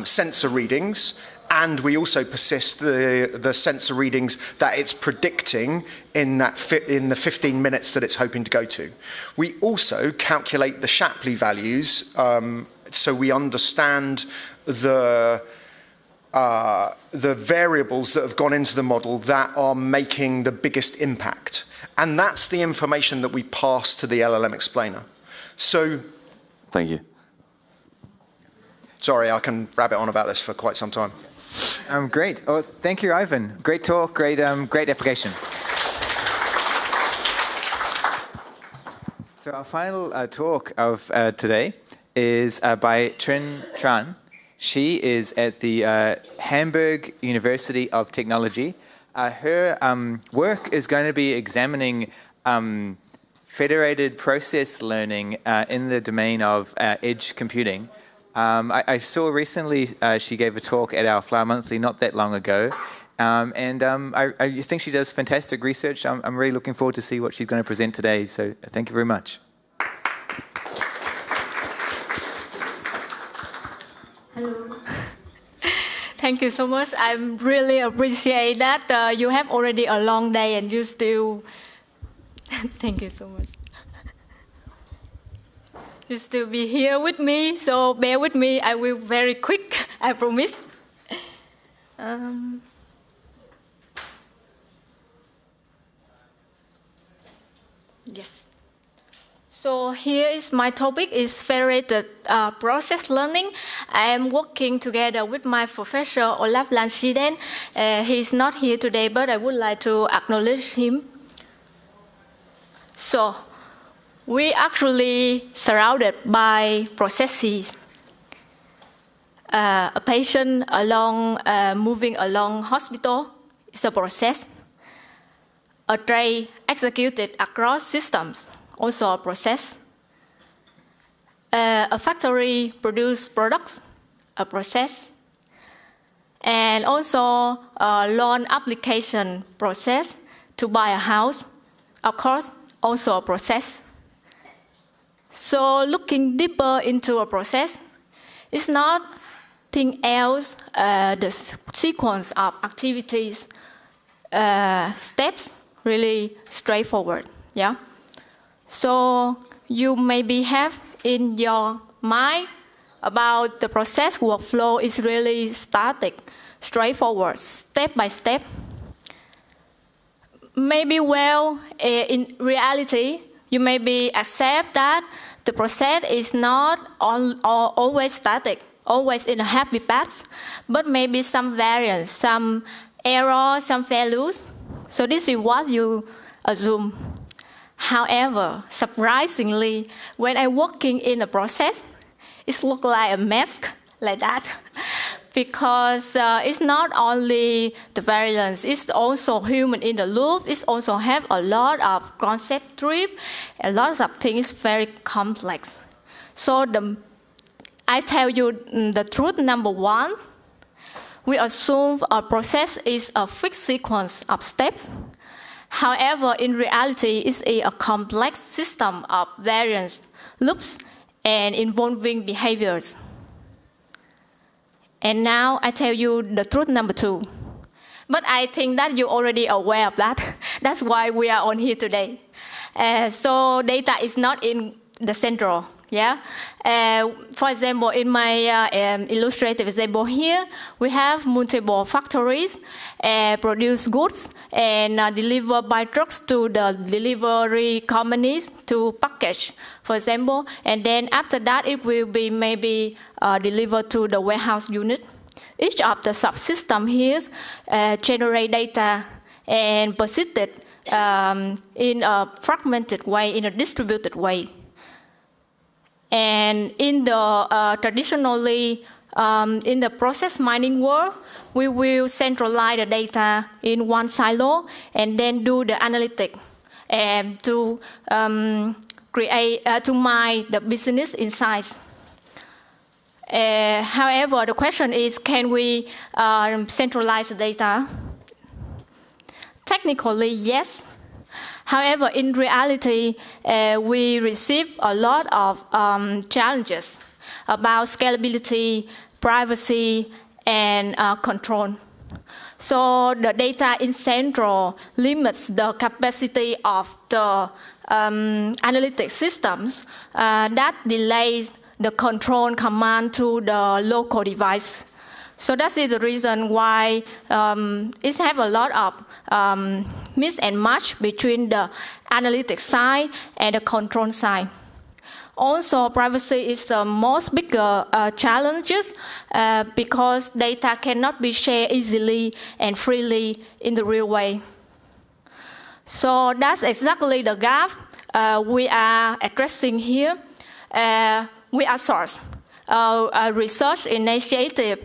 sensor readings, and we also persist the sensor readings that it's predicting in the 15 minutes that it's hoping to go to. We also calculate the Shapley values, so we understand the variables that have gone into the model that are making the biggest impact. And that's the information that we pass to the LLM explainer. So, thank you. Sorry, I can rabbit on about this for quite some time. Great. Oh, thank you, Ivan. Great talk. Great application. So our final talk of today is by Trinh Tran. She is at the Hamburg University of Technology. Her work is going to be examining federated process learning in the domain of edge computing. I saw recently she gave a talk at our Flower Monthly not that long ago, and I think she does fantastic research. I'm really looking forward to see what she's going to present today, so thank you very much. Hello. Thank you so much. I really appreciate that you have already a long day and you still... Thank you so much. You still be here with me, so bear with me. I will very quick, I promise. Yes. So here is my topic, is federated process learning. I am working together with my professor, Olaf Landsiden. He's not here today, but I would like to acknowledge him. So, we actually surrounded by processes. A patient moving along hospital is a process. A trade executed across systems, also a process. A factory produces products, a process. And also a loan application process to buy a house, of course, also a process. So looking deeper into a process, it's not anything else, the sequence of activities, steps, really straightforward, yeah? So you maybe have in your mind about the process workflow is really static, straightforward, step by step. Maybe in reality, you maybe accept that the process is not always static, always in a happy path, but maybe some variance, some error, some values. So this is what you assume. However, surprisingly, when I'm working in a process, it looks like a mess, like that. Because it's not only the variance, it's also human in the loop. It also have a lot of concept trip, a lot of things very complex. So I tell you the truth, number one, we assume a process is a fixed sequence of steps. However, in reality, it's a complex system of variance, loops, and involving behaviors. And now I tell you the truth number 2. But I think that you're already aware of that. That's why we are on here today. So data is not in the central. Yeah. For example, in my illustrative example here, we have multiple factories produce goods and deliver by trucks to the delivery companies to package, for example. And then after that, it will be maybe delivered to the warehouse unit. Each of the subsystems here generate data and persist it in a fragmented way, in a distributed way. And in the traditionally, in the process mining world, we will centralize the data in one silo and then do the analytics and to to mine the business insights. However, the question is, can we centralize the data? Technically, yes. However, in reality, we receive a lot of challenges about scalability, privacy, and control. So the data in central limits the capacity of the analytic systems that delays the control command to the local device. So that is the reason why it has a lot of mix and match between the analytics side and the control side. Also, privacy is the most bigger challenges because data cannot be shared easily and freely in the real way. So that's exactly the gap we are addressing here. We are source. A research initiative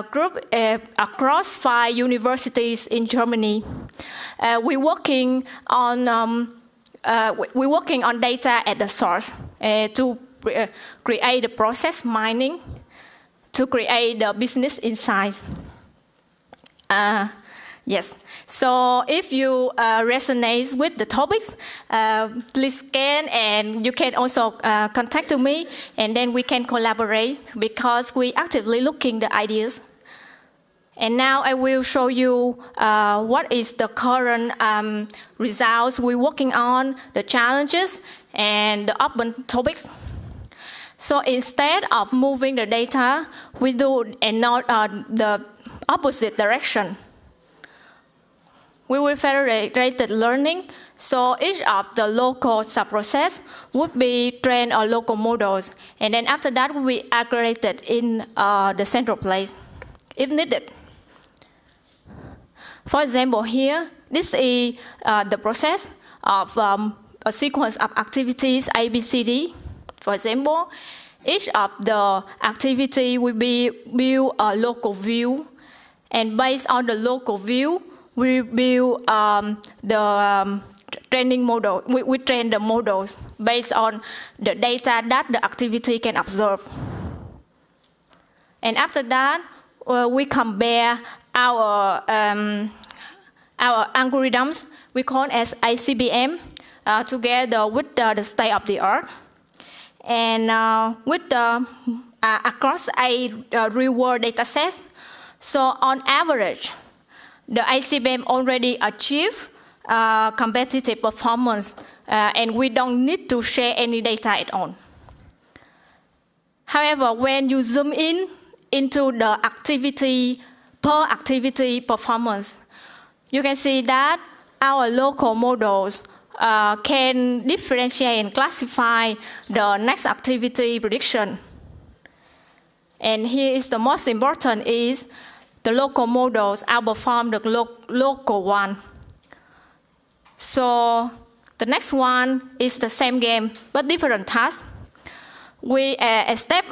group across 5 universities in Germany. We're working on data at the source to create the process mining, to create the business insights. Yes. So if you resonate with the topics, please scan, and you can also contact to me, and then we can collaborate because we actively looking the ideas. And now I will show you what is the current results we're working on, the challenges, and the open topics. So instead of moving the data, we do the opposite direction. We will federated learning, so each of the local subprocess would be trained on local models, and then after that we aggregated in the central place, if needed. For example, here, this is the process of a sequence of activities ABCD. For example, each of the activity will be build a local view, and based on the local view, we build the training model. We train the models based on the data that the activity can observe. And after that, we compare our algorithms, we call it as ICBM, together with the state of the art. And with the across a real-world data set, so on average, the ICBM already achieved competitive performance, and we don't need to share any data at all. However, when you zoom in into the activity per activity performance, you can see that our local models can differentiate and classify the next activity prediction. And here is the most important is the local models outperform the local one. So the next one is the same game, but different task. We instead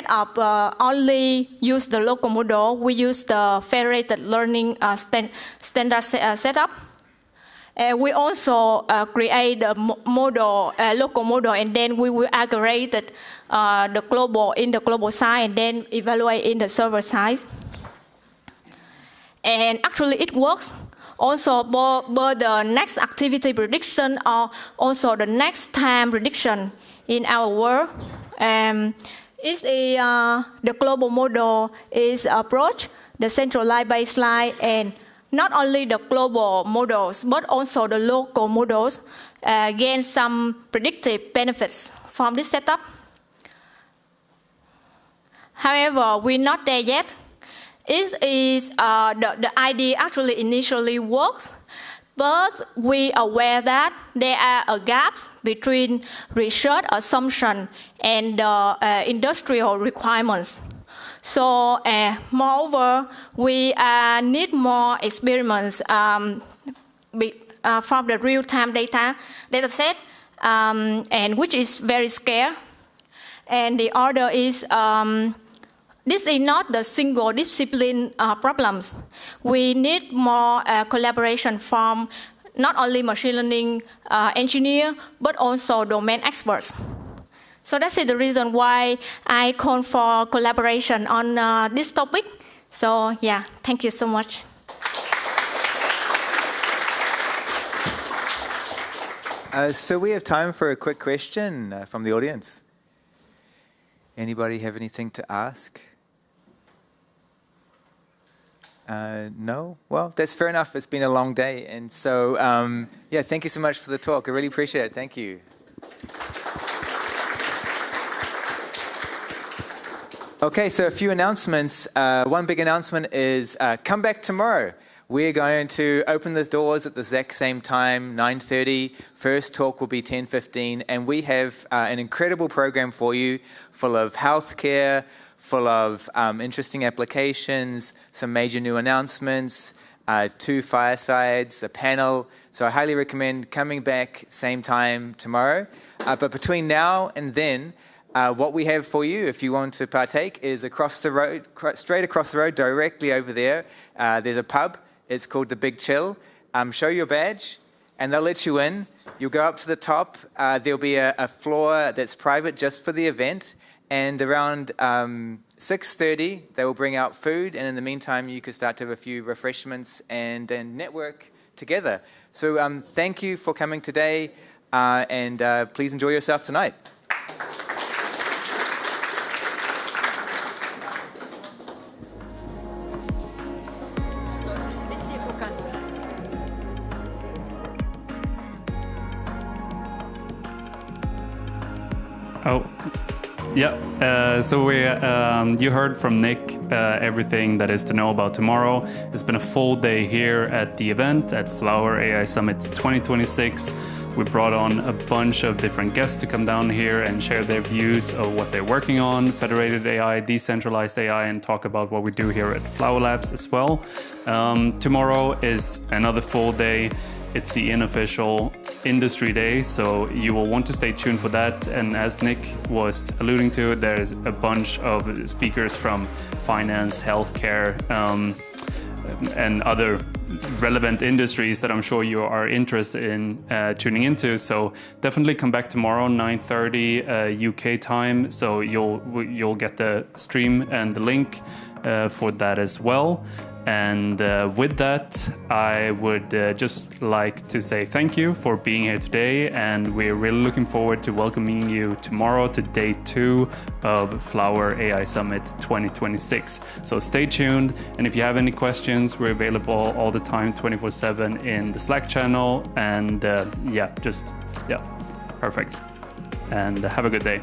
of only use the local model, we use the federated learning standard setup. We also create a model, a local model, and then we will aggregate it, the global side, and then evaluate in the server side. And actually, it works. Also, both the next activity prediction or also the next time prediction in our world. The global model is approach, the centralized baseline, and not only the global models, but also the local models gain some predictive benefits from this setup. However, we're not there yet. The idea actually initially works, but we are aware that there are gaps between research assumption and industrial requirements. So, moreover, we need more experiments from the real-time data set, and which is very scarce. And the other is this is not the single discipline problems. We need more collaboration from not only machine learning engineer, but also domain experts. So that's the reason why I call for collaboration on this topic. So yeah, thank you so much. So we have time for a quick question from the audience. Anybody have anything to ask? No? Well, that's fair enough. It's been a long day. And so, yeah, thank you so much for the talk. I really appreciate it. Thank you. Okay, so a few announcements. One big announcement is come back tomorrow. We're going to open the doors at the exact same time, 9:30. First talk will be 10:15. And we have an incredible program for you, full of healthcare, full of interesting applications, some major new announcements, 2 firesides, a panel. So I highly recommend coming back same time tomorrow. But between now and then, what we have for you, if you want to partake, is across the road, straight across the road, directly over there. There's a pub. It's called The Big Chill. Show your badge, and they'll let you in. You'll go up to the top. There'll be a floor that's private just for the event. And around 6:30, they will bring out food. And in the meantime, you could start to have a few refreshments and network together. So thank you for coming today. And please enjoy yourself tonight. Oh, yeah. So you heard from Nick everything that is to know about tomorrow. It's been a full day here at the event at Flower AI Summit 2026. We brought on a bunch of different guests to come down here and share their views of what they're working on, Federated AI, decentralized AI, and talk about what we do here at Flower Labs as well. Tomorrow is another full day. It's the unofficial industry day, so you will want to stay tuned for that. And as Nick was alluding to, there's a bunch of speakers from finance, healthcare, and other relevant industries that I'm sure you are interested in tuning into. So definitely come back tomorrow, 9:30 UK time. So you'll get the stream and the link for that as well. And with that, I would just like to say thank you for being here today, and we're really looking forward to welcoming you tomorrow to day 2 of Flower AI Summit 2026. So stay tuned, and if you have any questions, we're available all the time, 24/7 in the Slack channel, and perfect. And have a good day.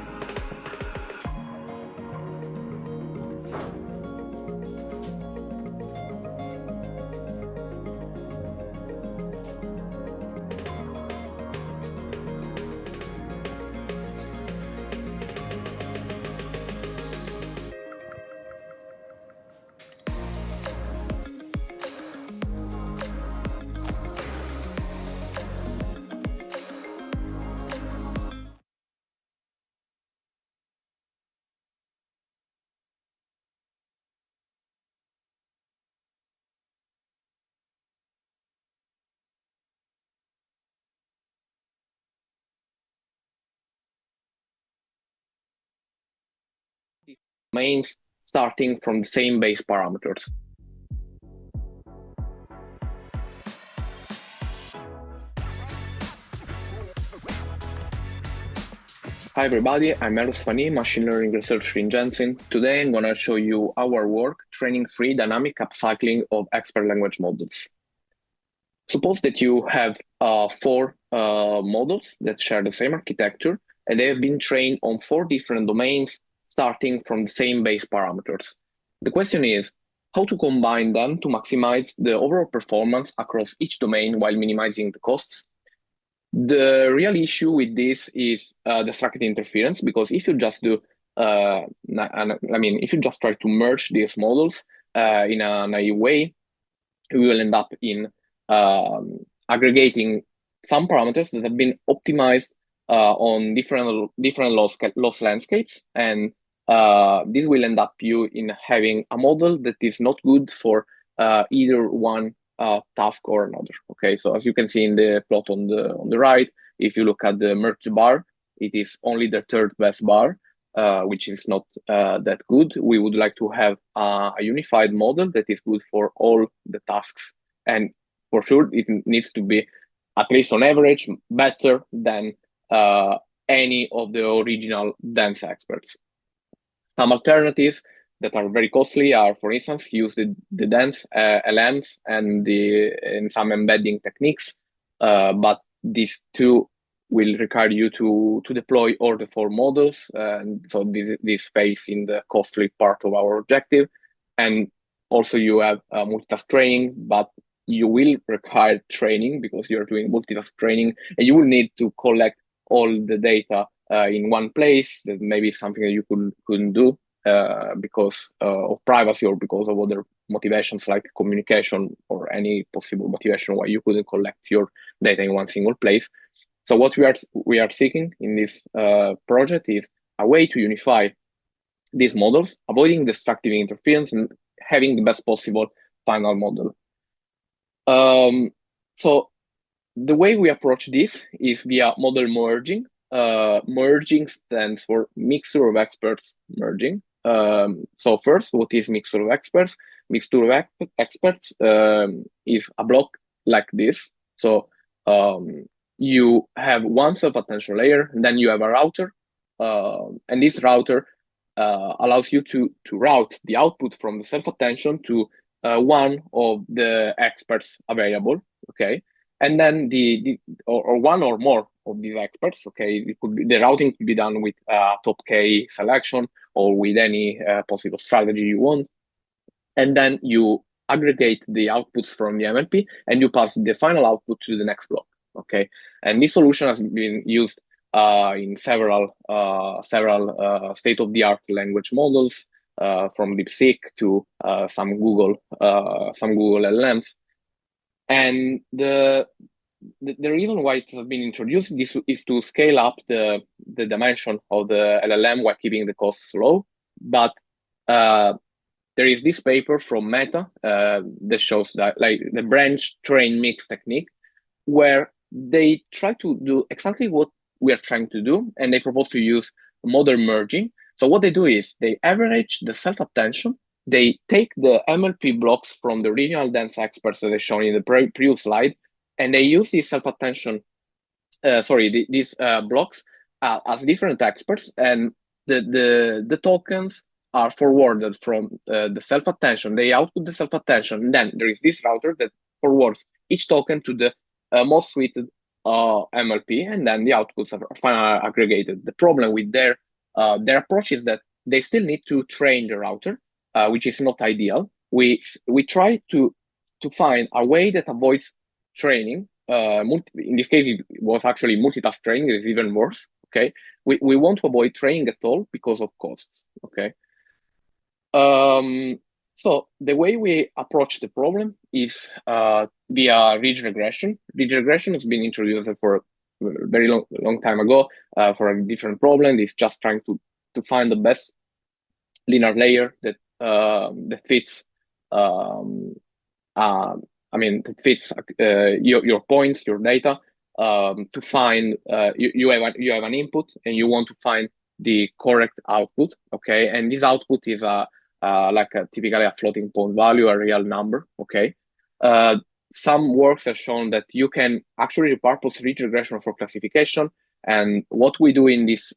domains starting from the same base parameters. Hi everybody, I'm Eros Fani, machine learning researcher in Jensen. Today I'm going to show you our work training free dynamic upcycling of expert language models. Suppose that you have 4 models that share the same architecture, and they have been trained on 4 different domains starting from the same base parameters. The question is how to combine them to maximize the overall performance across each domain while minimizing the costs. The real issue with this is distracted interference, because if you just do, if you just try to merge these models in a naive way, we will end up in aggregating some parameters that have been optimized on different loss landscapes, and this will end up you in having a model that is not good for either one task or another. Okay, so as you can see in the plot on the right, if you look at the merged bar, it is only the 3rd best bar, which is not that good. We would like to have a unified model that is good for all the tasks, and for sure it needs to be, at least on average, better than any of the original dense experts. Some alternatives that are very costly are, for instance, use the dense LMs and some embedding techniques, but these 2 will require you to deploy all the 4 models, and so this phase in the costly part of our objective. And also you have multitask training, but you will require training because you're doing multitask training, and you will need to collect all the data in one place. That maybe is something that you couldn't do because of privacy or because of other motivations like communication or any possible motivation why you couldn't collect your data in one single place. So what we are seeking in this project is a way to unify these models, avoiding destructive interference and having the best possible final model. So the way we approach this is via model merging. Merging stands for mixture of experts merging. So first, what is mixture of experts? Mixture of experts is a block like this. So you have one self-attention layer, and then you have a router, and this router allows you to route the output from the self-attention to one of the experts available, okay? And then or one or more of these experts, okay? It could be, the routing could be done with top K selection or with any possible strategy you want. And then you aggregate the outputs from the MLP and you pass the final output to the next block, okay? And this solution has been used in several state-of-the-art language models, from DeepSeek to some Google LLMs. And the reason why it has been introduced is to scale up the dimension of the LLM while keeping the costs low. But there is this paper from Meta that shows that, like, the branch train mix technique, where they try to do exactly what we are trying to do, and they propose to use model merging. So what they do is they average the self-attention, they take the MLP blocks from the original dense experts that I shown in the previous slide, and they use these self-attention, these blocks as different experts, and the tokens are forwarded from the self-attention. They output the self-attention, and then there is this router that forwards each token to the most suited MLP, and then the outputs are finally aggregated. The problem with their approach is that they still need to train the router, which is not ideal. We try to find a way that avoids training. In this case, it was actually multitask training. It is even worse. Okay, we want to avoid training at all because of costs. Okay. So the way we approach the problem is via ridge regression. Ridge regression has been introduced for a very long time ago for a different problem. It's just trying to find the best linear layer that fits. That fits your points, your data. To find you have an input, and you want to find the correct output, okay? And this output is typically a floating point value, a real number, okay? Some works have shown that you can actually repurpose ridge regression for classification, and what we do in this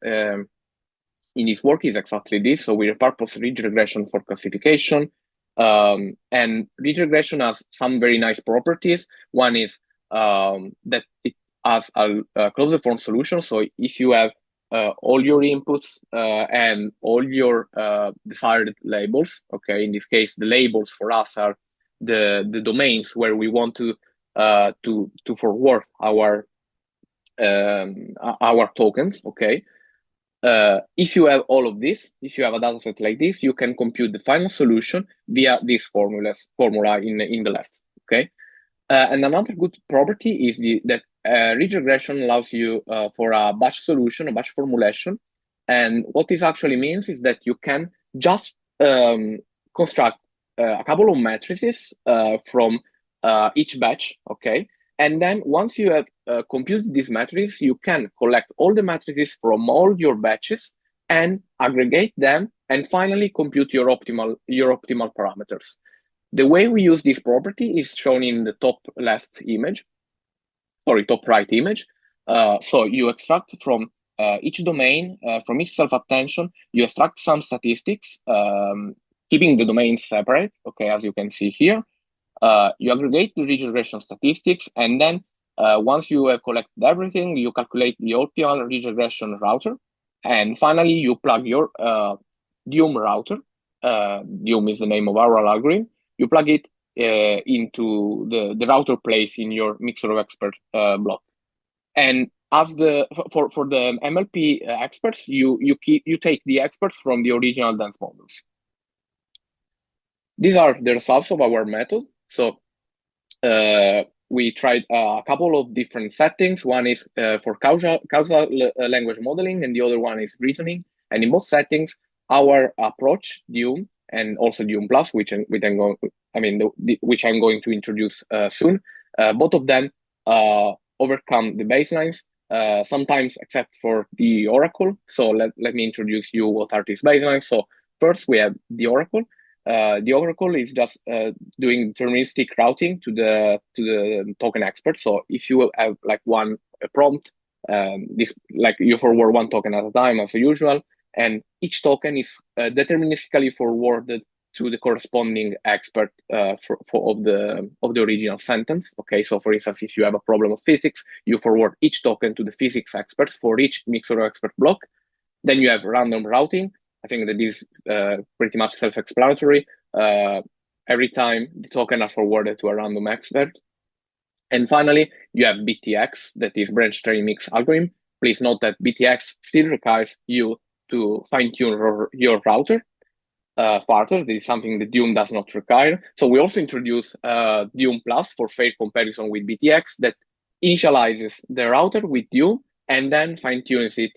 work is exactly this. So we repurpose ridge regression for classification, and ridge regression has some very nice properties. One is that it has a closed form solution. So if you have all your inputs and all your desired labels, okay, in this case, the labels for us are the domains where we want to forward our tokens, okay. If you have all of this, if you have a dataset like this, you can compute the final solution via this formula in the left, okay. And another good property is that ridge regression allows you for a batch solution, a batch formulation. And what this actually means is that you can just construct a couple of matrices from each batch, okay? And then once you have computed these matrices, you can collect all the matrices from all your batches and aggregate them, and finally compute your optimal parameters. The way we use this property is shown in the top right image. So you extract from each domain, from each self-attention, you extract some statistics, keeping the domains separate, okay, as you can see here. You aggregate the ridge regression statistics, and then once you have collected everything, you calculate the optimal ridge regression router, and finally you plug your DUM router. DUM is the name of our algorithm. You plug it into the router place in your mixer of expert block. And as for the MLP experts, you take the experts from the original dense models. These are the results of our method. So we tried a couple of different settings. One is for causal language modeling, and the other one is reasoning. And in both settings, our approach, DUM, and also DUM Plus, which I'm going to introduce soon, both of them overcome the baselines, sometimes except for the oracle. So let me introduce you what are these baselines. So first we have the oracle. The oracle is just doing deterministic routing to the token expert. So if you have like one prompt, you forward one token at a time as usual, and each token is deterministically forwarded to the corresponding expert of the original sentence. Okay, so for instance, if you have a problem of physics, you forward each token to the physics experts for each mixer expert block. Then you have random routing. I think that is pretty much self-explanatory. Every time the token are forwarded to a random expert. And finally, you have BTX, that is branch tree mix algorithm. Please note that BTX still requires you to fine-tune your router further. This is something that DUM does not require. So we also introduce DUM Plus for fair comparison with BTX that initializes the router with DUM and then fine-tunes it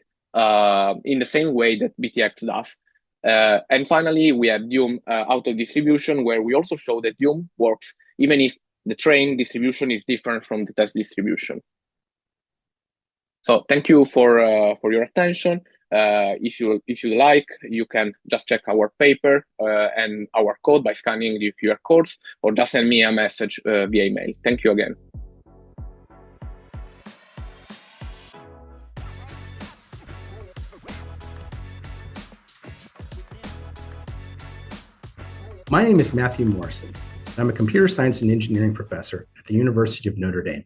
in the same way that BTX does. And finally, we have DUM auto-distribution, where we also show that DUM works even if the train distribution is different from the test distribution. So thank you for your attention. If you like, you can just check our paper and our code by scanning the QR codes, or just send me a message via email. Thank you again. My name is Matthew Morrison, and I'm a computer science and engineering professor at the University of Notre Dame.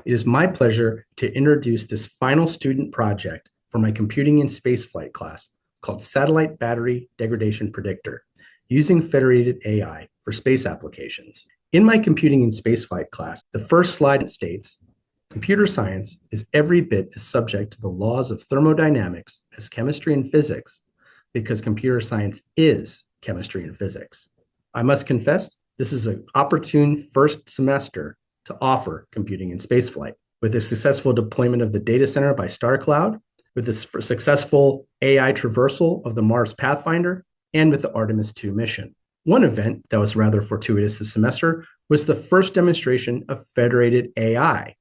It is my pleasure to introduce this final student project for my Computing in Spaceflight class called Satellite Battery Degradation Predictor, using Federated AI for space applications. In my Computing in Spaceflight class, the first slide states, computer science is every bit as subject to the laws of thermodynamics as chemistry and physics, because computer science is chemistry and physics. I must confess, this is an opportune first semester to offer computing in spaceflight. With the successful deployment of the data center by StarCloud, with the successful AI traversal of the Mars Pathfinder, and with the Artemis II mission. One event that was rather fortuitous this semester was the first demonstration of Federated AI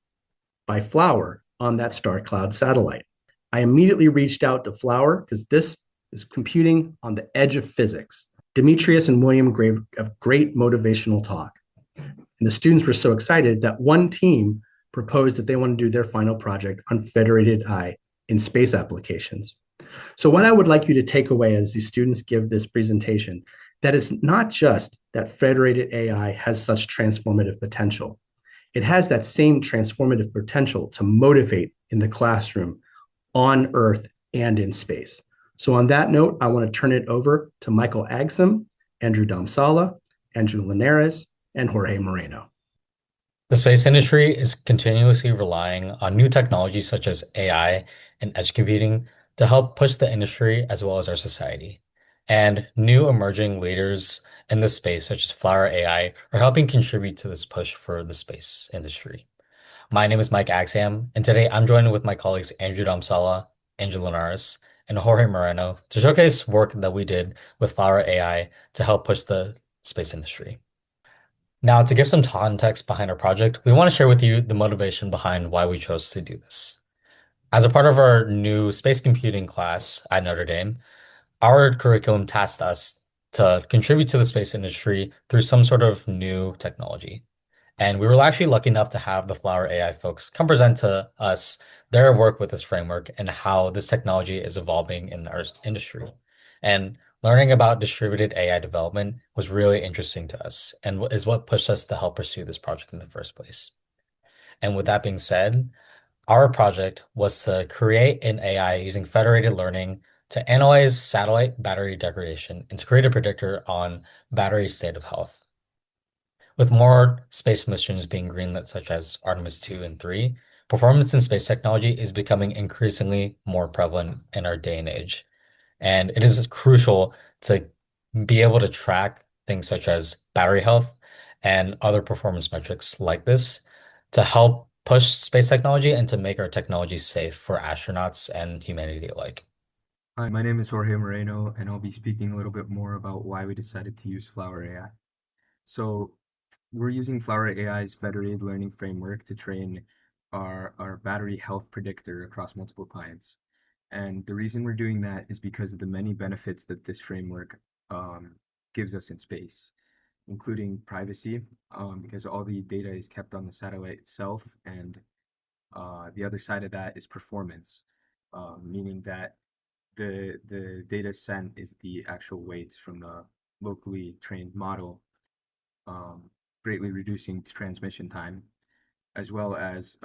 by Flower on that StarCloud satellite. I immediately reached out to Flower because this is computing on the edge of physics. Demetrius and William gave a great motivational talk. And the students were so excited that one team proposed that they want to do their final project on Federated AI in space applications. So what I would like you to take away as the students give this presentation, that is not just that Federated AI has such transformative potential. It has that same transformative potential to motivate in the classroom, on Earth, and in space. So on that note, I want to turn it over to Michael Agsam, Andrew Domsala, Andrew Linares, and Jorge Moreno. The space industry is continuously relying on new technologies such as AI and edge computing to help push the industry as well as our society. And new emerging leaders in this space, such as Flower AI, are helping contribute to this push for the space industry. My name is Mike Agsam, and today I'm joined with my colleagues Andrew Domsala, Andrew Linares, and Jorge Moreno to showcase work that we did with Flower AI to help push the space industry. Now, to give some context behind our project, we want to share with you the motivation behind why we chose to do this. As a part of our new space computing class at Notre Dame, our curriculum tasked us to contribute to the space industry through some sort of new technology. And we were actually lucky enough to have the Flower AI folks come present to us their work with this framework and how this technology is evolving in our industry. And learning about distributed AI development was really interesting to us and is what pushed us to help pursue this project in the first place. And with that being said, our project was to create an AI using federated learning to analyze satellite battery degradation and to create a predictor on battery state of health. With more space missions being greenlit, such as Artemis 2 and 3, performance in space technology is becoming increasingly more prevalent in our day and age. And it is crucial to be able to track things such as battery health and other performance metrics like this to help push space technology and to make our technology safe for astronauts and humanity alike. Hi, my name is Jorge Moreno, and I'll be speaking a little bit more about why we decided to use Flower AI. So we're using Flower AI's federated learning framework to train our battery health predictor across multiple clients. And the reason we're doing that is because of the many benefits that this framework gives us in space, including privacy, because all the data is kept on the satellite itself, and the other side of that is performance, meaning that the data sent is the actual weights from the locally trained model, greatly reducing transmission time, as well as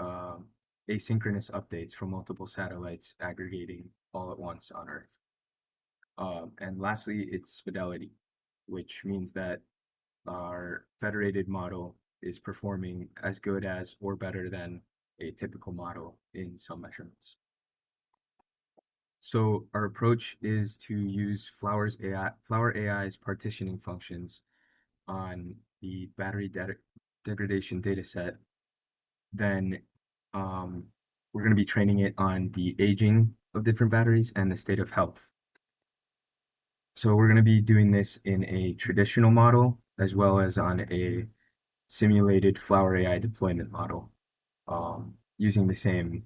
asynchronous updates from multiple satellites aggregating all at once on Earth. And lastly, it's fidelity, which means that our federated model is performing as good as or better than a typical model in some measurements. So our approach is to use Flower AI's partitioning functions on the battery degradation dataset. Then we're going to be training it on the aging of different batteries and the state of health. So we're going to be doing this in a traditional model as well as on a simulated Flower AI deployment model using the same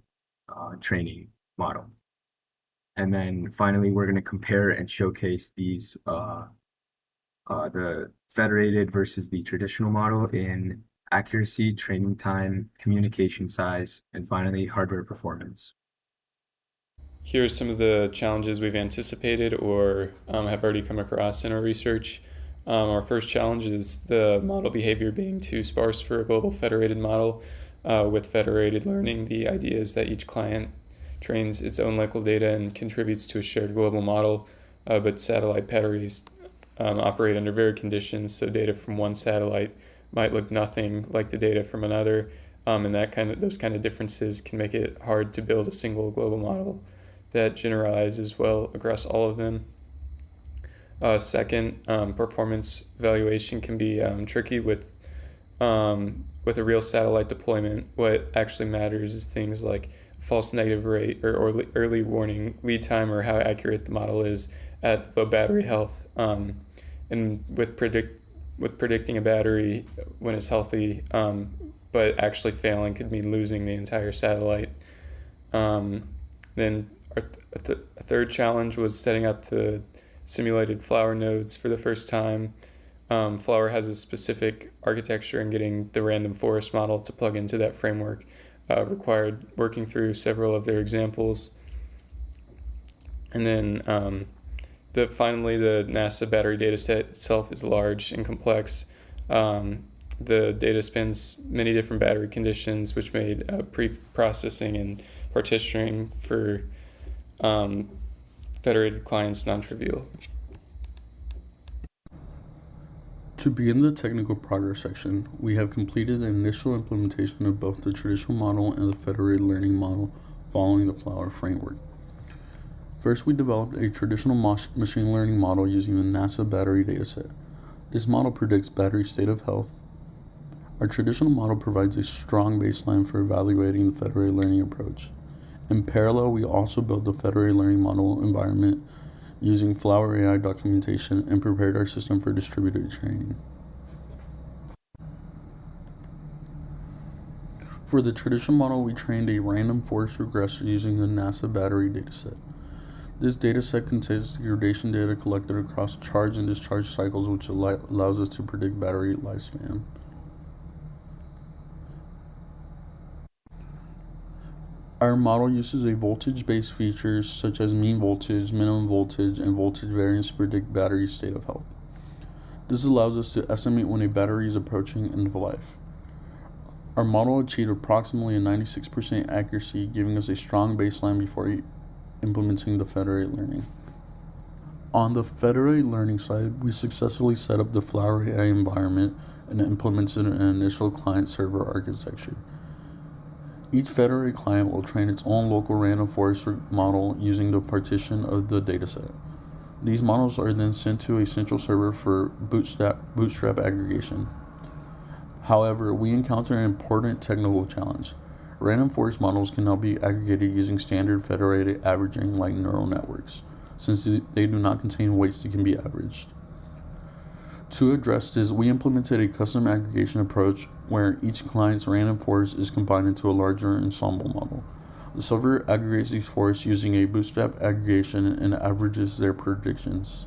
training model. And then finally, we're going to compare and showcase these the federated versus the traditional model in accuracy, training time, communication size, and finally, hardware performance. Here are some of the challenges we've anticipated or have already come across in our research. Our first challenge is the model behavior being too sparse for a global federated model. With federated learning, the idea is that each client trains its own local data and contributes to a shared global model, but satellite batteries operate under varied conditions, so data from one satellite might look nothing like the data from another, and those kind of differences can make it hard to build a single global model that generalizes well across all of them. Second, performance evaluation can be tricky with a real satellite deployment. What actually matters is things like false negative rate or early warning lead time, or how accurate the model is at low battery health. And with predicting a battery when it's healthy, but actually failing could mean losing the entire satellite. Then A third challenge was setting up the simulated Flower nodes for the first time. Flower has a specific architecture, and getting the random forest model to plug into that framework required working through several of their examples. And then finally, the NASA battery data set itself is large and complex. The data spans many different battery conditions, which made pre-processing and partitioning for Federated clients non-trivial. To begin the technical progress section, we have completed the initial implementation of both the traditional model and the federated learning model following the Flower framework. First, we developed a traditional machine learning model using the NASA battery dataset. This model predicts battery state of health. Our traditional model provides a strong baseline for evaluating the federated learning approach. In parallel, we also built the federated learning model environment using Flower AI documentation and prepared our system for distributed training. For the traditional model, we trained a random forest regressor using the NASA battery dataset. This dataset contains degradation data collected across charge and discharge cycles, which allows us to predict battery lifespan. Our model uses a voltage-based features such as mean voltage, minimum voltage, and voltage variance to predict battery state of health. This allows us to estimate when a battery is approaching end of life. Our model achieved approximately a 96% accuracy, giving us a strong baseline before implementing the federated learning. On the federated learning side, we successfully set up the Flower AI environment and implemented an initial client-server architecture. Each federated client will train its own local random forest model using the partition of the dataset. These models are then sent to a central server for bootstrap aggregation. However, we encounter an important technical challenge. Random forest models can now be aggregated using standard federated averaging like neural networks, since they do not contain weights that can be averaged. To address this, we implemented a custom aggregation approach where each client's random forest is combined into a larger ensemble model. The server aggregates these forests using a bootstrap aggregation and averages their predictions,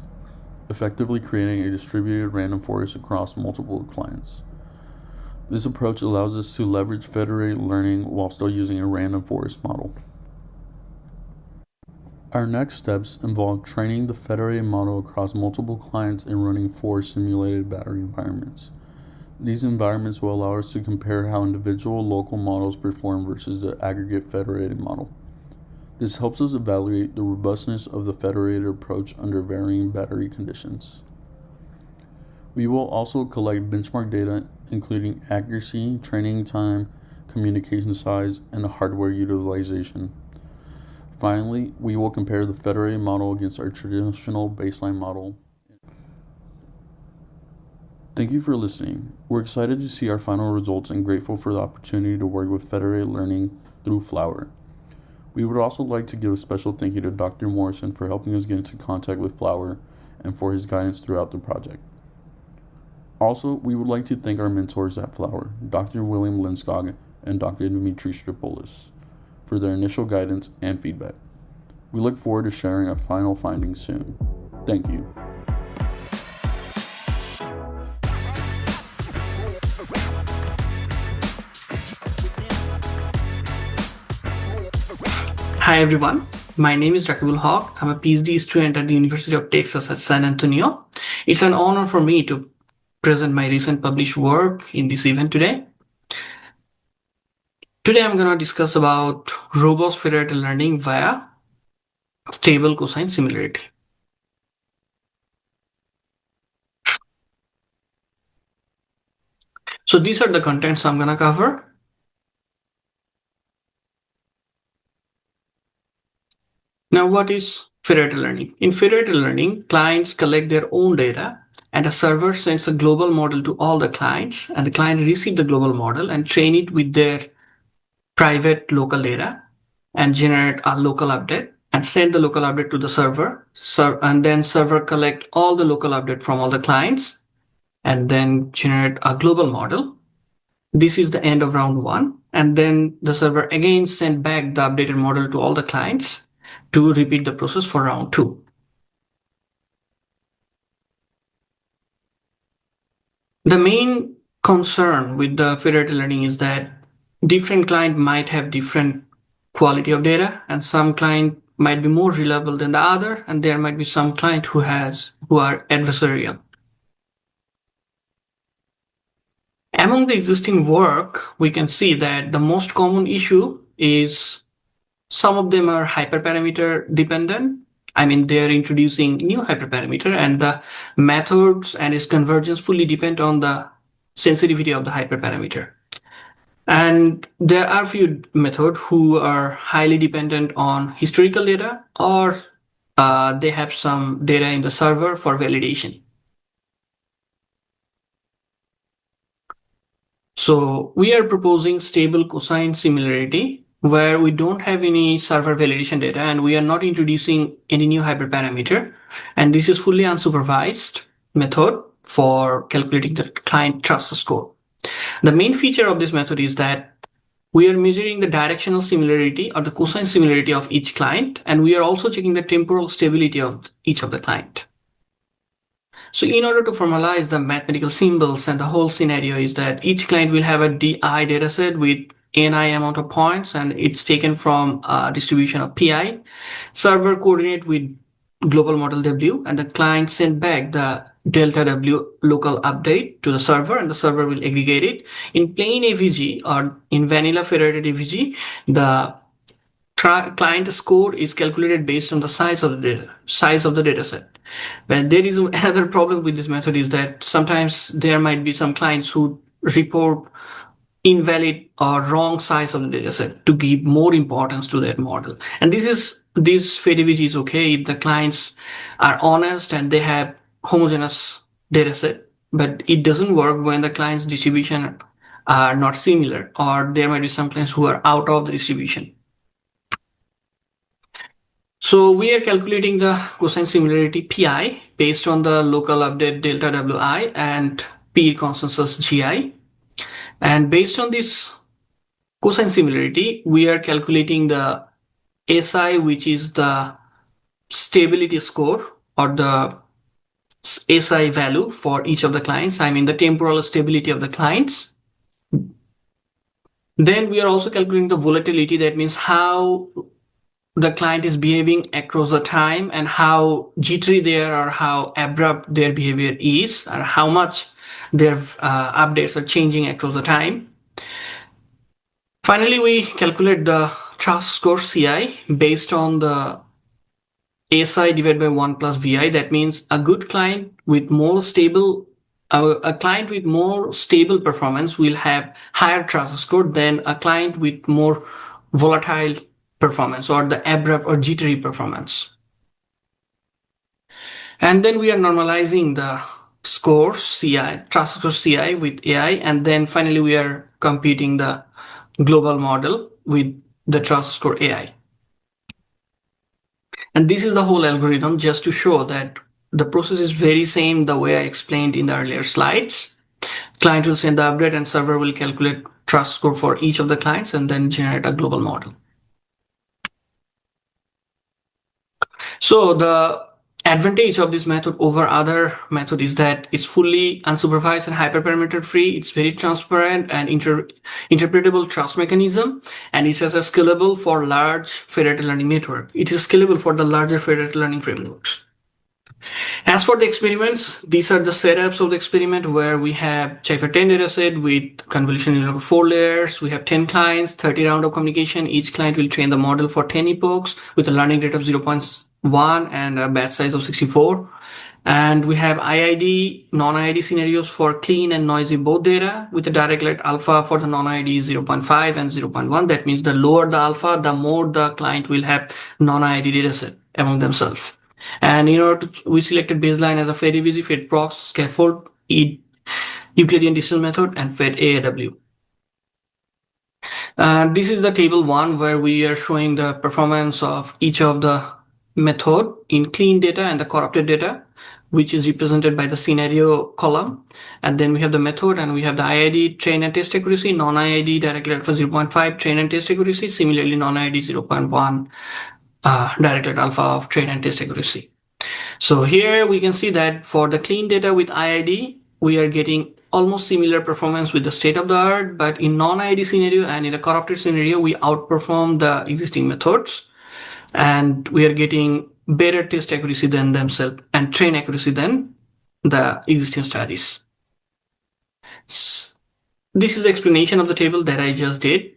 effectively creating a distributed random forest across multiple clients. This approach allows us to leverage federated learning while still using a random forest model. Our next steps involve training the federated model across multiple clients and running 4 simulated battery environments. These environments will allow us to compare how individual local models perform versus the aggregate federated model. This helps us evaluate the robustness of the federated approach under varying battery conditions. We will also collect benchmark data including accuracy, training time, communication size, and hardware utilization. Finally, we will compare the federated model against our traditional baseline model. Thank you for listening. We're excited to see our final results and grateful for the opportunity to work with federated learning through Flower. We would also like to give a special thank you to Dr. Morrison for helping us get into contact with Flower and for his guidance throughout the project. Also, we would like to thank our mentors at Flower, Dr. William Linskog and Dr. Dimitri Stripolis, for their initial guidance and feedback. We look forward to sharing our final findings soon. Thank you. Hi everyone, my name is Rakibul Haq. I'm a PhD student at the University of Texas at San Antonio. It's an honor for me to present my recent published work in this event today. Today I'm going to discuss about robust federated learning via stable cosine similarity. So these are the contents I'm going to cover. Now, what is federated learning? In federated learning, clients collect their own data and a server sends a global model to all the clients, and the client receives the global model and train it with their private local data and generate a local update and send the local update to the server. And then server collect all the local update from all the clients and then generate a global model. This is the end of round 1. And then the server again send back the updated model to all the clients. to repeat the process for round 2. The main concern with the federated learning is that different client might have different quality of data, and some client might be more reliable than the other, and there might be some client who are adversarial. Among the existing work, we can see that the most common issue is some of them are hyperparameter dependent. I mean, they're introducing new hyperparameter, and the methods and its convergence fully depend on the sensitivity of the hyperparameter. And there are few methods who are highly dependent on historical data, or they have some data in the server for validation. So we are proposing stable cosine similarity, where we don't have any server validation data and we are not introducing any new hyperparameter. And this is fully unsupervised method for calculating the client trust score. The main feature of this method is that we are measuring the directional similarity or the cosine similarity of each client, and we are also checking the temporal stability of each of the client. So in order to formalize the mathematical symbols, and the whole scenario is that each client will have a DI dataset with NI amount of points, and it's taken from a distribution of PI. Server coordinate with global model W, and the client send back the delta W local update to the server, and the server will aggregate it. In plain AVG or in vanilla federated AVG, the client score is calculated based on the size of the data set. But there is another problem with this method is that sometimes there might be some clients who report invalid or wrong size of the data set to give more importance to that model. And this FedAVG is okay if the clients are honest and they have homogeneous data set, but it doesn't work when the client's distribution are not similar, or there might be some clients who are out of the distribution. So we are calculating the cosine similarity PI based on the local update delta WI and P consensus GI. And based on this cosine similarity, we are calculating the SI, which is the stability score or the SI value for each of the clients. I mean the temporal stability of the clients. Then we are also calculating the volatility. That means how the client is behaving across the time and how jittery they are or how abrupt their behavior is, or how much their updates are changing across the time. Finally, we calculate the trust score CI based on the SI divided by 1 plus VI. That means a good client with more stable a client with more stable performance will have higher trust score than a client with more volatile performance or the abrupt or jittery performance. And then we are normalizing the scores CI, trust score CI with AI, and then finally we are computing the global model with the trust score AI. And this is the whole algorithm, just to show that the process is very same the way I explained in the earlier slides. Client will send the update and server will calculate trust score for each of the clients and then generate a global model. So the advantage of this method over other method is that it's fully unsupervised and hyperparameter free. It's very transparent and interpretable trust mechanism, and it is scalable for large federated learning network. It is scalable for the larger federated learning frameworks. As for the experiments, these are the setups of the experiment where we have Cypher 10 dataset with convolution neural 4 layers. We have 10 clients, 30 round of communication. Each client will train the model for 10 epochs with a learning rate of 0.1 and a batch size of 64. And we have IID, non-IID scenarios for clean and noisy both data with a direct light alpha for the non-IID 0.5 and 0.1. That means the lower the alpha, the more the client will have non-IID dataset among themselves. And in order to, we selected baseline as a FedAVG, FedProx, scaffold, Euclidean digital method, and Fed AAW. This is the table 1 where we are showing the performance of each of the method in clean data and the corrupted data, which is represented by the scenario column. And then we have the method and we have the IID train and test accuracy, non-IID direct alpha 0.5 train and test accuracy, similarly non-IID 0.1 directed alpha of train and test accuracy. So here we can see that for the clean data with IID, we are getting almost similar performance with the state of the art, but in non-IID scenario and in a corrupted scenario, we outperform the existing methods, and we are getting better test accuracy than themselves and train accuracy than the existing studies. This is the explanation of the table that I just did.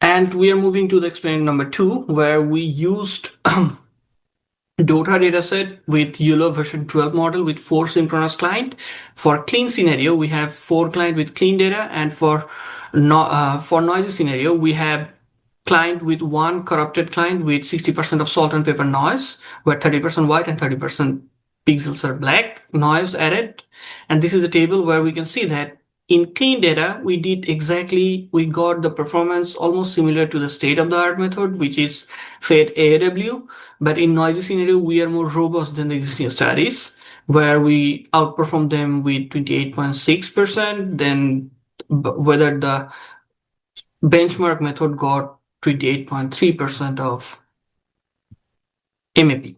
And we are moving to the experiment number 2, where we used DOTA dataset with YOLO version 12 model with 4 synchronous clients. For clean scenario, we have 4 clients with clean data, and for noisy scenario, we have client with 1 corrupted client with 60% of salt and pepper noise, where 30% white and 30% pixels are black noise added. And this is a table where we can see that in clean data, we got the performance almost similar to the state-of-the-art method, which is Fed AAW. But in noisy scenario, we are more robust than the existing studies, where we outperform them with 28.6%, then whether the benchmark method got 28.3% of MAP.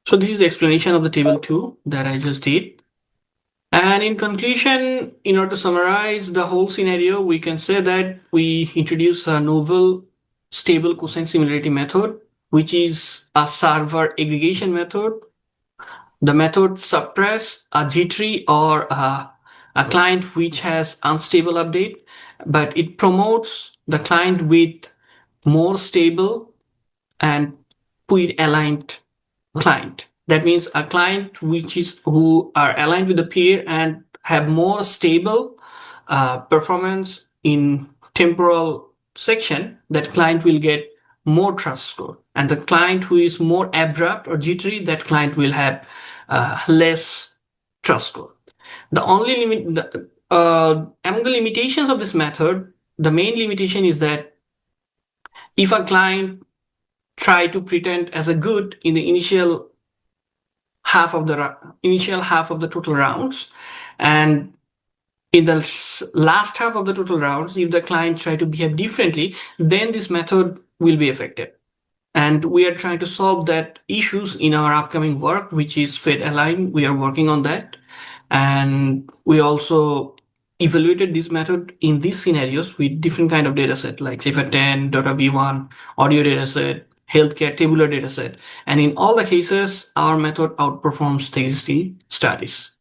So this is the explanation of the table 2 that I just did. And in conclusion, in order to summarize the whole scenario, we can say that we introduce a novel stable cosine similarity method, which is a server aggregation method. The method suppresses a jittery or a client which has unstable update, but it promotes the client with more stable and peer aligned client. That means a client who are aligned with the peer and have more stable performance in temporal section. That client will get more trust score, and the client who is more abrupt or jittery, that client will have less trust score. The only among the limitations of this method, the main limitation is that if a client try to pretend as a good in the initial half of the total rounds, and in the last half of the total rounds, if the client try to behave differently, then this method will be affected. And we are trying to solve that issues in our upcoming work, which is Fed Align. We are working on that. And we also evaluated this method in these scenarios with different kind of data set, like CFA10, Dota V1, audio data set, healthcare tabular data set. And in all the cases, our method outperforms the existing studies.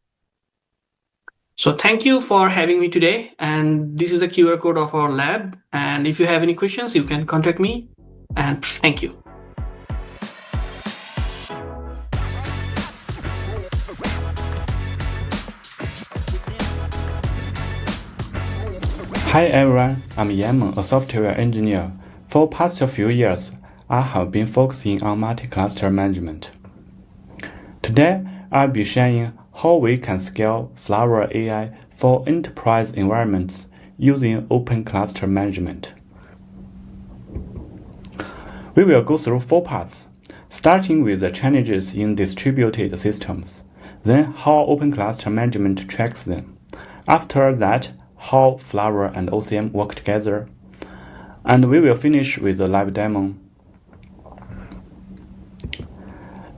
So thank you for having me today. And this is the QR code of our lab. And if you have any questions, you can contact me. And thank you. Hi everyone, I'm Yaman, a software engineer. For past few years, I have been focusing on multi-cluster management. Today, I'll be sharing how we can scale Flower AI for enterprise environments using open cluster management. We will go through 4 parts, starting with the challenges in distributed systems, then how open cluster management tracks them. After that, how Flower and OCM work together, and we will finish with a live demo.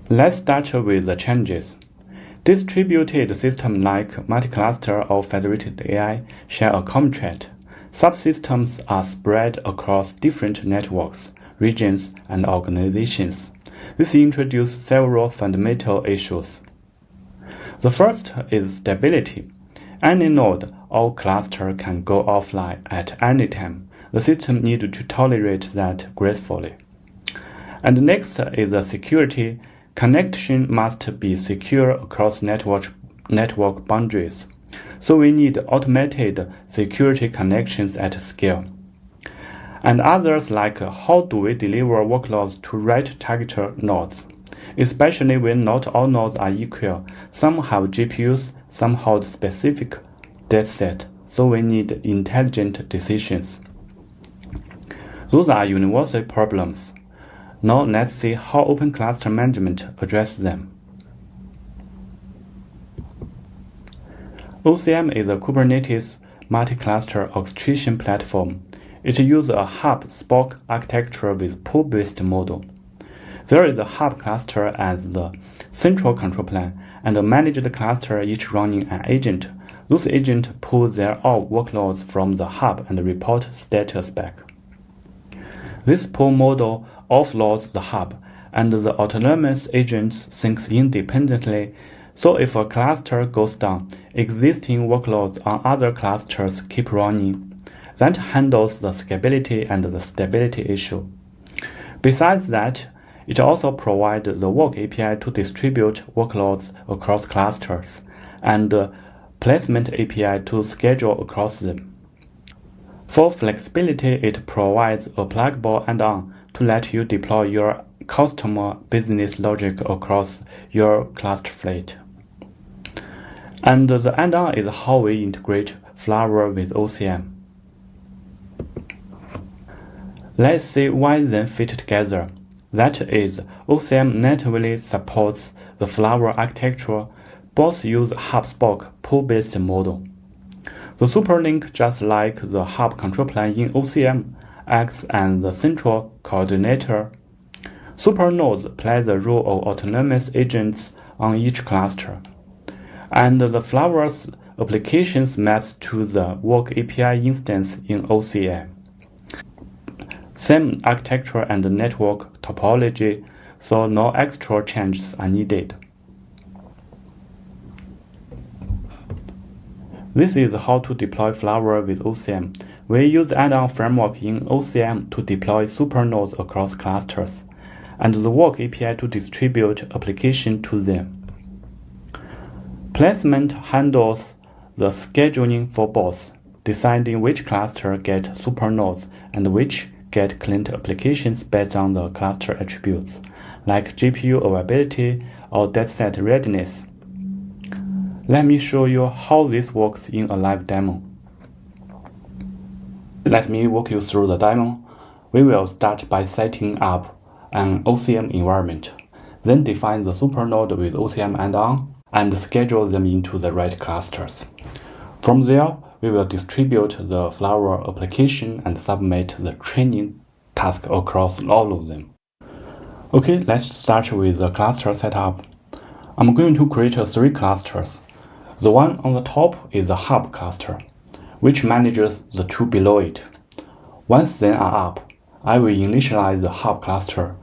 Let's start with the challenges. Distributed systems like multi-cluster or federated AI share a common trait. Subsystems are spread across different networks, regions, and organizations. This introduces several fundamental issues. The first is stability. Any node or cluster can go offline at any time. The system needs to tolerate that gracefully. And next is the security. Connection must be secure across network boundaries. So we need automated security connections at scale. And others like how do we deliver workloads to right target nodes, especially when not all nodes are equal. Some have GPUs, some have specific dataset, so we need intelligent decisions. Those are universal problems. Now let's see how open cluster management addresses them. OCM is a Kubernetes multi-cluster orchestration platform. It uses a hub-spoke architecture with pool-based model. There is a hub cluster as the central control plane, and a managed cluster each running an agent. Those agents pull their all workloads from the hub and report status back. This pool model offloads the hub, and the autonomous agents think independently, so if a cluster goes down, existing workloads on other clusters keep running. That handles the scalability and the stability issue. Besides that, it also provides the work API to distribute workloads across clusters, and the placement API to schedule across them. For flexibility, it provides a pluggable add-on to let you deploy your customer business logic across your cluster fleet. And the add-on is how we integrate Flower with OCM. Let's see why they fit together. That is, OCM natively supports the Flower architecture. Both use hub-spoke pool-based model. The superlink, just like the hub control plane in OCM, acts as the central coordinator. Supernodes play the role of autonomous agents on each cluster, and the Flower's applications maps to the Work API instance in OCM. Same architecture and network topology, so no extra changes are needed. This is how to deploy Flower with OCM. We use add-on framework in OCM to deploy supernodes across clusters, and the Work API to distribute application to them. Placement handles the scheduling for both, deciding which cluster get supernodes and which get client applications based on the cluster attributes, like GPU availability or dataset readiness. Let me show you how this works in a live demo. Let me walk you through the demo. We will start by setting up an OCM environment, then define the supernode with OCM add-on and schedule them into the right clusters. From there, we will distribute the Flower application and submit the training task across all of them. Okay, let's start with the cluster setup. I'm going to create 3 clusters. The one on the top is the hub cluster, which manages the 2 below it. Once they are up, I will initialize the hub cluster.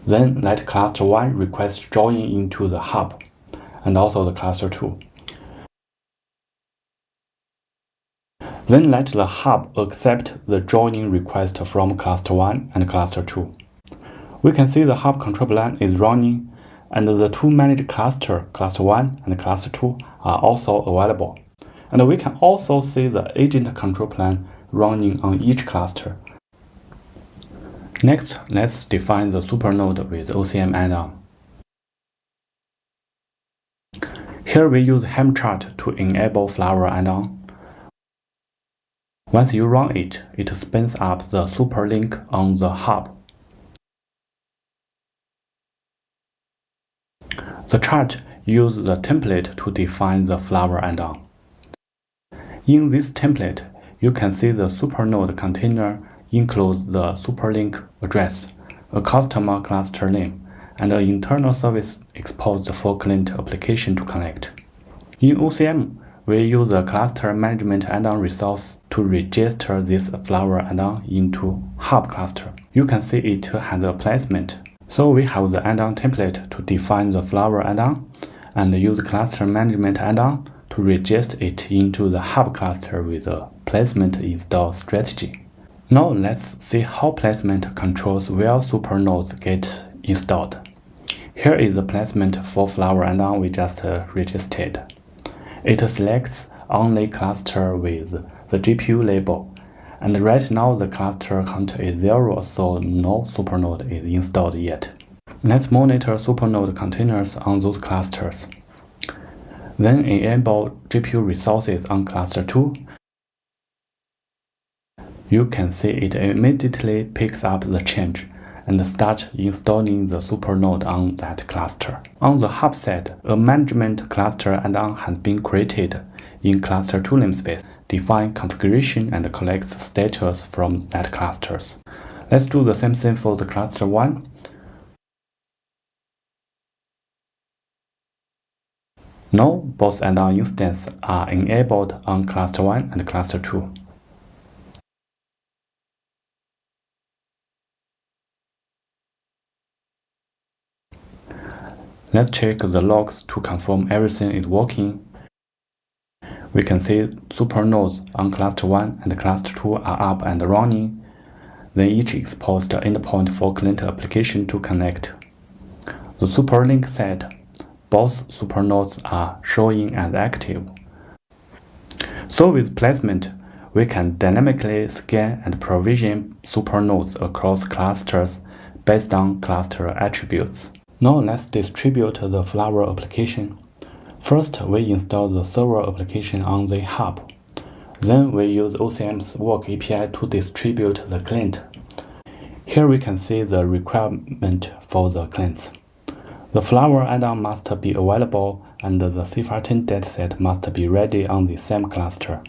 Then let cluster 1 request join into the hub, and also the cluster 2. Then let the hub accept the joining request from cluster 1 and cluster 2. We can see the hub control plane is running, and the 2 managed cluster, cluster 1 and cluster 2, are also available. And we can also see the agent control plane running on each cluster. Next, let's define the supernode with OCM add-on. Here we use Helm chart to enable Flower add-on. Once you run it, it spins up the superlink on the hub. The chart uses the template to define the Flower add-on. In this template, you can see the supernode container includes the superlink address, a customer cluster name, and an internal service exposed for client application to connect. In OCM, we use the cluster management add-on resource to register this Flower add-on into hub cluster. You can see it has a placement. So we have the add-on template to define the Flower add-on and use cluster management add-on to register it into the hub cluster with a placement install strategy. Now let's see how placement controls where supernodes get installed. Here is the placement for Flower add-on we just registered. It selects only cluster with the GPU label, and right now the cluster count is 0, so no supernode is installed yet. Let's monitor supernode containers on those clusters. Then enable GPU resources on cluster 2. You can see it immediately picks up the change and starts installing the supernode on that cluster. On the hub side, a management cluster add-on has been created. in cluster 2 namespace, define configuration and collect status from that clusters. Let's do the same thing for the cluster 1. Now, both add-on instances are enabled on cluster 1 and cluster 2. Let's check the logs to confirm everything is working. We can see supernodes on cluster 1 and cluster 2 are up and running. Then each exposed endpoint for client application to connect. The superlink set, both supernodes are showing as active. So with placement, we can dynamically scan and provision supernodes across clusters based on cluster attributes. Now let's distribute the Flower application. First, we install the server application on the hub. Then we use OCM's work API to distribute the client. Here we can see the requirement for the clients. The Flower add-on must be available and the CIFAR10 dataset must be ready on the same cluster.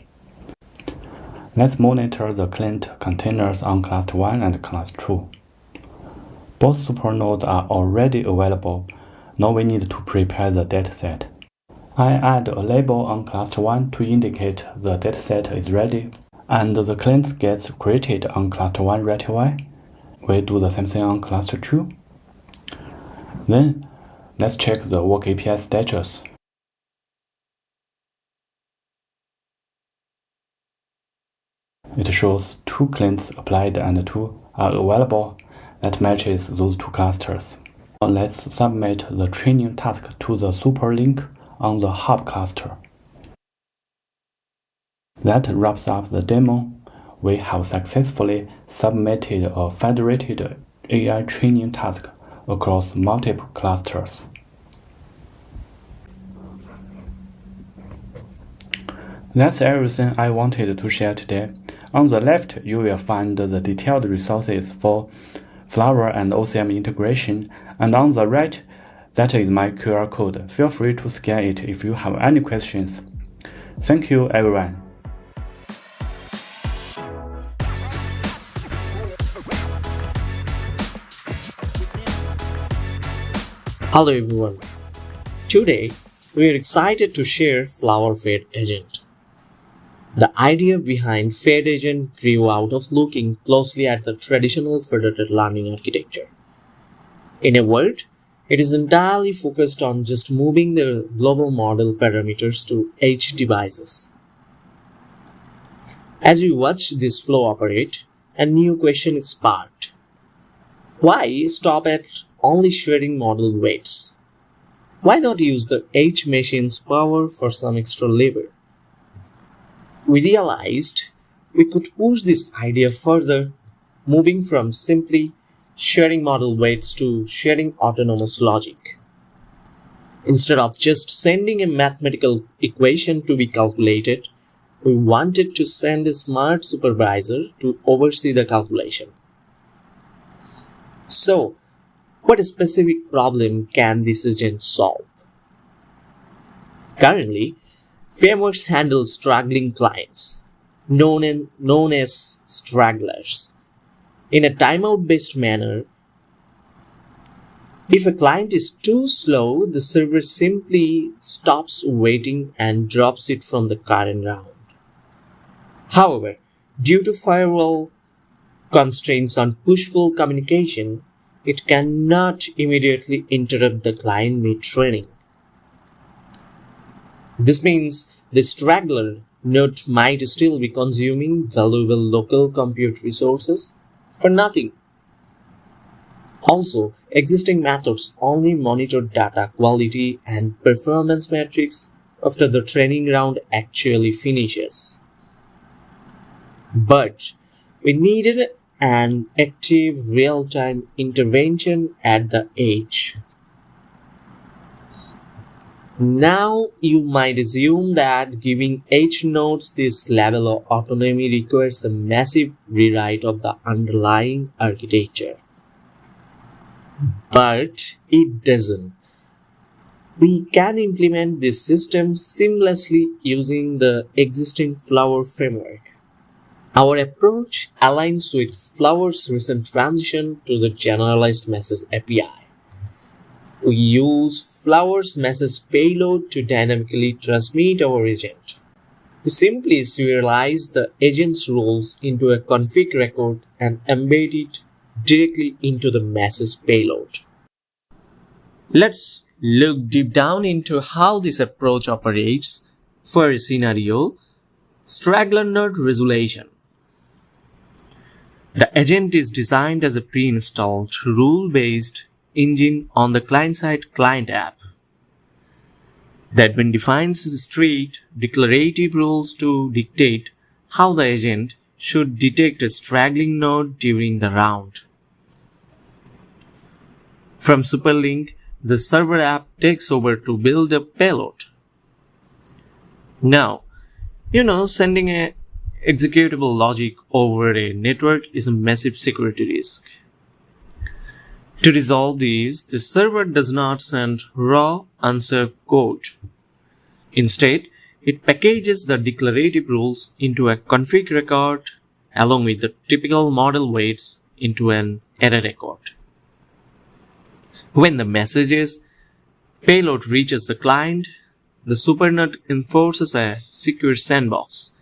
Let's monitor the client containers on cluster 1 and cluster 2. Both supernodes are already available. Now we need to prepare the dataset. I add a label on cluster 1 to indicate the dataset is ready, and the client gets created on cluster 1 right away. We do the same thing on cluster 2. Then let's check the work API status. It shows 2 clients applied and 2 are available. That matches those 2 clusters. Now let's submit the training task to the superlink on the hub cluster. That wraps up the demo. We have successfully submitted a federated AI training task across multiple clusters. That's everything I wanted to share today. On the left, you will find the detailed resources for Flower and OCM integration, and on the right, that is my QR code. Feel free to scan it if you have any questions. Thank you, everyone. Hello everyone. Today, we are excited to share Flower Fed Agent. The idea behind Fed Agent grew out of looking closely at the traditional federated learning architecture. In a word, it is entirely focused on just moving the global model parameters to edge devices. As we watch this flow operate, a new question is sparked. Why stop at only sharing model weights? Why not use the edge machine's power for some extra labor? We realized we could push this idea further, moving from simply sharing model weights to sharing autonomous logic. Instead of just sending a mathematical equation to be calculated, we wanted to send a smart supervisor to oversee the calculation. So, what specific problem can this agent solve? Currently, frameworks handle straggling clients, known as stragglers, in a timeout-based manner. If a client is too slow, the server simply stops waiting and drops it from the current round. However, due to firewall constraints on push-pull communication, it cannot immediately interrupt the client mid-training. This means the straggler node might still be consuming valuable local compute resources for nothing. Also, existing methods only monitor data quality and performance metrics after the training round actually finishes. But we needed an active real-time intervention at the edge. Now, you might assume that giving edge nodes this level of autonomy requires a massive rewrite of the underlying architecture. But it doesn't. We can implement this system seamlessly using the existing Flower framework. Our approach aligns with Flower's recent transition to the Generalized Message API. We use Flower's message payload to dynamically transmit our agent. We simply serialize the agent's rules into a config record and embed it directly into the message payload. Let's look deep down into how this approach operates for a scenario: straggler node resolution. The agent is designed as a pre-installed, rule-based engine on the client-side client app. The admin defines strict declarative rules to dictate how the agent should detect a straggling node during the round. From Superlink, the server app takes over to build a payload. Now, sending a executable logic over a network is a massive security risk. To resolve these, the server does not send raw, unserved code. Instead, it packages the declarative rules into a config record along with the typical model weights into an error record. When the message's payload reaches the client, the supernode enforces a secure sandbox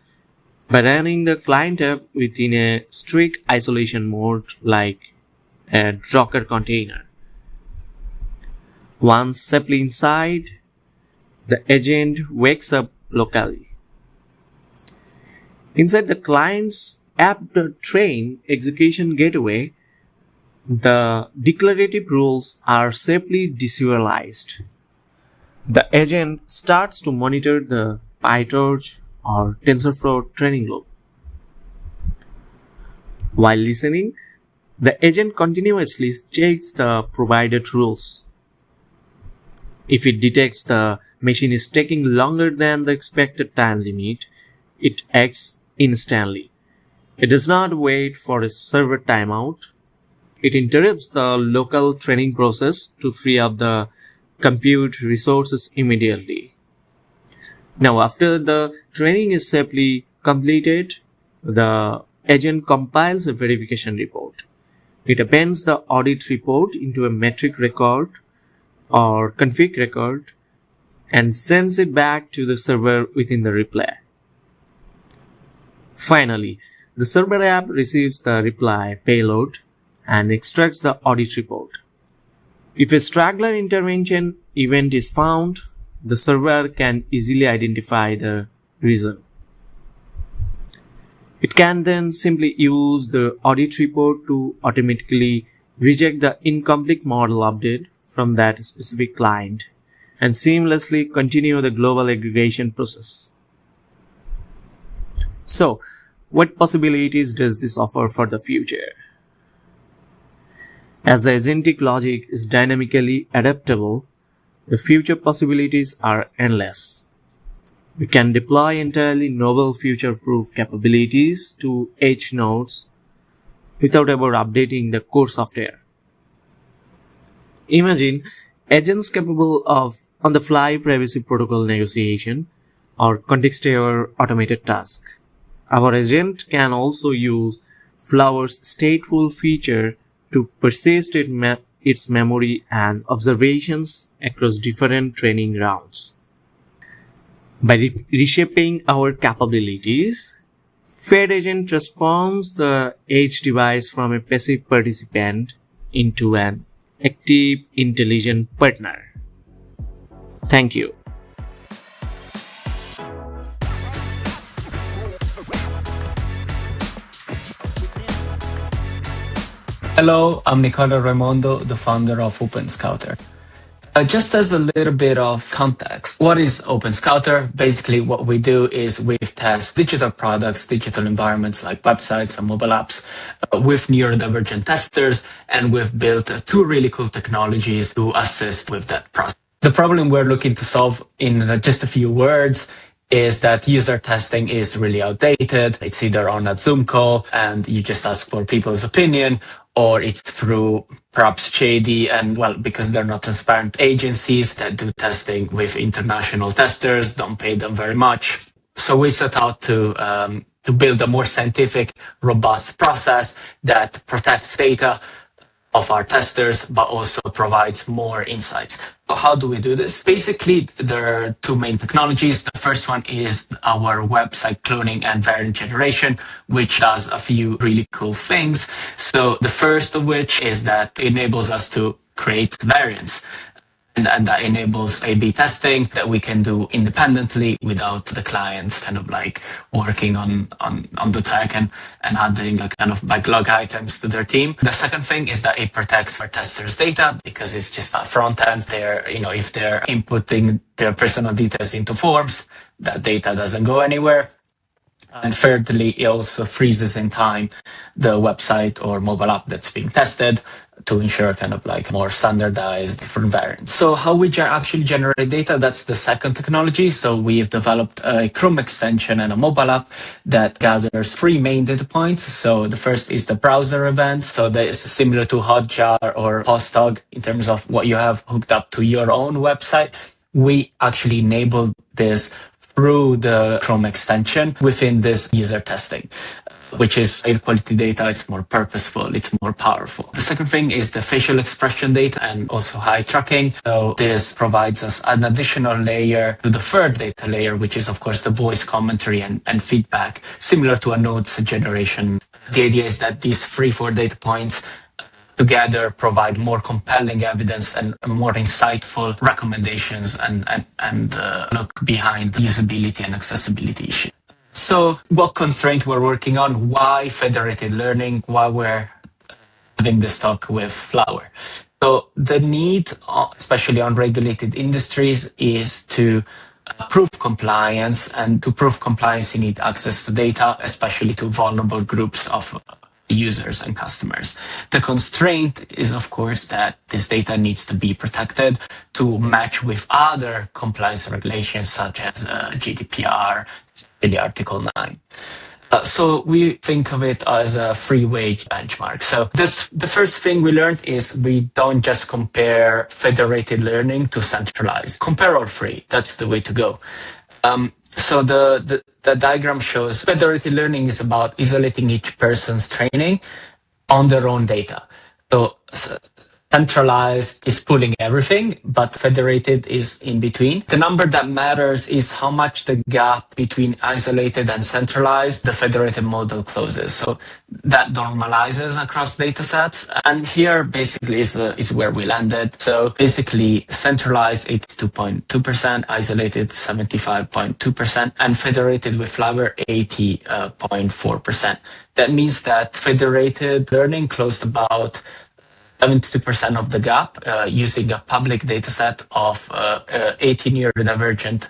by running the client app within a strict isolation mode like a Docker container. Once safely inside, the agent wakes up locally. Inside the client's app.train execution gateway, the declarative rules are safely deserialized. The agent starts to monitor the PyTorch or TensorFlow training loop. While listening, the agent continuously checks the provided rules. If it detects the machine is taking longer than the expected time limit, it acts instantly. It does not wait for a server timeout. It interrupts the local training process to free up the compute resources immediately. Now, after the training is safely completed, the agent compiles a verification report. It appends the audit report into a metric record or config record and sends it back to the server within the reply. Finally, the server app receives the reply payload and extracts the audit report. If a straggler intervention event is found, the server can easily identify the reason. It can then simply use the audit report to automatically reject the incomplete model update from that specific client and seamlessly continue the global aggregation process. So, what possibilities does this offer for the future? As the agentic logic is dynamically adaptable, the future possibilities are endless. We can deploy entirely novel future-proof capabilities to edge nodes without ever updating the core software. Imagine agents capable of on-the-fly privacy protocol negotiation or context-aware automated tasks. Our agent can also use Flower's stateful feature to persist its memory and observations across different training rounds. By reshaping our capabilities, Federated transforms the edge device from a passive participant into an active, intelligent partner. Thank you. Hello, I'm Nicola Raimondo, the founder of OpenScouter. Just as a little bit of context, what is OpenScouter? Basically, what we do is we test digital products, digital environments like websites and mobile apps with neurodivergent testers, and we've built two really cool technologies to assist with that process. The problem we're looking to solve in just a few words is that user testing is really outdated. It's either on a Zoom call and you just ask for people's opinion, or it's through perhaps shady and, well, because they're not transparent agencies that do testing with international testers, don't pay them very much. So we set out to build a more scientific, robust process that protects data of our testers, but also provides more insights. So how do we do this? Basically, there are two main technologies. The first one is our website cloning and variant generation, which does a few really cool things. So the first of which is that it enables us to create variants. And that enables A/B testing that we can do independently without the clients kind of like working on the tech and adding a kind of backlog items to their team. The second thing is that it protects our testers' data because it's just a front end. If they're inputting their personal details into forms, that data doesn't go anywhere. And thirdly, it also freezes in time the website or mobile app that's being tested to ensure kind of like more standardized different variants. So how we actually generate data, that's the second technology. So we've developed a Chrome extension and a mobile app that gathers three main data points. So the first is the browser events. So that is similar to Hotjar or Postdog in terms of what you have hooked up to your own website. We actually enabled this through the Chrome extension within this user testing, which is higher quality data. It's more purposeful. It's more powerful. The second thing is the facial expression data and also high tracking. So this provides us an additional layer to the third data layer, which is of course the voice commentary and feedback, similar to a nodes generation. The idea is that these 3-4 data points together provide more compelling evidence and more insightful recommendations and look behind usability and accessibility issues. So what constraint we're working on? Why federated learning? Why we're having this talk with Flower? So the need, especially on regulated industries, is to prove compliance. And to prove compliance, you need access to data, especially to vulnerable groups of users and customers. The constraint is, of course, that this data needs to be protected to match with other compliance regulations such as GDPR, the Article 9. So we think of it as a free wage benchmark. So the first thing we learned is we don't just compare federated learning to centralized. Compare all three. That's the way to go. So the diagram shows federated learning is about isolating each person's training on their own data. So centralized is pulling everything, but federated is in between. The number that matters is how much the gap between isolated and centralized the federated model closes. So that normalizes across data sets. And here basically is where we landed. So basically centralized 82.2%, isolated 75.2%, and federated with Flower 80.4%. That means that federated learning closed about 72% of the gap using a public dataset of 18-year divergent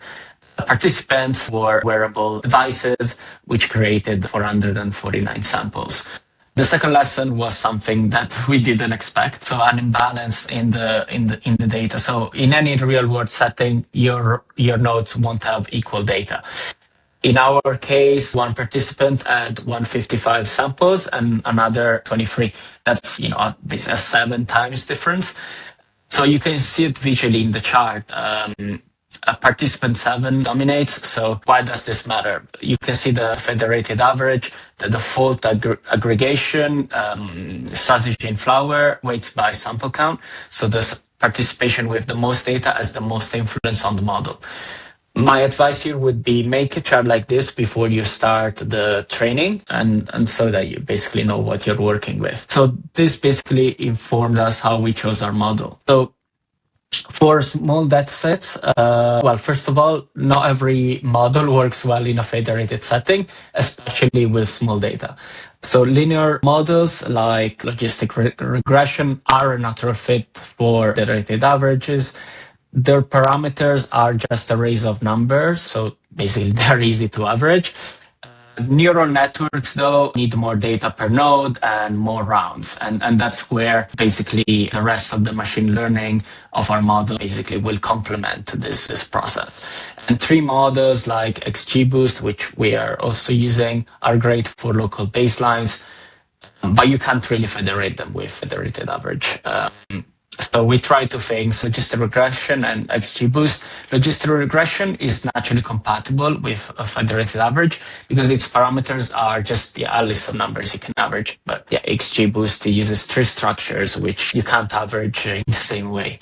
participants for wearable devices, which created 449 samples. The second lesson was something that we didn't expect, so an imbalance in the data. So in any real-world setting, your nodes won't have equal data. In our case, one participant had 155 samples and another 23. That's, this a 7 times difference. So you can see it visually in the chart. A participant 7 dominates. So why does this matter? You can see the federated average, the default aggregation strategy in Flower weights by sample count. So the participation with the most data has the most influence on the model. My advice here would be make a chart like this before you start the training and so that you basically know what you're working with. So this basically informed us how we chose our model. So for small data sets, first of all, not every model works well in a federated setting, especially with small data. So linear models like logistic regression are a natural fit for federated averages. Their parameters are just arrays of numbers, so basically they're easy to average. Neural networks, though, need more data per node and more rounds. And that's where basically the rest of the machine learning of our model basically will complement this process. And 3 models like XGBoost, which we are also using, are great for local baselines, but you can't really federate them with federated average. So we try two things, logistic regression and XGBoost. Logistic regression is naturally compatible with a federated average because its parameters are just a list of numbers you can average. But yeah, XGBoost uses 3 structures which you can't average in the same way.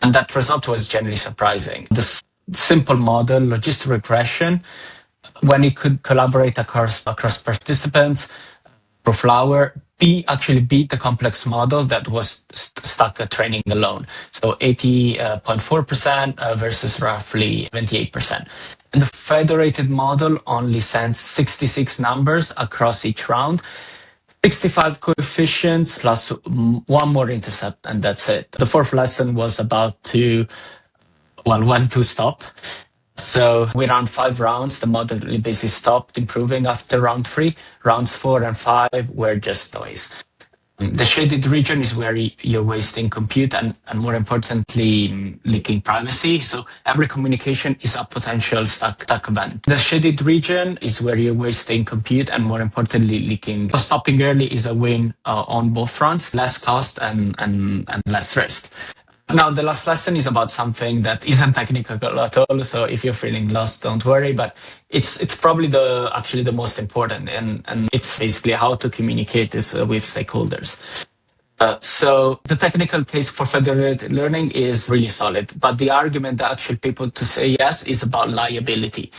And that result was generally surprising. The simple model, logistic regression, when it could collaborate across participants, ProFlower actually beat the complex model that was stuck at training alone. So 80.4% versus roughly 78%. And the federated model only sends 66 numbers across each round, 65 coefficients plus 1 more intercept, and that's it. The 4th lesson was about when to stop. So we ran 5 rounds. The model basically stopped improving after round 3. Rounds 4 and 5 were just noise. The shaded region is where you're wasting compute and more importantly, leaking privacy. So every communication is a potential stuck event. The shaded region is where you're wasting compute and more importantly, leaking. So stopping early is a win on both fronts, less cost and less risk. Now, the last lesson is about something that isn't technical at all. So if you're feeling lost, don't worry. But it's probably actually the most important, and it's basically how to communicate this with stakeholders. So the technical case for federated learning is really solid, but the argument that actually people to say yes is about liability.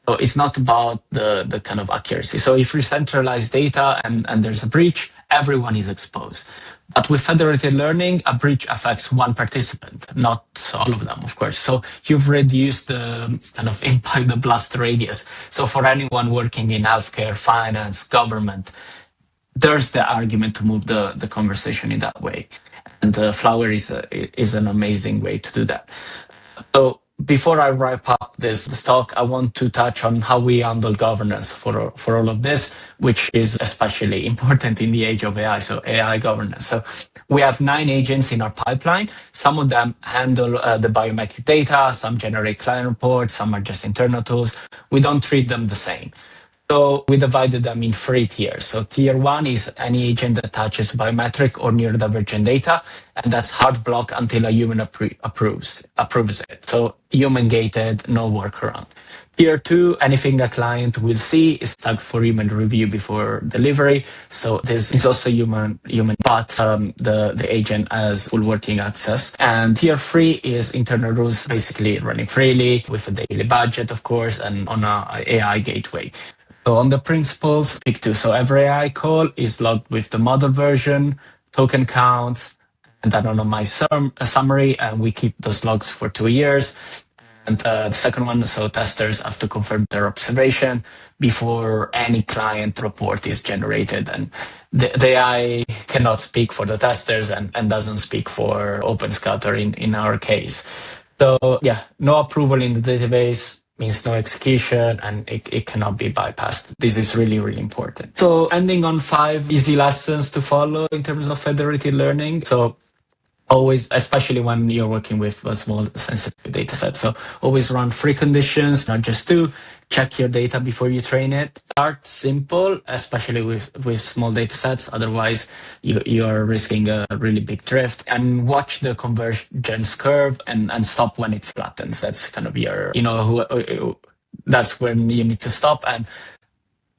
So it's not about the kind of accuracy. So if you centralize data and there's a breach, everyone is exposed. But with federated learning, a breach affects one participant, not all of them, of course. So you've reduced the kind of impact, the blast radius. So for anyone working in healthcare, finance, government, there's the argument to move the conversation in that way. And Flower is an amazing way to do that. So before I wrap up this talk, I want to touch on how we handle governance for all of this, which is especially important in the age of AI, so AI governance. So we have 9 agents in our pipeline. Some of them handle the biometric data, some generate client reports, some are just internal tools. We don't treat them the same. So we divided them in 3 tiers. So tier 1 is any agent that touches biometric or neurodivergent data, and that's hard block until a human approves it. So human gated, no workaround. Tier 2, anything a client will see is tagged for human review before delivery. So this is also human, but the agent has full working access. And tier 3 is internal rules, basically running freely with a daily budget, of course, and on a AI gateway. So on the principles, pick 2. So every AI call is logged with the model version, token counts, and anonymized summary, and we keep those logs for 2 years. And the second one, so testers have to confirm their observation before any client report is generated. And the AI cannot speak for the testers and doesn't speak for OpenScouter in our case. So yeah, no approval in the database means no execution, and it cannot be bypassed. This is really, really important. So ending on 5 easy lessons to follow in terms of federated learning. So always, especially when you're working with a small sensitive data set. So always run 3 conditions, not just 2. Check your data before you train it. Start simple, especially with small data sets. Otherwise, you're risking a really big drift. And watch the convergence curve and stop when it flattens. That's kind of your, that's when you need to stop. And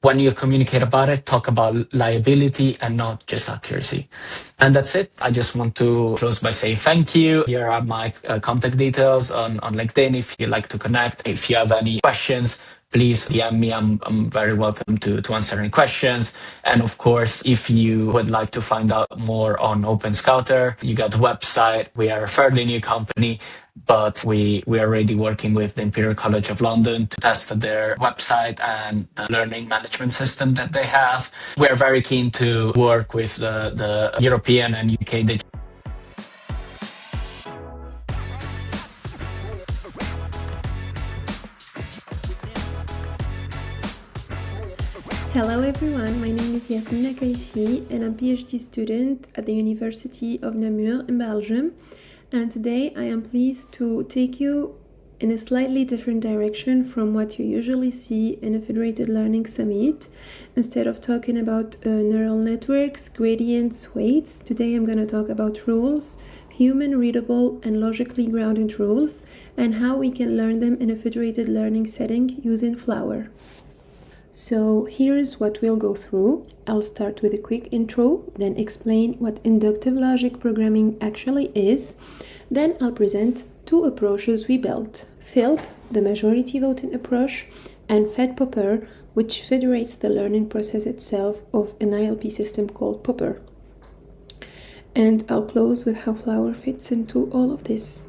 when you communicate about it, talk about liability and not just accuracy. And that's it. I just want to close by saying thank you. Here are my contact details on LinkedIn if you'd like to connect. If you have any questions, please DM me. I'm very welcome to answer any questions. And of course, if you would like to find out more on OpenScouter, you got the website. We are a fairly new company, but we are already working with the Imperial College of London to test their website and the learning management system that they have. We're very keen to work with the European and UK digital. Hello everyone, my name is Yasmina Kaishi and I'm a PhD student at the University of Namur in Belgium. And today I am pleased to take you in a slightly different direction from what you usually see in a federated learning summit. Instead of talking about neural networks, gradients, weights, today I'm going to talk about rules, human readable and logically grounded rules, and how we can learn them in a federated learning setting using Flower. So here's what we'll go through. I'll start with a quick intro, then explain what inductive logic programming actually is. Then I'll present two approaches we built, FILP, the majority voting approach, and FedPopper, which federates the learning process itself of an ILP system called Popper. And I'll close with how Flower fits into all of this.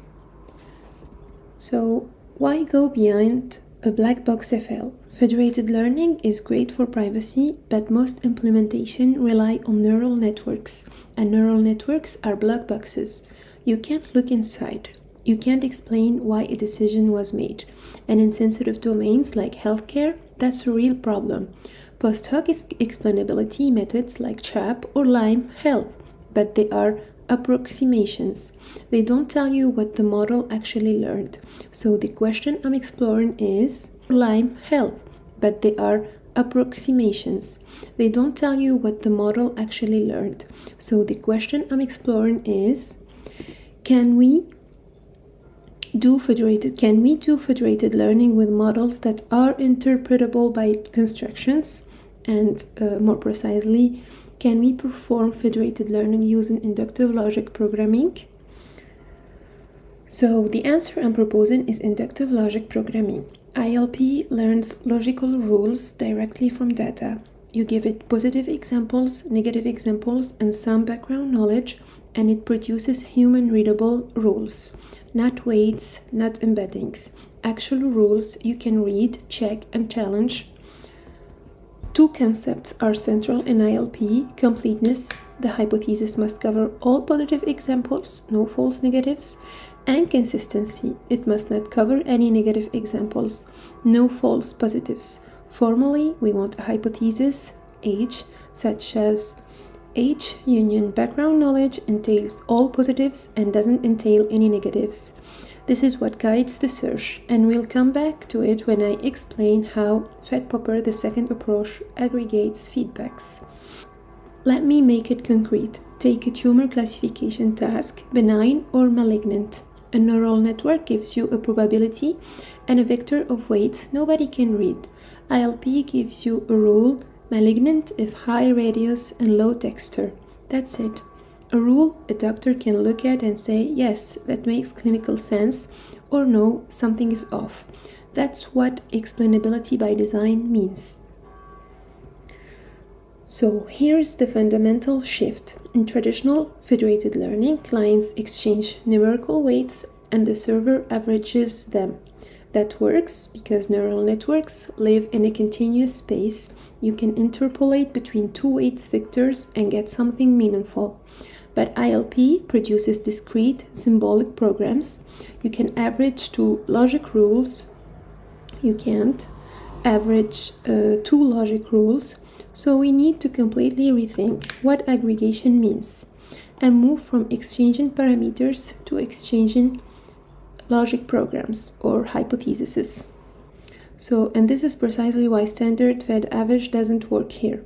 So why go beyond a black box FL? Federated learning is great for privacy, but most implementation rely on neural networks, and neural networks are black boxes. You can't look inside. You can't explain why a decision was made. And in sensitive domains like healthcare, that's a real problem. Post hoc explainability methods like CHAP or LIME help, but they are approximations. They don't tell you what the model actually learned. So the question I'm exploring is, LIME help, but they are approximations. They don't tell you what the model actually learned. So the question I'm exploring is, can we do federated learning with models that are interpretable by constructions? And more precisely, can we perform federated learning using inductive logic programming? So the answer I'm proposing is inductive logic programming. ILP learns logical rules directly from data. You give it positive examples, negative examples, and some background knowledge, and it produces human-readable rules. Not weights, not embeddings. Actual rules you can read, check, and challenge. Two concepts are central in ILP: completeness, the hypothesis must cover all positive examples, no false negatives, and consistency, it must not cover any negative examples, no false positives. Formally, we want a hypothesis, H, such as H union background knowledge entails all positives and doesn't entail any negatives. This is what guides the search, and we'll come back to it when I explain how FedPopper, the second approach, aggregates feedbacks. Let me make it concrete. Take a tumor classification task, benign or malignant. A neural network gives you a probability and a vector of weights nobody can read. ILP gives you a rule, malignant if high radius and low texture. That's it. A rule a doctor can look at and say, yes, that makes clinical sense, or no, something is off. That's what explainability by design means. So here's the fundamental shift. In traditional federated learning, clients exchange numerical weights and the server averages them. That works because neural networks live in a continuous space. You can interpolate between two weights vectors and get something meaningful. But ILP produces discrete symbolic programs. You can average two logic rules. You can't average two logic rules. So we need to completely rethink what aggregation means and move from exchanging parameters to exchanging logic programs or hypotheses. So, and this is precisely why standard Fed average doesn't work here.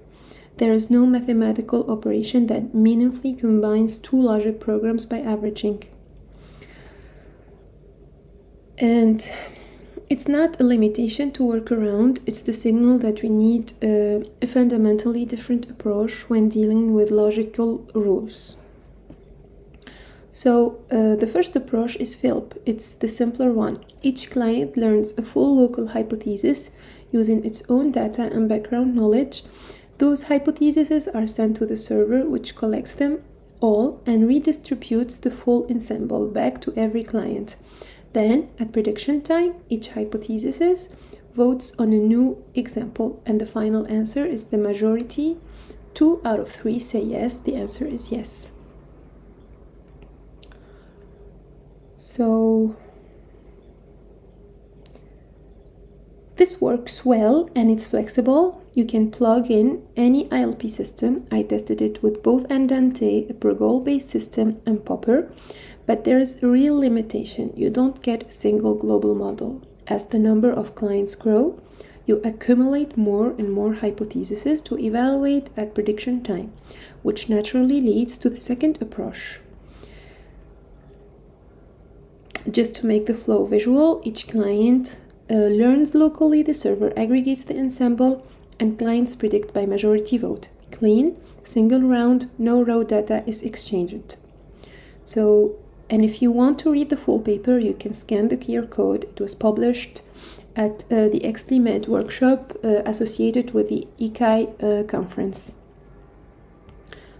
There is no mathematical operation that meaningfully combines two logic programs by averaging. And it's not a limitation to work around, it's the signal that we need a fundamentally different approach when dealing with logical rules. So the first approach is FILP. It's the simpler one. Each client learns a full local hypothesis using its own data and background knowledge. Those hypotheses are sent to the server, which collects them all and redistributes the full ensemble back to every client. Then, at prediction time, each hypothesis votes on a new example, and the final answer is the majority. 2 out of 3 say yes, the answer is yes. So, this works well and it's flexible. You can plug in any ILP system. I tested it with both Andante, a per goal-based system, and Popper. But there's a real limitation. You don't get a single global model. As the number of clients grow, you accumulate more and more hypotheses to evaluate at prediction time, which naturally leads to the second approach. Just to make the flow visual, each client learns locally, the server aggregates the ensemble, and clients predict by majority vote. Clean, single round, no raw data is exchanged. And if you want to read the full paper, you can scan the QR code. It was published at the XPMed workshop associated with the AGI conference.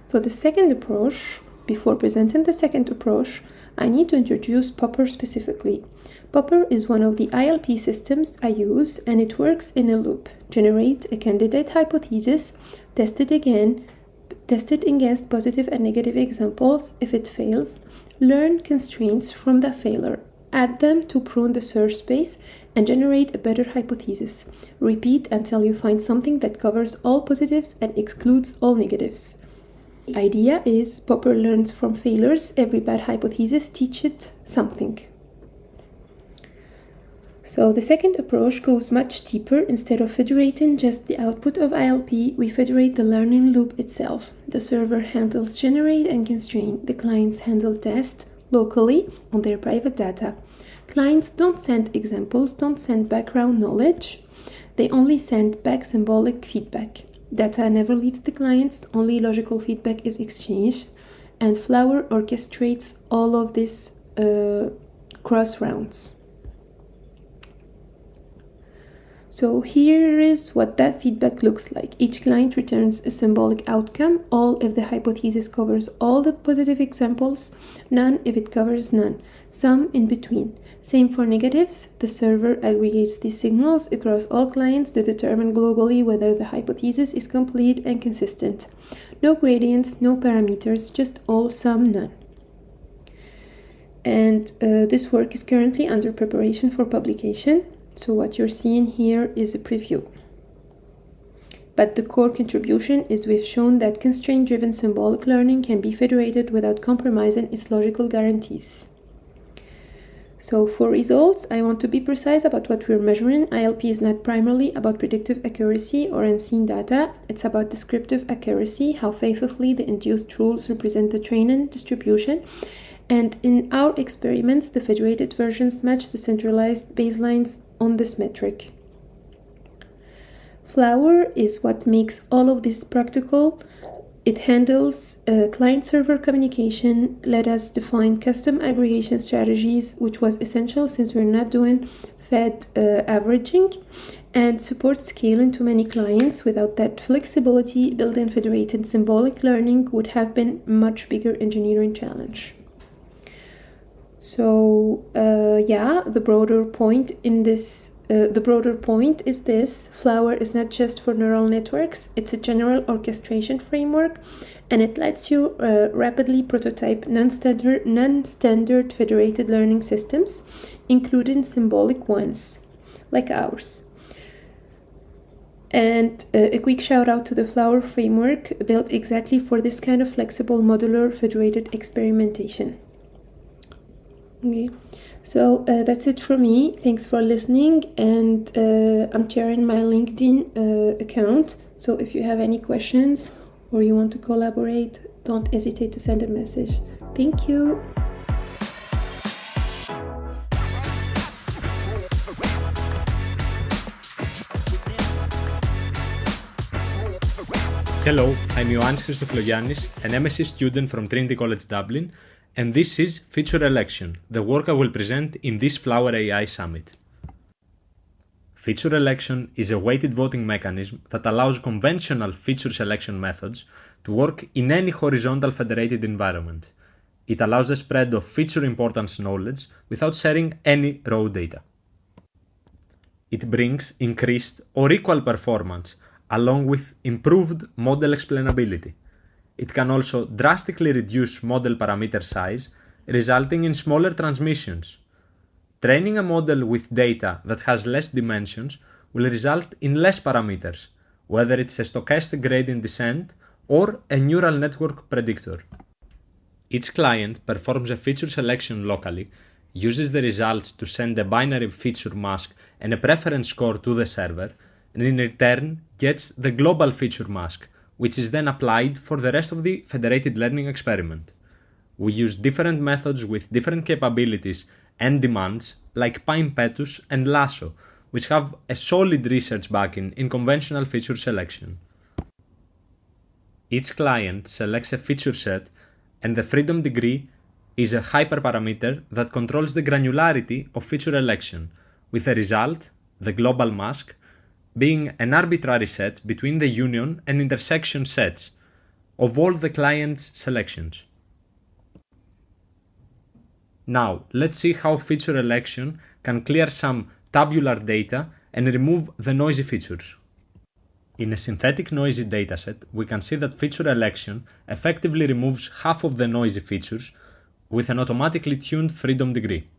So the second approach, before presenting the second approach, I need to introduce Popper specifically. Popper is one of the ILP systems I use, and it works in a loop. Generate a candidate hypothesis, test it against positive and negative examples. If it fails, learn constraints from the failure, add them to prune the search space, and generate a better hypothesis. Repeat until you find something that covers all positives and excludes all negatives. The idea is Popper learns from failures. Every bad hypothesis teaches it something. So the second approach goes much deeper. Instead of federating just the output of ILP, we federate the learning loop itself. The server handles generate and constrain. The clients handle test locally on their private data. Clients don't send examples, don't send background knowledge. They only send back symbolic feedback. Data never leaves the clients, only logical feedback is exchanged, and Flower orchestrates all of this cross rounds. So here is what that feedback looks like. Each client returns a symbolic outcome, all if the hypothesis covers all the positive examples, none if it covers none, some in between. Same for negatives. The server aggregates these signals across all clients to determine globally whether the hypothesis is complete and consistent. No gradients, no parameters, just all, some, none. And this work is currently under preparation for publication. So what you're seeing here is a preview. But the core contribution is we've shown that constraint-driven symbolic learning can be federated without compromising its logical guarantees. So for results, I want to be precise about what we're measuring. ILP is not primarily about predictive accuracy or unseen data. It's about descriptive accuracy, how faithfully the induced rules represent the training distribution. And in our experiments, the federated versions match the centralized baselines on this metric. Flower is what makes all of this practical. It handles client-server communication, let us define custom aggregation strategies, which was essential since we're not doing Fed averaging, and supports scaling to many clients. Without that flexibility, building federated symbolic learning would have been a much bigger engineering challenge. So the broader point is this: Flower is not just for neural networks, it's a general orchestration framework, and it lets you rapidly prototype non-standard federated learning systems, including symbolic ones, like ours. And a quick shout out to the Flower framework, built exactly for this kind of flexible modular federated experimentation. Okay, so that's it for me. Thanks for listening, and I'm sharing my LinkedIn account. So if you have any questions or you want to collaborate, don't hesitate to send a message. Thank you. Hello, I'm Ioannis Christoflogiannis, an MSc student from Trinity College Dublin, and this is Feature Election, the work I will present in this Flower AI Summit. Feature election is a weighted voting mechanism that allows conventional feature selection methods to work in any horizontal federated environment. It allows the spread of feature importance knowledge without sharing any raw data. It brings increased or equal performance along with improved model explainability. It can also drastically reduce model parameter size, resulting in smaller transmissions. Training a model with data that has less dimensions will result in less parameters, whether it's a stochastic gradient descent or a neural network predictor. Each client performs a feature selection locally, uses the results to send a binary feature mask and a preference score to the server, and in return gets the global feature mask, which is then applied for the rest of the federated learning experiment. We use different methods with different capabilities and demands, like PyImpetus and Lasso, which have a solid research backing in conventional feature selection. Each client selects a feature set, and the freedom degree is a hyperparameter that controls the granularity of feature election, with the result, the global mask, being an arbitrary set between the union and intersection sets of all the client's selections. Now, let's see how feature election can clear some tabular data and remove the noisy features. In a synthetic noisy dataset, we can see that feature election effectively removes half of the noisy features with an automatically tuned freedom degree.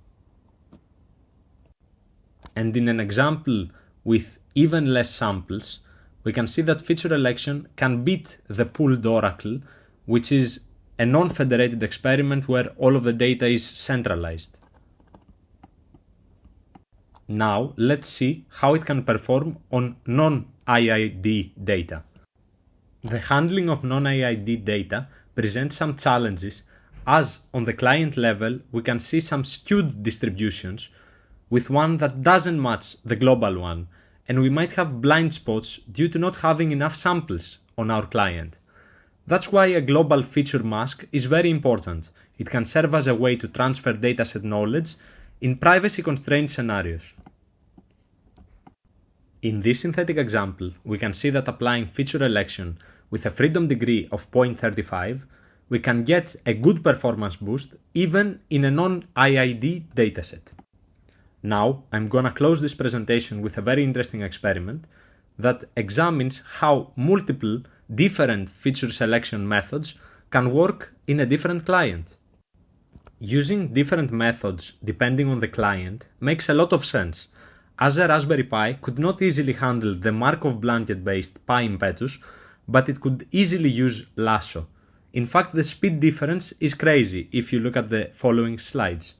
And in an example with even less samples, we can see that feature election can beat the pooled oracle, which is a non-federated experiment where all of the data is centralized. Now, let's see how it can perform on non-IID data. The handling of non-IID data presents some challenges, as on the client level we can see some skewed distributions with one that doesn't match the global one, and we might have blind spots due to not having enough samples on our client. That's why a global feature mask is very important. It can serve as a way to transfer dataset knowledge in privacy-constrained scenarios. In this synthetic example, we can see that applying feature election with a freedom degree of 0.35, we can get a good performance boost even in a non-IID dataset. Now, I'm gonna close this presentation with a very interesting experiment that examines how multiple different feature selection methods can work in a different client. Using different methods depending on the client makes a lot of sense, as a Raspberry Pi could not easily handle the Markov blanket-based PyImpetus, but it could easily use Lasso. In fact, the speed difference is crazy if you look at the following slides.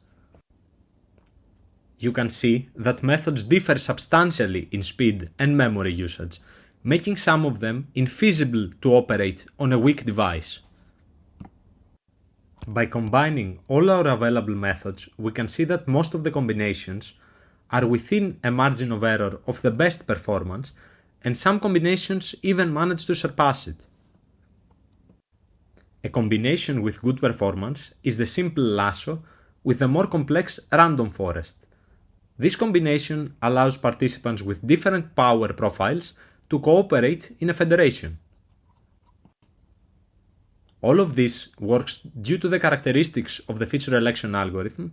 You can see that methods differ substantially in speed and memory usage, making some of them infeasible to operate on a weak device. By combining all our available methods, we can see that most of the combinations are within a margin of error of the best performance, and some combinations even manage to surpass it. A combination with good performance is the simple Lasso with the more complex random forest. This combination allows participants with different power profiles to cooperate in a federation. All of this works due to the characteristics of the feature election algorithm,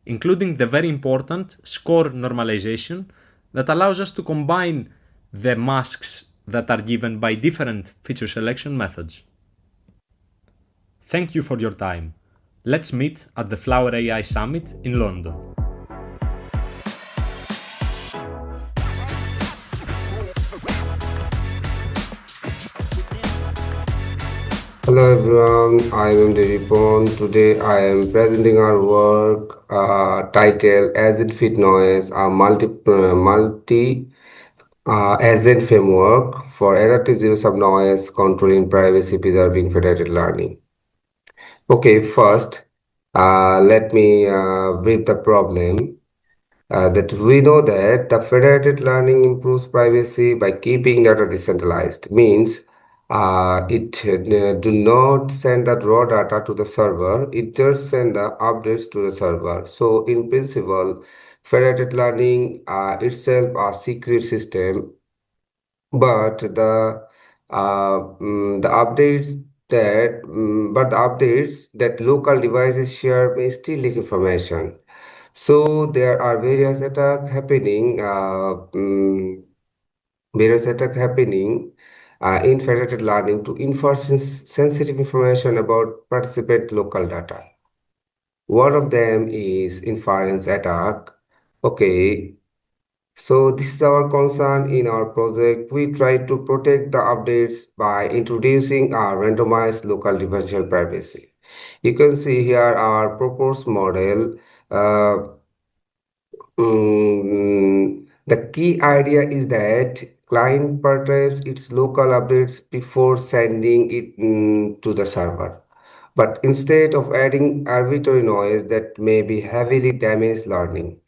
including the very important score normalization that allows us to combine the masks that are given by different feature selection methods. Thank you for your time. Let's meet at the Flower AI Summit in London. Hello everyone, I am Deripon. Today I am presenting our work titled Agent Fit Noise, a multi-agent framework for adaptive zero-sum noise controlling privacy preserving federated learning. Okay, first let me brief the problem. That we know that the federated learning improves privacy by keeping data decentralized. Means it do not send the raw data to the server, it just send the updates to the server. So in principle, federated learning itself a secret system, but the updates that local devices share may still leak information. So there are various attacks happening in federated learning to infer sensitive information about participant local data. One of them is inference attack. Okay, so this is our concern in our project. We try to protect the updates by introducing a randomized local differential privacy. You can see here our proposed model. The key idea is that client perceives its local updates before sending it to the server. But instead of adding arbitrary noise that may be heavily damage learning,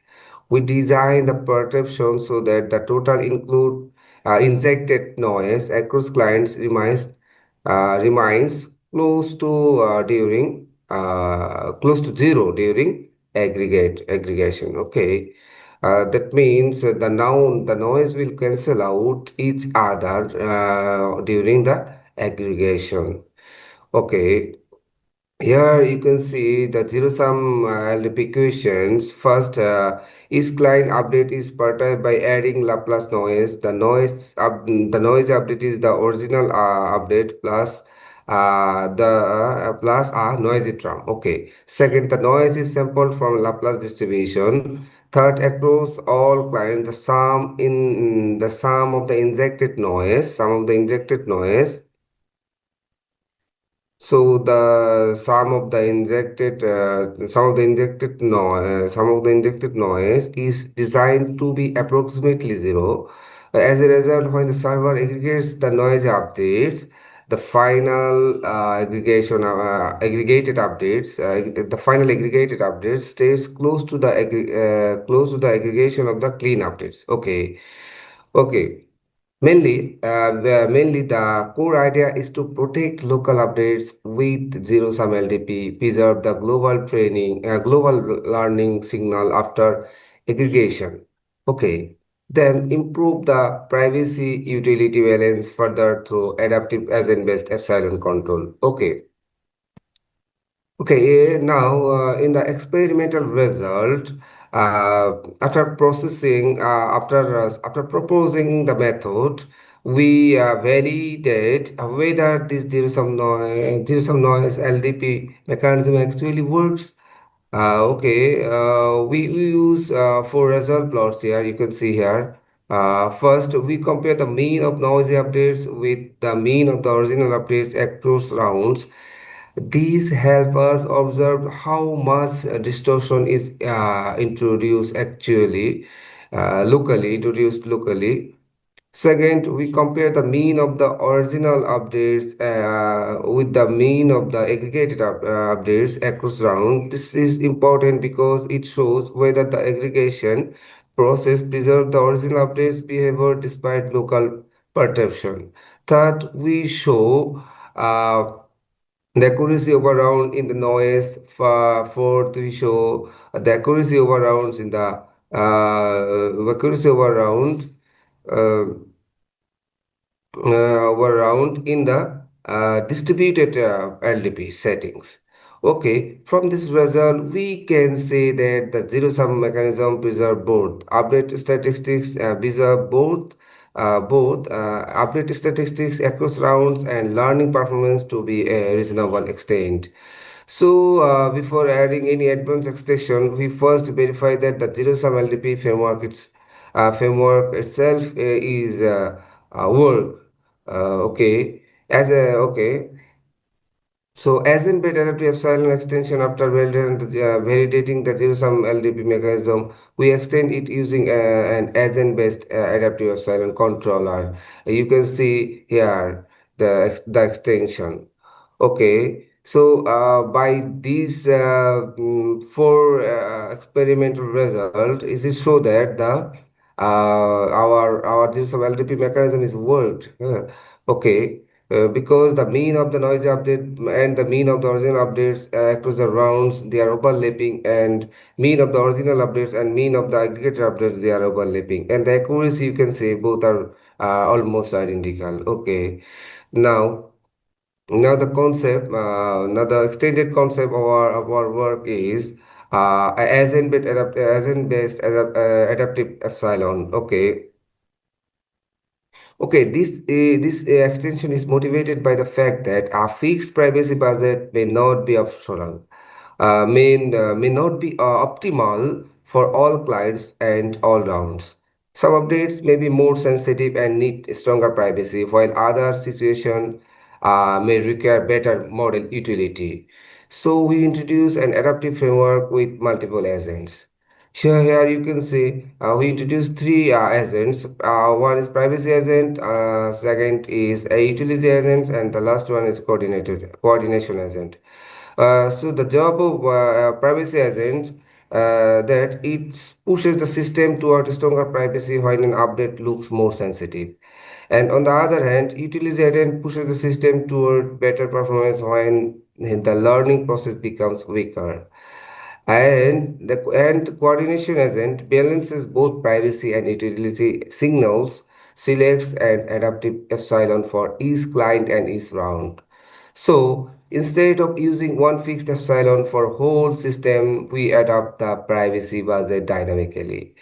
we design the perception so that the total injected noise across clients remains close to zero during aggregation. Okay, that means the noise will cancel out each other during the aggregation. Okay, here you can see the zero-sum equations. First, each client update is perturbed by adding Laplace noise. The noise update is the original update plus plus a noisy term. Okay. Second, the noise is sampled from Laplace distribution. Third, across all clients, the sum of the injected noise. So the sum of the injected noise is designed to be approximately zero. As a result, when the server aggregates the noise updates, the final aggregated updates stays close to the aggregation of the clean updates. Okay, okay. Mainly, the core idea is to protect local updates with zero-sum LDP, preserve the global learning signal after aggregation. Okay, then improve the privacy utility balance further through adaptive agent-based epsilon control. Okay. Okay, now in the experimental result, after proposing the method, we validate whether this zero-sum noise LDP mechanism actually works. We use four result plots here. You can see here. First, we compare the mean of noisy updates with the mean of the original updates across rounds. These help us observe how much distortion is introduced locally. Second, we compare the mean of the original updates with the mean of the aggregated updates across round. This is important because it shows whether the aggregation process preserved the original updates behavior despite local perception. Third, we show the accuracy of a round in the noise. Fourth, we show the accuracy of a rounds in the accuracy of a round uh, around in the distributed LDP settings. Okay, from this result, we can say that the zero-sum mechanism preserve both update statistics, update statistics across rounds and learning performance to be a reasonable extent. So, before adding any advanced extraction, we first verify that the zero-sum LDP framework itself is work. Okay, okay. So, as in beta adaptive epsilon extension after validating the zero-sum LDP mechanism, we extend it using an agent-based adaptive epsilon controller. You can see here the extension. Okay, so by these four experimental result, is it show that the our use of LDP mechanism is worked. Okay, because the mean of the noisy update and the mean of the original updates across the rounds they are overlapping, and mean of the original updates and mean of the aggregated updates they are overlapping, and the accuracy you can say both are almost identical. Okay, now. Now the extended concept of our work is agent-based adaptive epsilon. Okay, okay. This extension is motivated by the fact that a fixed privacy budget may not be optional, may not be optimal for all clients and all rounds. Some updates may be more sensitive and need stronger privacy, while other situations may require better model utility. So we introduce an adaptive framework with multiple agents. Here you can see we introduced three agents. One is privacy agent, second is a utility agent, and the last one is coordination agent. So the job of privacy agent that it pushes the system toward stronger privacy when an update looks more sensitive. And on the other hand, utility agent pushes the system toward better performance when the learning process becomes weaker. And coordination agent balances both privacy and utility signals, selects an adaptive epsilon for each client and each round. So instead of using one fixed epsilon for whole system, we adapt the privacy budget dynamically.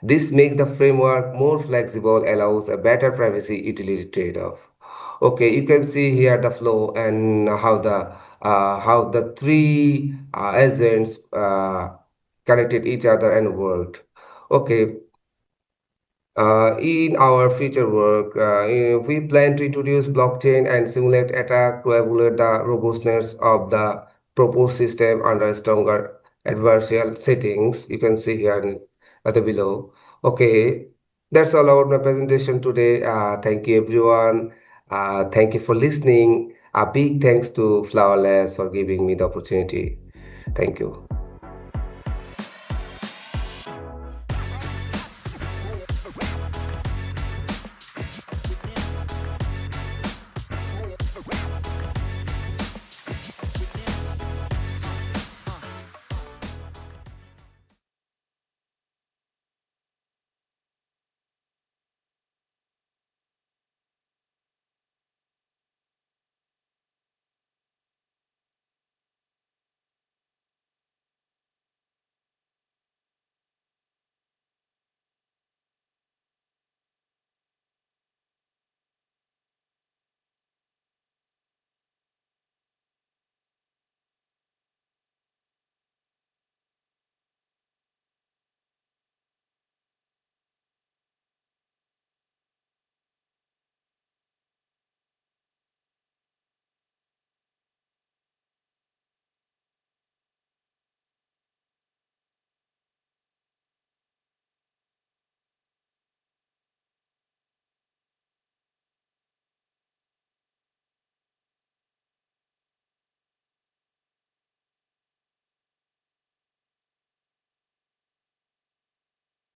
This makes the framework more flexible, allows a better privacy utility trade-off. Okay, you can see here the flow and how the three agents connected each other and worked. Okay, in our future work, we plan to introduce blockchain and simulate attack to evaluate the robustness of the proposed system under stronger adversarial settings. You can see here at the below. Okay, that's all about my presentation today. Thank you, everyone. Thank you for listening. A big thanks to Flower Labs for giving me the opportunity. Thank you.